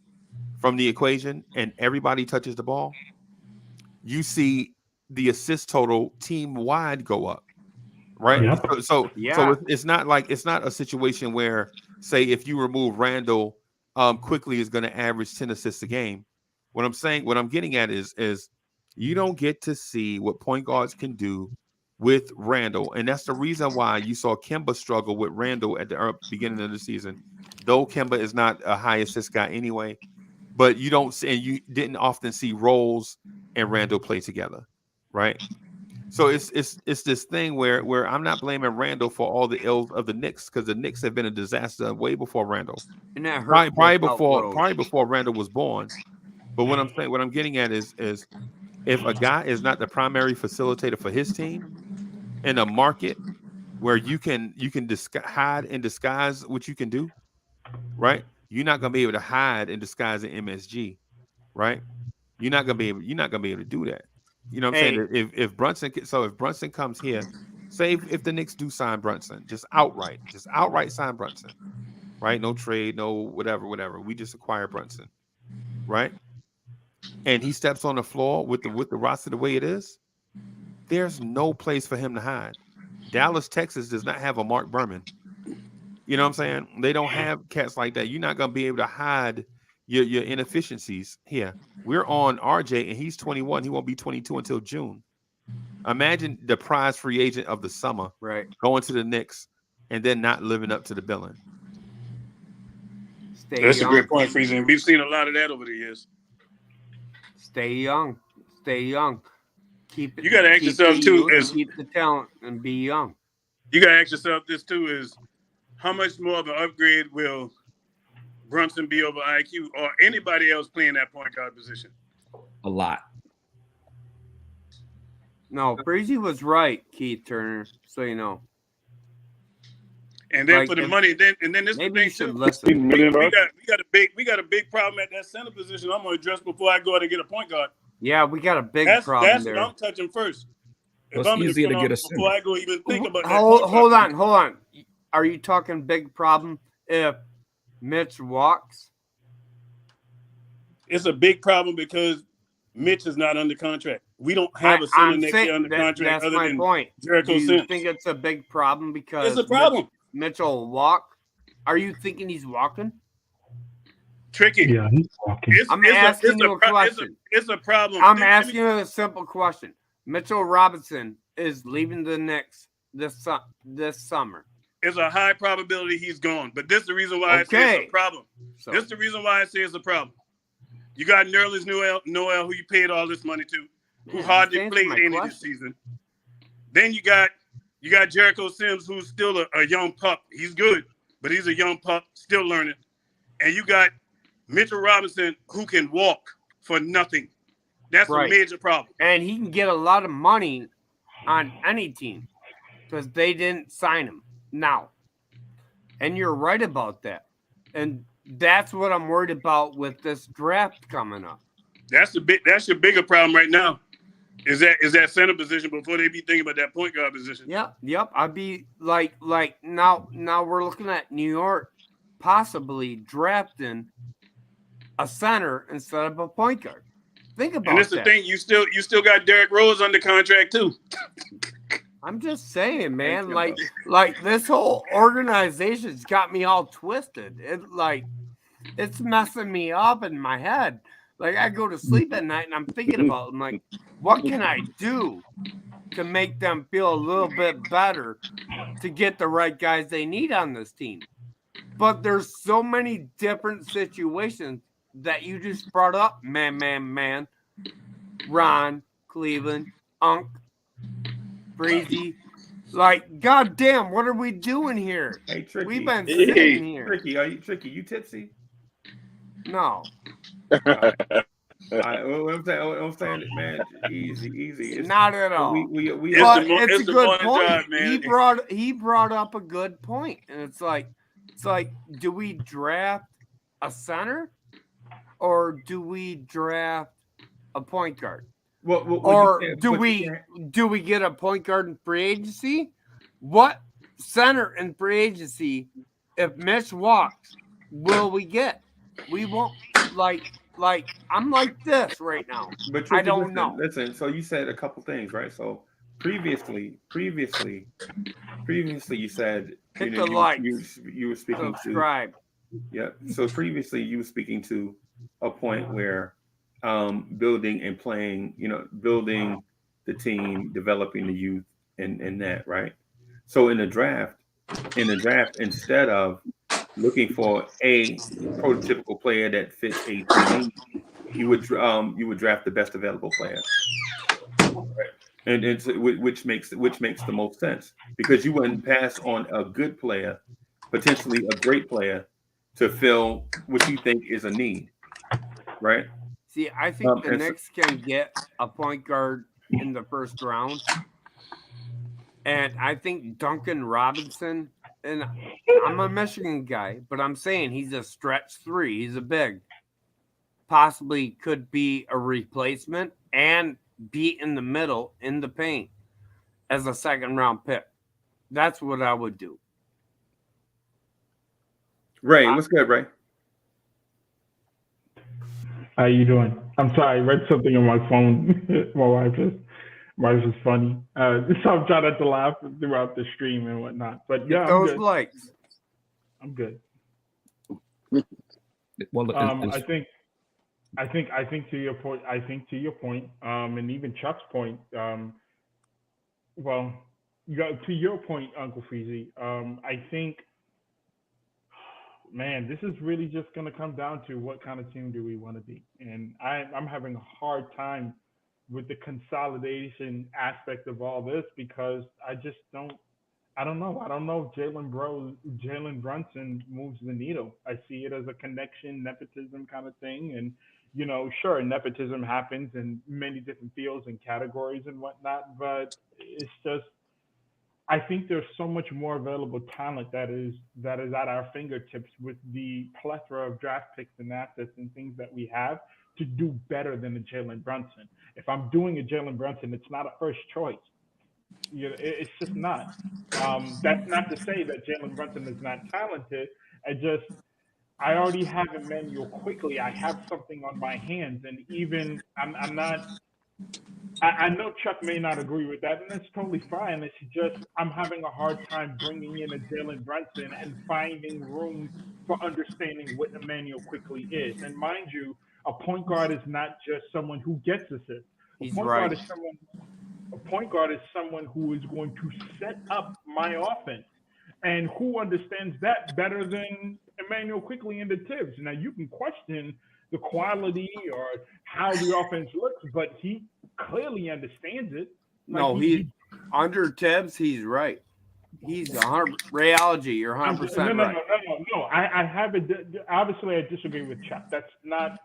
from the equation and everybody touches the ball, you see the assist total team wide go up, right? Yep. So it's not a situation where, say, if you remove Randall, quickly is going to average 10 assists a game. What I'm getting at is you don't get to see what point guards can do with Randall, and that's the reason why you saw Kemba struggle with Randall at the beginning of the season. Though Kemba is not a high assist guy anyway, but you didn't often see Rolls and Randall play together, right? So it's this thing where I'm not blaming Randall for all the ills of the Knicks, because the Knicks have been a disaster way before Randall. And that hurt probably before Randall was born. But what I'm getting at is if a guy is not the primary facilitator for his team in a market where you can hide and disguise what you can do, right? You're not gonna be able to hide and disguise an MSG, right? You're not gonna be able to do that. You know what I'm saying? If Brunson comes here, say if the Knicks do sign Brunson, just outright sign Brunson, right? No trade, no whatever. We just acquire Brunson, right? And he steps on the floor with the roster the way it is, there's no place for him to hide. Dallas, Texas does not have a Mark Berman. You know what I'm saying? They don't have cats like that. You're not going to be able to hide your inefficiencies here. We're on RJ, and he's 21. He won't be 22 until June. Imagine the prize free agent of the summer, right, going to the Knicks and then not living up to the billing. That's a great point, Freezy. And we've seen a lot of that over the years. Stay young. You got to ask yourself too: keep the talent and be young. You got to ask yourself this too: is how much more of an upgrade will Brunson be over IQ or anybody else playing that point guard position? A lot. No, Breezy was right, Keith Turner. So you know. And then for the money, then this maybe is the thing too. listen. We got a big problem at that center position. I'm going to address before I go out and get a point guard. Yeah, we got a big problem that's there. What I'm touching first. It's easier to get a center. Before I go even think about that. Hold on. Are you talking big problem if Mitch walks? It's a big problem because Mitch is not under contract. We don't have a center next year under contract. That's other my than point. Jericho Do you Sims. think it's a big problem because It's a problem. Mitchell will walk? Are you thinking he's walking? Tricky. Yeah, he's walking. I'm asking you a question. It's a problem. I'm asking you a simple question. Mitchell Robinson is leaving the Knicks this summer. It's a high probability he's gone. But this is the reason why I say it's a problem. This is the reason why I say it's a problem. You got Nerlens Noel, who you paid all this money to, who hardly played any this season. Then you got Jericho Sims, who's still a young pup. He's good, but he's a young pup, still learning. And you got Mitchell Robinson, who can walk for nothing. That's a major problem. And he can get a lot of money on any team because they didn't sign him now. And you're right about that. And that's what I'm worried about with this draft coming up. That's your bigger problem right now. Is that center position before they be thinking about that point guard position? Yep. I'd be like now we're looking at New York possibly drafting a center instead of a point guard. Think about that. And it's the thing, you still got Derrick Rose under contract too. I'm just saying, man, like this whole organization's got me all twisted. It's messing me up in my head. Like I go to sleep at night and I'm thinking about it. I'm like, what can I do to make them feel a little bit better to get the right guys they need on this team? But there's so many different situations that you just brought up, man. Ron, Cleveland, Unk, Breezy. Like, goddamn, what are we doing here? Hey, Tricky. We've been sitting here. Tricky, are you Tricky? You tipsy? No. What I'm saying, man, easy. Not at all. We But It's it's a the good morning point. drive, man. He brought up a good point, and it's like, do we draft a center, or do we draft a point guard? Or do we get a point guard in free agency? What center in free agency, if Mitch walks, will we get? We won't. Like I'm like this right now. But I don't know. Listen, so you said a couple things, right? So previously, you said Hit the like. You were speaking subscribe. Yeah. So previously, you were speaking to a point where building and playing, building the team, developing the youth, and that, right? So in the draft, instead of looking for a prototypical player that fits a team, you would draft the best available player, and which makes the most sense, because you wouldn't pass on a good player, potentially a great player, to fill what you think is a need, right? See, I think the Knicks can get a point guard in the first round, and I think Duncan Robinson. And I'm a Michigan guy, but I'm saying he's a stretch 3. He's a big. Possibly could be a replacement and be in the middle in the paint as a second-round pick. That's what I would do. Ray, what's good, Ray? How you doing? I'm sorry, I read something on my phone. My wife is funny. So I'm trying not to laugh throughout the stream and whatnot. But yeah, those likes. I'm good. Well, I think to your point. And even Chuck's point. Well, to your point, Uncle Freezy. I think, man, this is really just going to come down to what kind of team do we want to be, and I'm having a hard time with the consolidation aspect of all this, because I don't know. I don't know if Jalen Brunson moves the needle. I see it as a connection, nepotism kind of thing. And, sure, nepotism happens in many different fields and categories and whatnot, but it's just, I think there's so much more available talent that is at our fingertips with the plethora of draft picks and assets and things that we have to do better than a Jalen Brunson. If I'm doing a Jalen Brunson, it's not a first choice. It's just not. That's not to say that Jalen Brunson is not talented. I already have Emmanuel Quickly. I have something on my hands, and even I'm not. I know Chuck may not agree with that, and that's totally fine. It's just I'm having a hard time bringing in a Jalen Brunson and finding room for understanding what Emmanuel Quickly is. And mind you, a point guard is not just someone who gets assists. A point guard is someone who is going to set up my offense, and who understands that better than Emmanuel Quickly and the Tibbs. Now, you can question the quality or how the offense looks, but he clearly understands it. He under Tibbs, he's right. He's 100. Rayology, you're 100% right. No. I have obviously, I disagree with Chuck. That's not.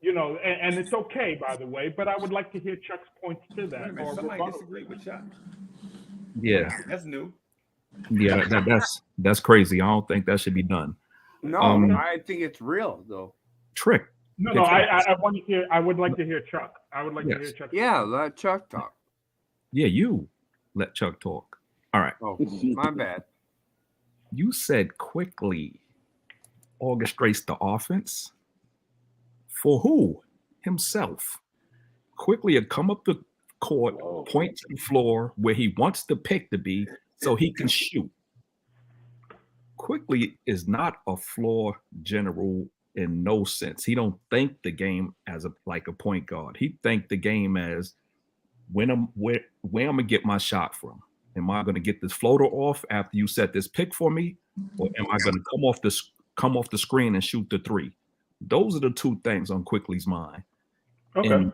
And it's okay, by the way, but I would like to hear Chuck's points to that. Somebody disagree with Chuck. Yeah. That's new. Yeah, that's crazy. I don't think that should be done. No, I think it's real, though. Trick. No, I want to hear. I would like to hear Chuck. I would like to hear Chuck. Yeah, let Chuck talk. Yeah, you let Chuck talk. All right. Oh, my bad. You said Quickly orchestrates the offense. For who? Himself. Quickly come up the court, point to the floor where he wants the pick to be so he can shoot. Quickly is not a floor general in no sense. He don't think the game as like a point guard. He think the game as where I'm gonna get my shot from. Am I gonna get this floater off after you set this pick for me, or am I gonna come off the screen and shoot the 3? Those are the two things on Quickly's mind. Okay.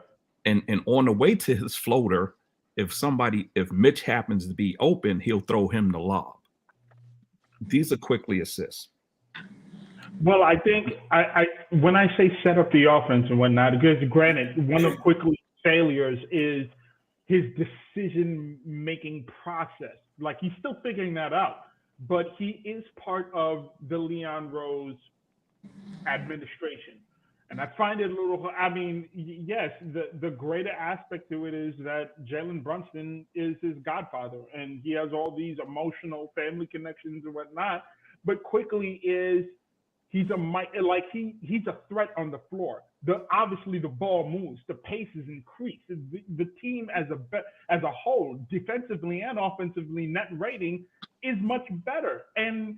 And on the way to his floater, if Mitch happens to be open, he'll throw him the lob. These are Quickly assists. Well, I think I when I say set up the offense and whatnot, because granted, one of quickly failures is his decision making process. Like he's still figuring that out, but he is part of the Leon Rose administration. And I find it a little, I mean, yes, the greater aspect to it is that Jalen Brunson is his godfather and he has all these emotional family connections and whatnot. But quickly he's a threat on the floor. Obviously the ball moves, the pace is increased. The team as a whole, defensively and offensively, net rating is much better. And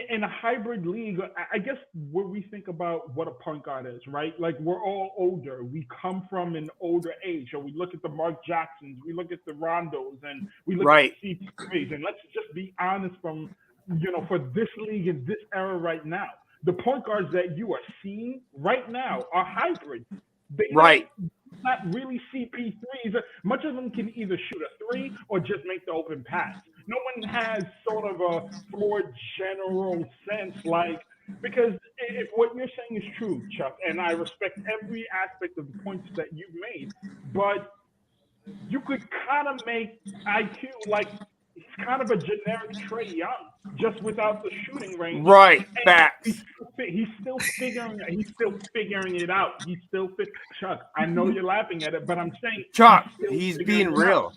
in a hybrid league, I guess where we think about what a point guard is, right? Like we're all older. We come from an older age. So we look at the Mark Jacksons, we look at the Rondos, and we look at the CP3s. And let's just be honest for this league in this era right now, the point guards that you are seeing right now are hybrids. They not really CP3s. Much of them can either shoot a three or just make the open pass. No one has sort of a floor general sense, because if what you're saying is true, Chuck, and I respect every aspect of the points that you've made, but you could kind of make IQ like he's kind of a generic Trae Young, just without the shooting range. Right, facts. He's still figuring it out. Chuck, I know you're laughing at it, but I'm saying Chuck, he's being real.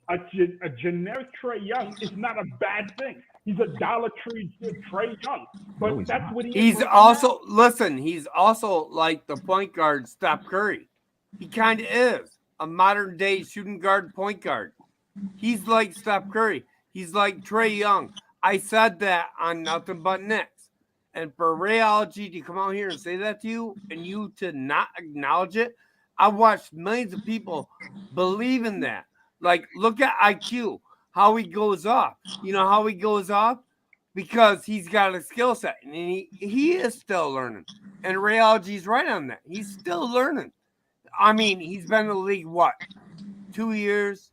A generic Trae Young is not a bad thing. He's a Dollar Tree Trae Young, but that's what he is. He's also he's also like the point guard Steph Curry. He kind of is a modern day shooting guard point guard. He's like Steph Curry. He's like Trae Young. I said that on Nothing But Knicks. And for Rayology to come out here and say that to you and you to not acknowledge it, I've watched millions of people believe in that. Like, look at IQ, how he goes off. You know how he goes off? Because he's got a skill set. And he is still learning. And Rayology's right on that. He's still learning. I mean, he's been in the league, 2 years?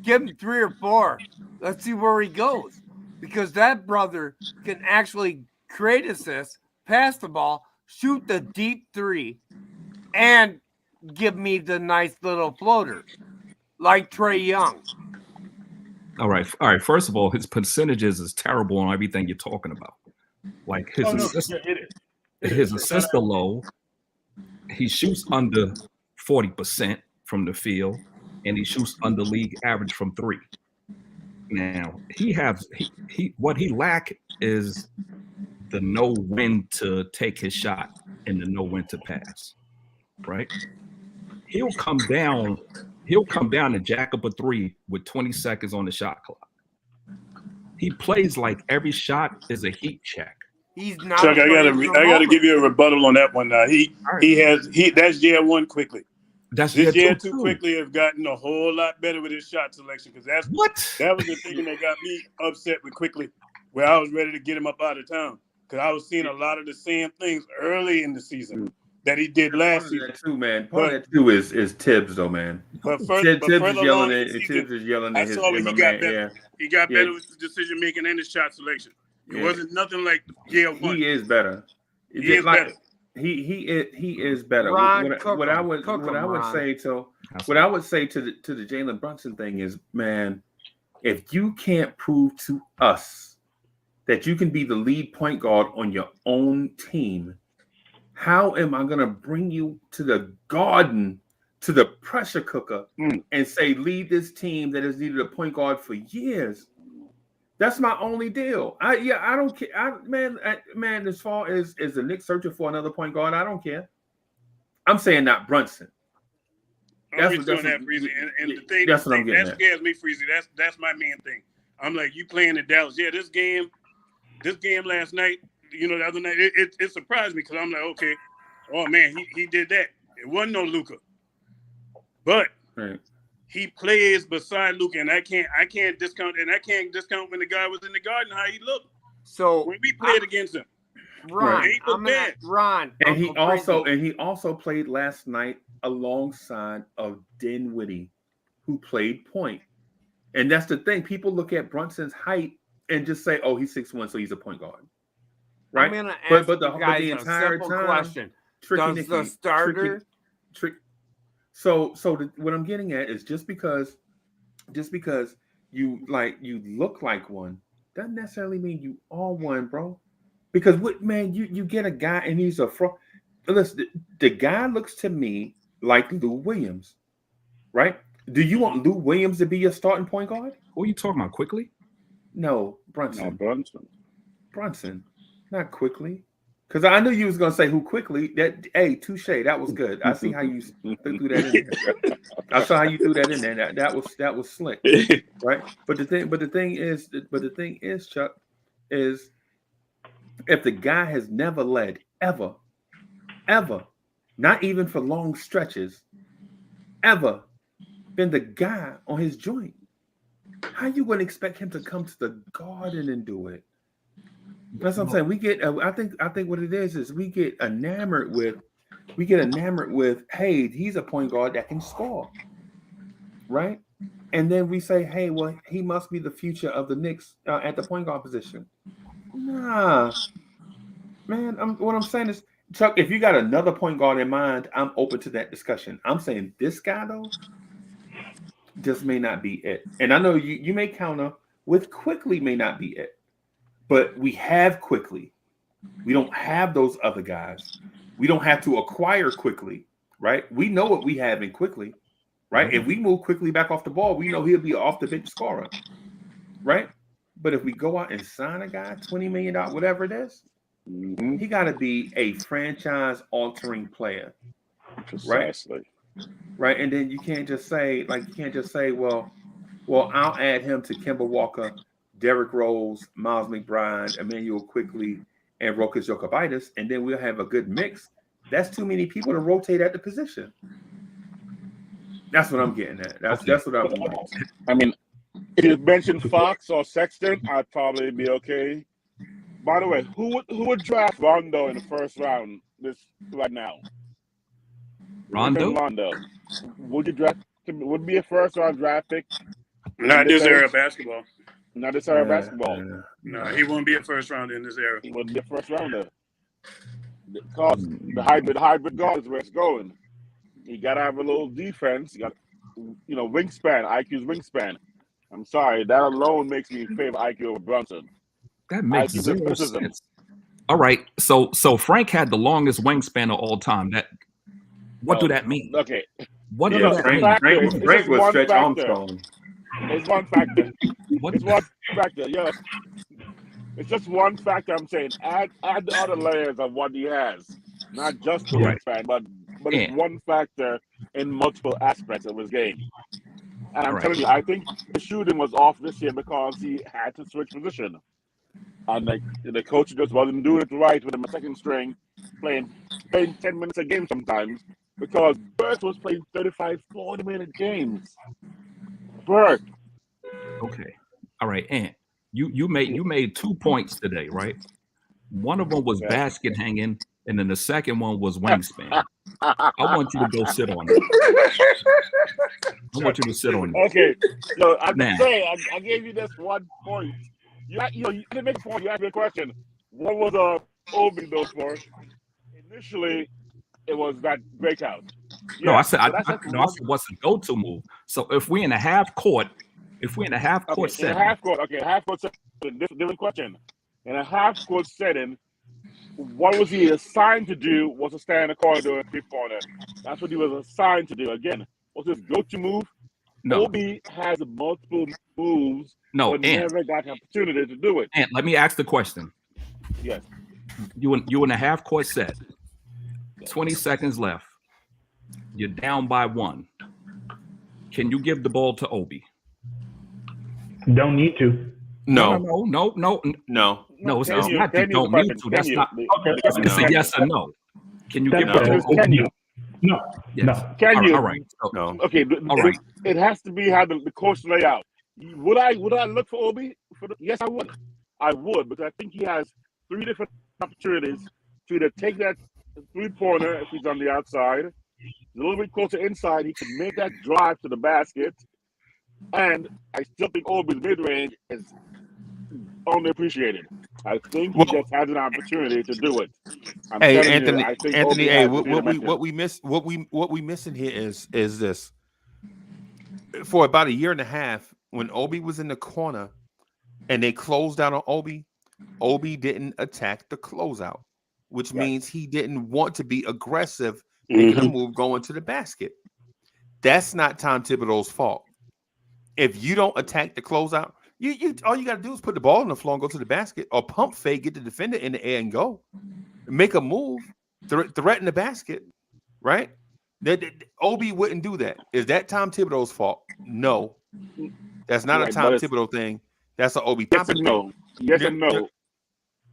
Give him 3 or 4. Let's see where he goes. Because that brother can actually create assists, pass the ball, shoot the deep three, and give me the nice little floater, like Trae Young. All right. First of all, his percentages is terrible on everything you're talking about. Like his assists are low. He shoots under 40% from the field, and he shoots under league average from 3. Now what he lack is the know when to take his shot and the know when to pass. Right? He'll come down and jack up a 3 with 20 seconds on the shot clock. He plays like every shot is a heat check. He's not. Chuck, I gotta give you a rebuttal on that one. Now that's year 1 quickly. That's this year 2 quickly have gotten a whole lot better with his shot selection because that was the thing that got me upset with quickly, where I was ready to get him up out of town because I was seeing a lot of the same things early in the season that he did last season too, man. Part of that too is Tibbs, though, man. Tibbs is yelling at his better. He got better with the decision making and his shot selection. It wasn't nothing like year 1. He is better. He is better. He is better. What I would say to the Jalen Brunson thing is, man, if you can't prove to us that you can be the lead point guard on your own team, how am I going to bring you to the Garden, to the pressure cooker, and say lead this team that has needed a point guard for years? That's my only deal. I don't care. Man, as far as the Knicks searching for another point guard, I don't care. I'm saying not Brunson. That's what I'm getting at. That scares me, Freezy. That's my main thing. I'm like, you playing in Dallas. Yeah, this game last night, the other night, it surprised me because I'm like, okay, oh man, he did that. It wasn't no Luka. But he plays beside Luka, and I can't discount when the guy was in the Garden how he looked. So when we played against him, Ron, and he also played last night alongside of Dinwiddie, who played point. And that's the thing. People look at Brunson's height and just say, "Oh, he's 6'1", so he's a point guard." right? I'm gonna ask but the a entire simple time, question. tricky Does the Nicky, starter? So what I'm getting at is just because you look like one doesn't necessarily mean you are one, bro. Because you get a guy and he's a fraud. Listen, the guy looks to me like Lou Williams, right? Do you want Lou Williams to be your starting point guard? Who are you talking about? Quickly? No, Brunson. No, Brunson, not Quickly. Because I knew you was gonna say who Quickly. Touche. That was good. I see how you threw that in there. I saw how you threw that in there. That was slick, right? But the thing is, Chuck, is if the guy has never led ever, not even for long stretches, ever been the guy on his joint, how you gonna expect him to come to the Garden and do it? That's what I'm saying. We get, I think what it is we get enamored with, hey, he's a point guard that can score, right? And then we say, hey, well, he must be the future of the Knicks at the point guard position. Nah, man. What I'm saying is, Chuck, if you got another point guard in mind, I'm open to that discussion. I'm saying this guy though, just may not be it. And I know you may counter with Quickly may not be it. But we have Quickly. We don't have those other guys. We don't have to acquire Quickly, right? We know what we have in Quickly, right? If we move Quickly back off the ball, we know he'll be off the bench scorer, right? But if we go out and sign a guy, $20 million, whatever it is, he got to be a franchise-altering player, Precisely. right? And then you can't just say, well, I'll add him to Kemba Walker, Derrick Rose, Miles McBride, Emmanuel Quickly, and Rokas Jokic, and then we'll have a good mix. That's too many people to rotate at the position. That's what I'm getting at. That's what I'm getting at. I mean, if you mentioned Fox or Sexton, I'd probably be okay. By the way, who would draft Rondo in the first round right now? Rondo? Would you draft him? Would be a first round draft pick? Not this era of basketball. Not this era of basketball. No, he won't be a first rounder in this era. He wouldn't be a first rounder. Because the hybrid guard is where it's going. You gotta have a little defense. You got, wingspan, IQ's wingspan. I'm sorry, that alone makes me favor IQ over Brunson. That makes zero sense. All right, so Frank had the longest wingspan of all time. What do that mean? Okay. What does that mean? Frank was Stretch Armstrong. It's one factor. It's one factor. Yes. It's just one factor. I'm saying add the other layers of what he has, not just the wingspan, but it's one factor in multiple aspects of his game. And I'm telling you, I think the shooting was off this year because he had to switch position, and the coach just wasn't doing it right with him a second string, playing 10 minutes a game sometimes because Burks was playing 35, 40-minute games. Burke. Okay. All right, Ant. You made 2 points today, right? One of them was basket hanging, and then the second one was wingspan. I want you to go sit on it. I want you to sit on it. Okay. So I'm saying I gave you this 1 point. You didn't make a point. You asked me a question. What was Obi those for? Initially, it was that breakout. No, I said what's the go-to move? So if we in a half court setting. Half court setting, different question. In a half court setting, what was he assigned to do was to stand in the corridor and three-pointer. That's what he was assigned to do. Again, what's his go-to move? No. Obi has multiple moves, but never got the opportunity to do it. And let me ask the question. Yes. You in a half court set. 20 seconds left. You're down by 1. Can you give the ball to Obi? Don't need to. No. It's not you don't need to. That's not. It's a yes or no. Can you give it to Obi? Can you? No. Yes. No. Can you? All right. No. Okay. All right. It has to be how the coach lay out. Would I look for Obi? Yes, I would. I would, because I think he has 3 different opportunities to either take that three-pointer if he's on the outside, a little bit closer inside, he can make that drive to the basket. And I still think Obi's mid-range is underappreciated. I think he just has an opportunity to do it. I'm Hey, telling Anthony, you, I think Anthony, Obi hey, has what we missing here is this. For about a year and a half, when Obi was in the corner and they closed out on Obi didn't attack the closeout, which means he didn't want to be aggressive, making a move going to the basket. That's not Tom Thibodeau's fault. If you don't attack the closeout, you all you got to do is put the ball on the floor and go to the basket, or pump fake, get the defender in the air and go. Make a move, threaten the basket, right? Obi wouldn't do that. Is that Tom Thibodeau's fault? No. That's not a Tom Thibodeau thing. That's an Obi Toppin thing. Yes and no.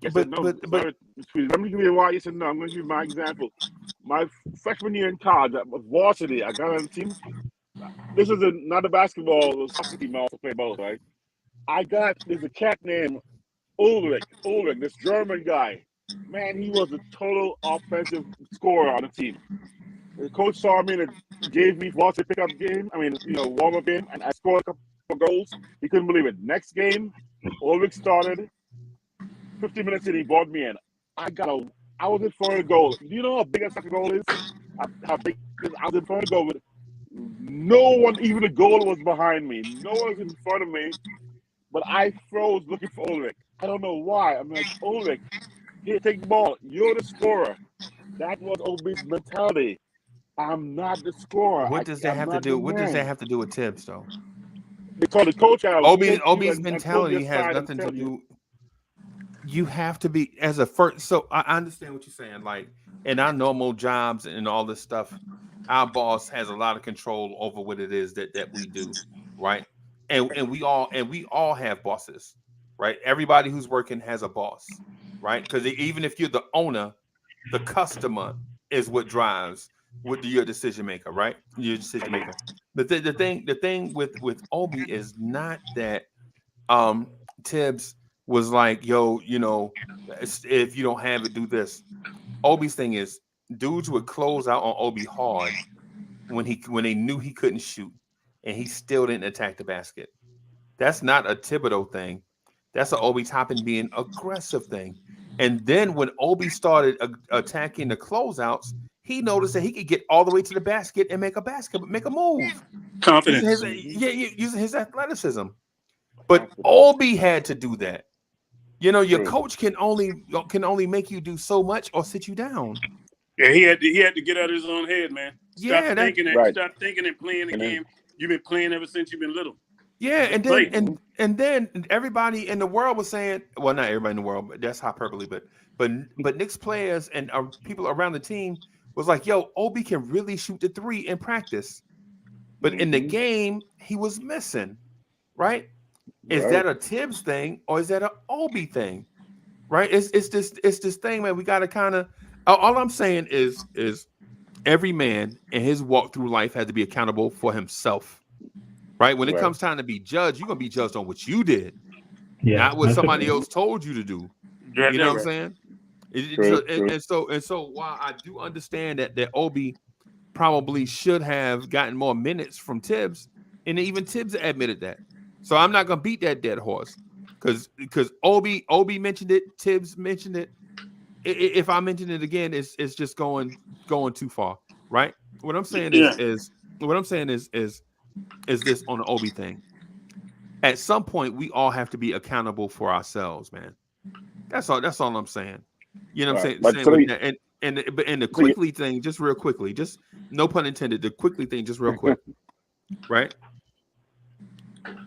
Yes and no. Let me give you why yes and no. I'm going to give you my example. My freshman year in college, at varsity, I got on the team. This is not a basketball, soccer team. I also play both, right? There's a cat named Ulrich, this German guy. Man, he was a total offensive scorer on the team. The coach saw me and gave me varsity pickup game. Warm-up game, and I scored a couple of goals. He couldn't believe it. Next game, Ulrich started. 15 minutes in, he brought me in. I was in front of the goal. Do you know how big a soccer goal is? How big it is? I was in front of the goal with no one, even the goal was behind me. No one was in front of me, but I froze looking for Ulrich. I don't know why. I'm like, Ulrich, here, take the ball. You're the scorer. That was Obi's mentality. I'm not the scorer. What does that have to do? What does that have to do with Tibbs, though? Because the coach out. Obi's mentality has nothing to do. You have to be as a first. So I understand what you're saying. Like in our normal jobs and all this stuff, our boss has a lot of control over what it is that we do, right? And we all have bosses, right? Everybody who's working has a boss, right? Because even if you're the owner, the customer is what drives your decision maker, right? Your decision maker. But the thing with Obi is not that Tibbs was like, yo, if you don't have it, do this. Obi's thing is dudes would close out on Obi hard when they knew he couldn't shoot, and he still didn't attack the basket. That's not a Thibodeau thing. That's an Obi Toppin being aggressive thing. And then when Obi started attacking the closeouts, he noticed that he could get all the way to the basket and make a move. Confidence. Using his athleticism. But Obi had to do that. Your coach can only make you do so much or sit you down. Yeah, he had to get out of his own head, man. Stop thinking and playing the game you've been playing ever since you've been little. Yeah, and then everybody in the world was saying, well, not everybody in the world, but that's hyperbole, but Knicks players and people around the team was like, yo, Obi can really shoot the three in practice. But in the game, he was missing, right? Is that a Tibbs thing or is that an Obi thing? Right? It's this thing, man. We gotta kind of all I'm saying is every man in his walk through life has to be accountable for himself. Right? When it comes time to be judged, you're gonna be judged on what you did, not what somebody else told you to do. You know what I'm saying? And so while I do understand that Obi probably should have gotten more minutes from Tibbs, and even Tibbs admitted that. So I'm not gonna beat that dead horse because Obi mentioned it, Tibbs mentioned it. If I mention it again, it's just going too far, right? What I'm saying is this on the Obi thing. At some point, we all have to be accountable for ourselves, man. That's all I'm saying. You know what I'm saying? And the quickly thing, just real quickly, just no pun intended. The quickly thing, just real quick, right?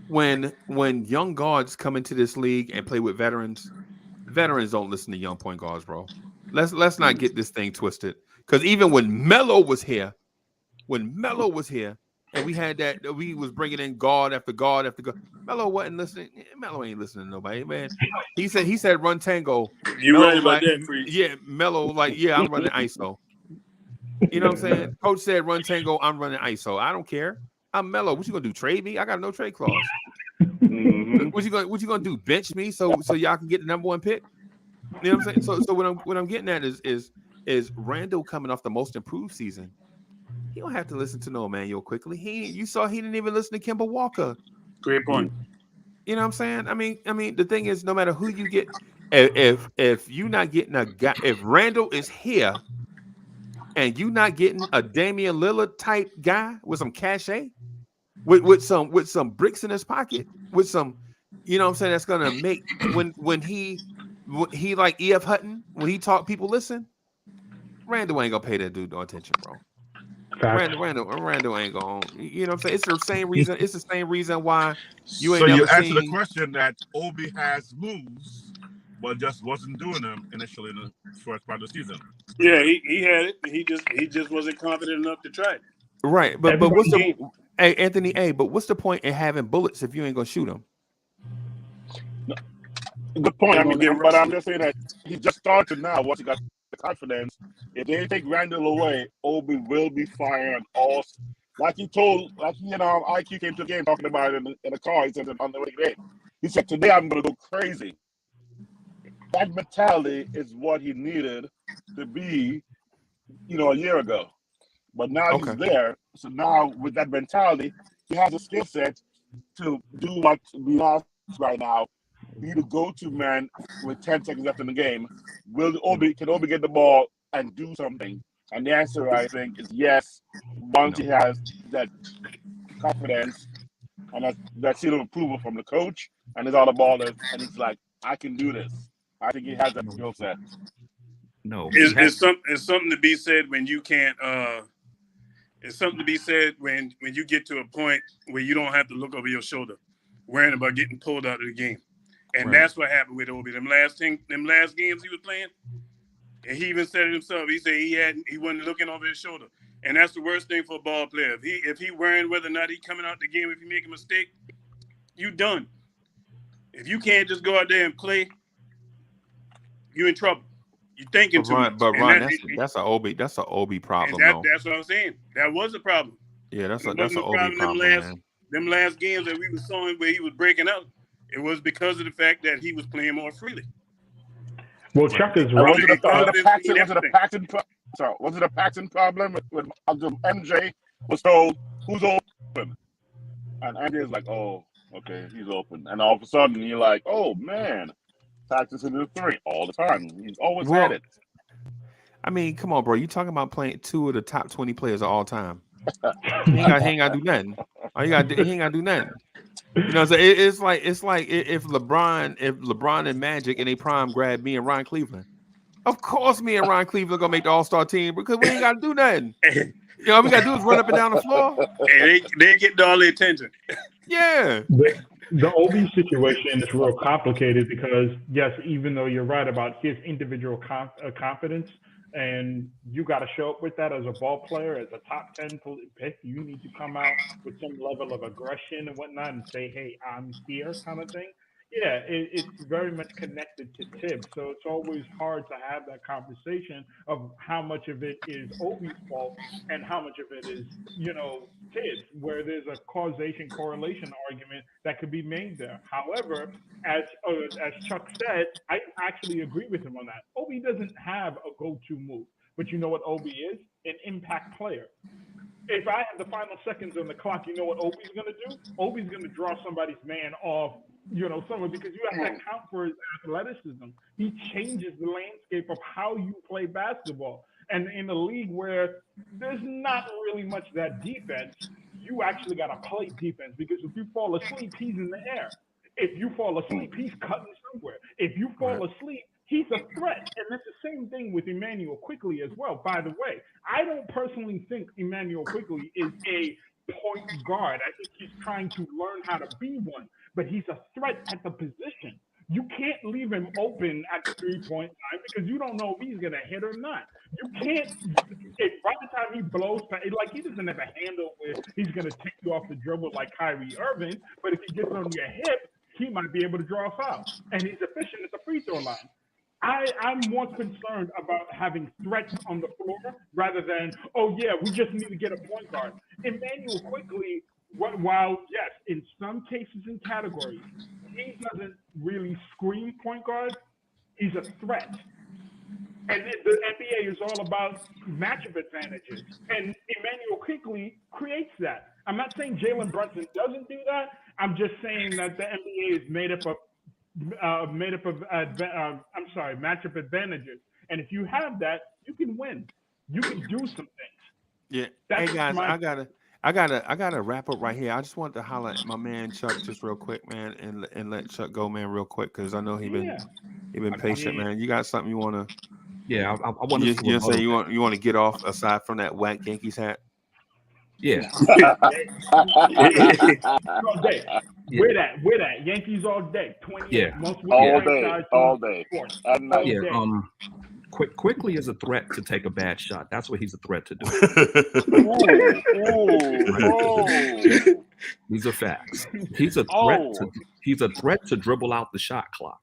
When young guards come into this league and play with veterans don't listen to young point guards, bro. Let's not get this thing twisted. Because even when Melo was here, and we had that, we was bringing in guard after guard after guard. Melo wasn't listening. Melo ain't listening to nobody, man. He said run tango. You right about that, Freeze. Yeah, Melo I'm running ISO. You know what I'm saying? Coach said run tango. I'm running ISO. I don't care. I'm Melo. What you gonna do? Trade me? I got no trade clause. What you gonna do? Bench me so y'all can get the number one pick? You know what I'm saying? So what I'm getting at is Randall coming off the most improved season. He don't have to listen to no Emmanuel quickly. You saw he didn't even listen to Kemba Walker. Great point. You know what I'm saying? I mean, the thing is, no matter who you get, if you're not getting a guy, if Randall is here and you not getting a Damian Lillard type guy with some cachet, with some bricks in his pocket, with some, you know what I'm saying, that's gonna make when he like E.F. Hutton, when he talk, people listen. Randall ain't gonna pay that dude no attention, bro. Randall ain't gonna, you know what I'm saying? It's the same reason. It's the same reason why you ain't So you never answer the seen. question that Obi has moves, but just wasn't doing them initially in the first part of the season. Yeah, he had it. He just wasn't confident enough to try it. Right, but what's the hey Anthony? Hey, but what's the point in having bullets if you ain't gonna shoot them? Good point. I mean, but I'm just saying that he just started now. Once he got the confidence, if they take Randall away, Obi will be firing all. Like he IQ came to the game talking about it in the car. He said on the way today. He said, "Today I'm going to go crazy." That mentality is what he needed to be, a year ago. But now he's there. So now with that mentality, he has a skill set to do what we asked right now. Be the go-to man with 10 seconds left in the game. Can Obi get the ball and do something? And the answer, I think, is yes. Once he has that confidence and that seal of approval from the coach and his other ballers, and he's like, I can do this. I think he has that skill set. No, it's something to be said when you can't. It's something to be said when you get to a point where you don't have to look over your shoulder, worrying about getting pulled out of the game. And that's what happened with Obi. Them last games he was playing, and he even said it himself. He said he wasn't looking over his shoulder, and that's the worst thing for a ball player. If he worrying whether or not he coming out the game, if you make a mistake, you done. If you can't just go out there and play, you're in trouble. You're thinking too much. But Ron, that's an Obi problem. That's what I'm saying. That was a problem. Yeah, that's an Obi problem, man. Them last games that we were showing where he was breaking out, it was because of the fact that he was playing more freely. Well, Chuck is right. Was it a Paxton problem with MJ was told who's open? And MJ is like, oh, okay, he's open. And all of a sudden you're like, oh man, Paxton's in the 3 all the time. He's always had it. I mean, come on, bro. You talking about playing 2 of the top 20 players of all time. He ain't got to do nothing. He ain't got to do nothing. You know, so it's like if LeBron and Magic in a prime grabbed me and Ron Cleveland. Of course, me and Ron Cleveland gonna make the All-Star team because we ain't got to do nothing. You know, all we got to do is run up and down the floor. And they get all the attention. Yeah. The Obi situation is real complicated because, yes, even though you're right about his individual confidence, and you got to show up with that as a ball player, as a top 10 pick, you need to come out with some level of aggression and whatnot and say, hey, I'm here kind of thing. Yeah, it's very much connected to Tibbs. So it's always hard to have that conversation of how much of it is Obi's fault and how much of it is, Tibbs, where there's a correlation argument that could be made there. However, as Chuck said, I actually agree with him on that. Obi doesn't have a go-to move, but you know what Obi is? An impact player. If I have the final seconds on the clock, you know what Obi's going to do? Obi's going to draw somebody's man off, somewhere, because you have to account for his athleticism. He changes the landscape of how you play basketball. And in a league where there's not really much of that defense, you actually got to play defense, because if you fall asleep, he's in the air. If you fall asleep, he's cutting somewhere. If you fall asleep, he's a threat. And that's the same thing with Emmanuel Quickley as well. By the way, I don't personally think Emmanuel Quickley is a point guard. I think he's trying to learn how to be one, but he's a threat at the position. You can't leave him open at the 3-point line because you don't know if he's going to hit or not. You can't, by the time he blows, like, he doesn't have a handle where he's going to take you off the dribble like Kyrie Irving, but if he gets on your hip, he might be able to draw a foul. And he's efficient at the free throw line. I'm more concerned about having threats on the floor rather than, oh, yeah, we just need to get a point guard. Emmanuel Quickley, while, yes, in some cases and categories, he doesn't really scream point guard, he's a threat. And the NBA is all about matchup advantages. And Emmanuel Quickley creates that. I'm not saying Jalen Brunson doesn't do that. I'm just saying that the NBA is made up of matchup advantages, and if you have that, you can win. You can do some things. Yeah. That's Hey guys, my I gotta wrap up right here. I just want to holler at my man Chuck just real quick, man, and let Chuck go, man, real quick, because I know he been patient, man. You got something you wanna? Yeah, I want to. You say you want to get off aside from that whack Yankees hat? Yeah. all day. Wear that. Yankees all day. 28. Yeah. Most all day. At night. Yeah. Quickly is a threat to take a bad shot. That's what he's a threat to do. These are facts. He's a threat to dribble out the shot clock.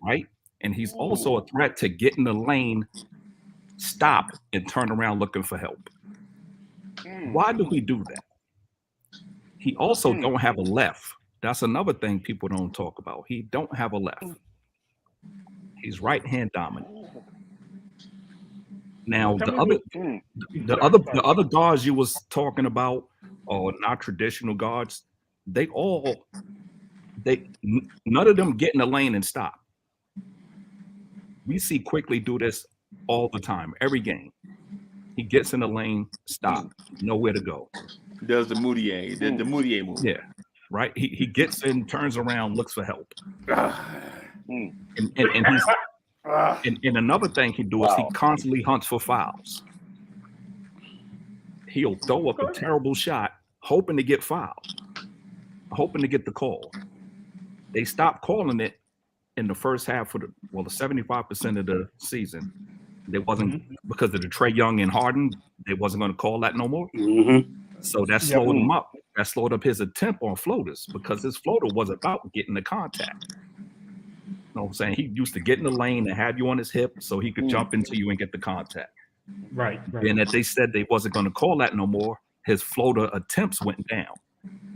Right? And he's also a threat to get in the lane, stop, and turn around looking for help. Why do he do that? He also don't have a left. That's another thing people don't talk about. He don't have a left. He's right hand dominant. Now the other guards you was talking about, or not traditional guards, none of them get in the lane and stop. We see Quickly do this all the time, every game. He gets in the lane, stop, nowhere to go. Does the Moutier, the Moutier move? Yeah, right. He gets in, turns around, looks for help. And another thing he do is he constantly hunts for fouls. He'll throw up a terrible shot, hoping to get fouled, hoping to get the call. They stopped calling it in the first half of the 75% of the season. They wasn't because of the Trae Young and Harden. They wasn't going to call that no more. So that slowed him up. That slowed up his attempt on floaters because his floater was about getting the contact. You know what I'm saying? He used to get in the lane and have you on his hip so he could jump into you and get the contact. Right. And that they said they wasn't going to call that no more, his floater attempts went down.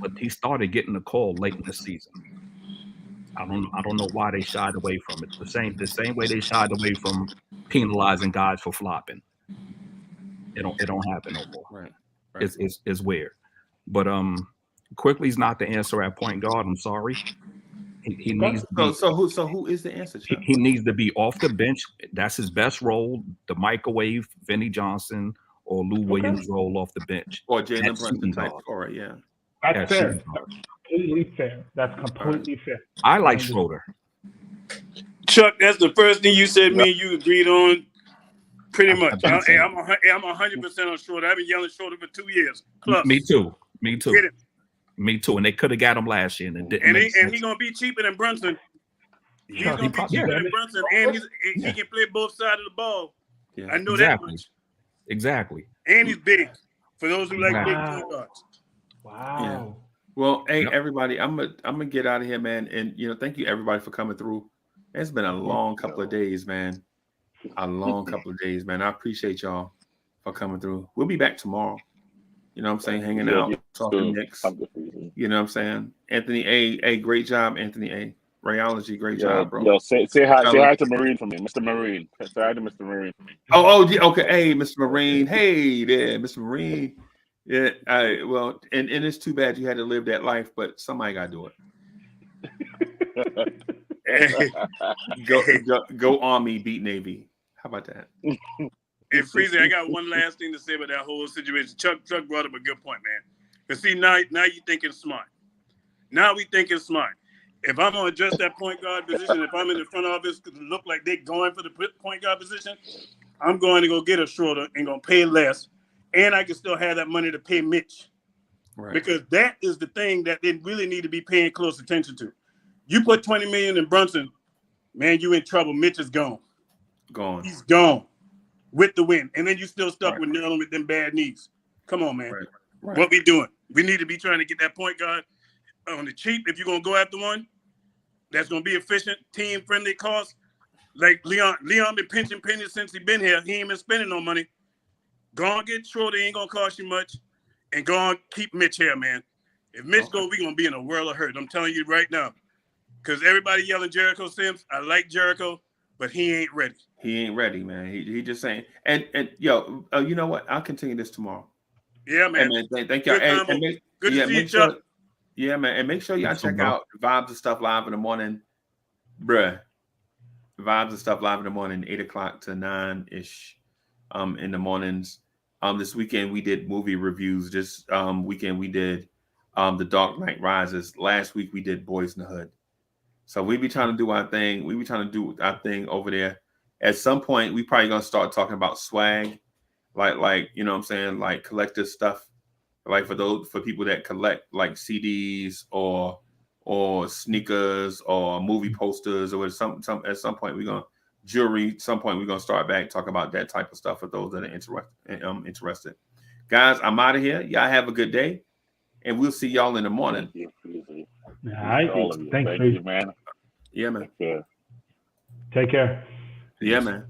But he started getting the call late in the season. I don't know why they shied away from it. The same way they shied away from penalizing guys for flopping. It don't happen no more. Right. It's weird. But Quickly's not the answer at point guard. I'm sorry. He needs to be, so who is the answer? He needs to be off the bench. That's his best role. The microwave, Vinnie Johnson or Lou Williams role off the bench. Or Jalen Brunson type. All right, yeah. That's fair. Completely fair. That's completely fair. I like Schroeder. Chuck, that's the first thing you said. Me and you agreed on. Pretty much. I'm 100% on Schroeder. I've been yelling Schroeder for 2 years. Plus. Me too. Get it. Me too. And they could have got him last year, and it didn't. And he's gonna be cheaper than Brunson. He's gonna be cheaper than Brunson, and he can play both sides of the ball. Yeah. I know that much. Exactly. And he's big. For those who like big point guards. Wow. Yeah. Well, hey everybody, I'm gonna get out of here, man. And thank you everybody for coming through. It's been a long couple of days, man. I appreciate y'all for coming through. We'll be back tomorrow. You know what I'm saying? Hanging out, talking Knicks. You know what I'm saying? Anthony A, great job, Anthony A. Rayology, great job, bro. Yo, say hi to Marine for me, Mr. Marine. Say hi to Mr. Marine for me. Okay. Hey, Mr. Marine. Hey there, Mr. Marine. Yeah, and it's too bad you had to live that life, but somebody got to do it. Go Army, beat Navy. How about that? And Freezy, I got one last thing to say about that whole situation. Chuck brought up a good point, man. Because see, now you thinking smart. Now we thinking smart. If I'm going to adjust that point guard position, if I'm in the front office to look like they're going for the point guard position, I'm going to go get a Schroeder and going to pay less. And I can still have that money to pay Mitch. Right. Because that is the thing that they really need to be paying close attention to. You put $20 million in Brunson, man, you in trouble. Mitch is gone. He's gone with the win. And then you still stuck with Nerlin with them bad knees. Come on, man. Right. What we doing? We need to be trying to get that point guard on the cheap. If you're going to go after one that's going to be efficient, team-friendly cost, like Leon been pinching pennies since he been here. He ain't been spending no money. Go on, get Schroeder. Ain't going to cost you much. And go on, keep Mitch here, man. If Mitch goes, we're going to be in a world of hurt. I'm telling you right now. Because everybody yelling Jericho Sims. I like Jericho, but he ain't ready. He ain't ready, man. He just saying. And yo, you know what? I'll continue this tomorrow. Yeah, man. Hey, man thank y'all. Good to see you, Chuck. Yeah, man. And make sure y'all check out Vibes and Stuff live in the morning. Bruh. Vibes and Stuff live in the morning, 8 o'clock to 9-ish in the mornings. This weekend we did movie reviews. This weekend we did The Dark Knight Rises. Last week we did Boys in the Hood. So we be trying to do our thing. We be trying to do our thing over there. At some point, we probably gonna start talking about swag, like you know what I'm saying, like collective stuff, like for people that collect like CDs or sneakers or movie posters or some at some point we're gonna jewelry. Some point we're gonna start back talking about that type of stuff for those that are interested. Guys, I'm out of here. Y'all have a good day, and we'll see y'all in the morning. All right. Thanks, you, man. Yeah, man. Yeah. Take care. Yeah, man.